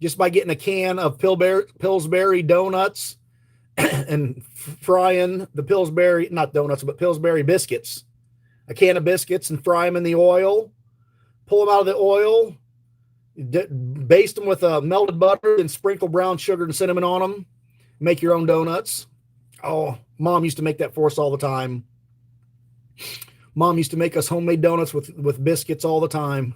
just by getting a can of Pillsbury donuts and frying the Pillsbury, not donuts, but Pillsbury biscuits. A can of biscuits and fry them in the oil. Pull them out of the oil. Baste them with melted butter and sprinkle brown sugar and cinnamon on them. Make your own donuts. Oh, Mom used to make that for us all the time. Mom used to make us homemade donuts with biscuits all the time.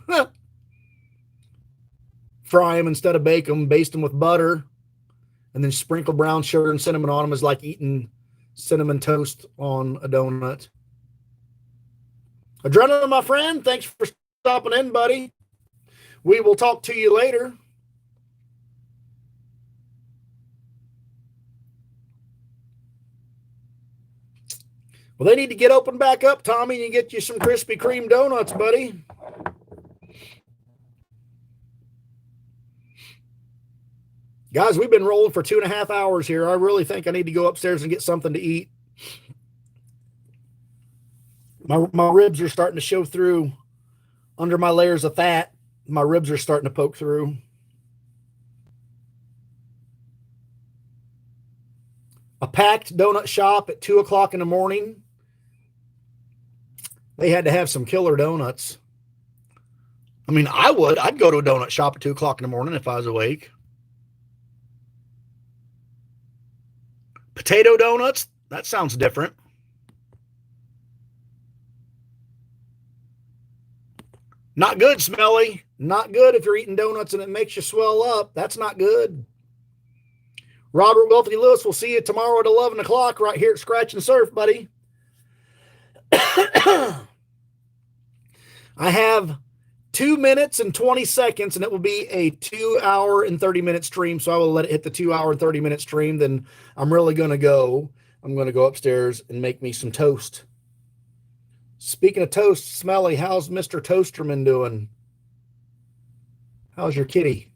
fry them instead of bake them, baste them with butter, and then sprinkle brown sugar and cinnamon on them is like eating cinnamon toast on a donut. Adrenaline, my friend, thanks for stopping in, buddy. We will talk to you later. Well, they need to get open back up, Tommy, and get you some Krispy Kreme donuts, buddy. Guys, we've been rolling for 2.5 hours here. I really think I need to go upstairs and get something to eat. My ribs are starting to show through under my layers of fat. My ribs are starting to poke through. A packed donut shop at 2 o'clock in the morning. They had to have some killer donuts. I mean, I'd go to a donut shop at 2 o'clock in the morning if I was awake. Potato donuts? That sounds different. Not good, Smelly. Not good if you're eating donuts and it makes you swell up. That's not good. Robert Wealthy Lewis, we'll see you tomorrow at 11 o'clock right here at Scratch and Surf, buddy. I have 2 minutes and 20 seconds, and it will be a 2 hour and 30-minute stream. So I will let it hit the 2 hour and 30-minute stream. Then I'm really going to go. I'm going to go upstairs and make me some toast. Speaking of toast, Smelly, how's Mr. Toasterman doing? How's your kitty?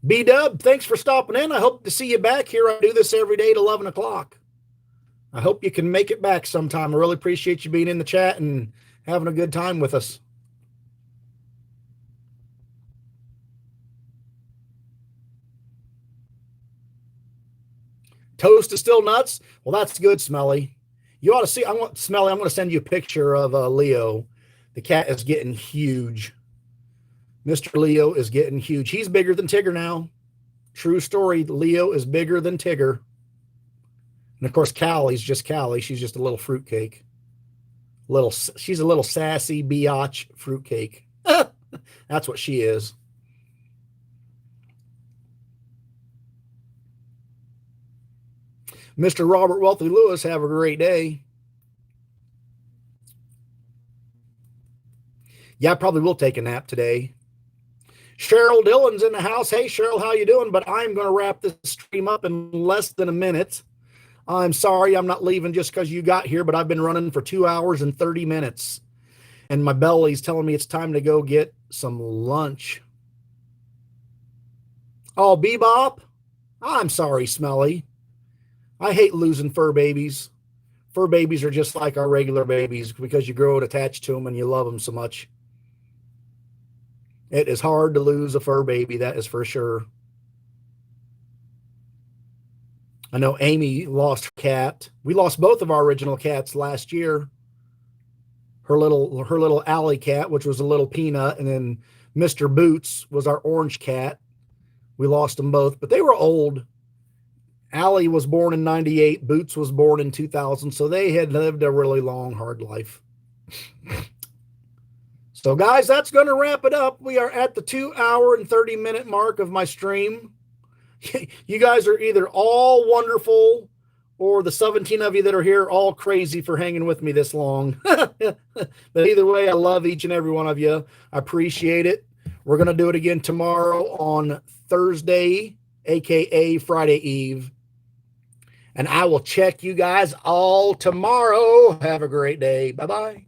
B-Dub, thanks for stopping in. I hope to see you back here. I do this every day at 11 o'clock. I hope you can make it back sometime. I really appreciate you being in the chat and having a good time with us. Toast is still nuts? Well, that's good, Smelly. You ought to see. Smelly, I'm going to send you a picture of Leo. The cat is getting huge. Mr. Leo is getting huge. He's bigger than Tigger now. True story. Leo is bigger than Tigger. And of course, Callie's just Callie. She's just a little fruitcake. She's a little sassy biatch fruitcake. That's what she is. Mr. Robert Wealthy Lewis, have a great day. Yeah, I probably will take a nap today. Cheryl Dillon's in the house. Hey, Cheryl, how you doing? But I'm going to wrap this stream up in less than a minute. I'm sorry I'm not leaving just because you got here, but I've been running for 2 hours and 30 minutes. And my belly's telling me it's time to go get some lunch. Oh, Bebop? I'm sorry, Smelly. I hate losing fur babies. Fur babies are just like our regular babies because you grow attached to them and you love them so much. It is hard to lose a fur baby, that is for sure. I know Amy lost her cat. We lost both of our original cats last year. Her little alley cat, which was a little peanut, and then Mr. Boots was our orange cat. We lost them both, but they were old. Allie was born in 98. Boots was born in 2000. So they had lived a really long, hard life. So, guys, that's going to wrap it up. We are at the 2 hour and 30-minute mark of my stream. You guys are either all wonderful or the 17 of you that are here all crazy for hanging with me this long. But either way, I love each and every one of you. I appreciate it. We're going to do it again tomorrow on Thursday, a.k.a. Friday Eve. And I will check you guys all tomorrow. Have a great day. Bye-bye.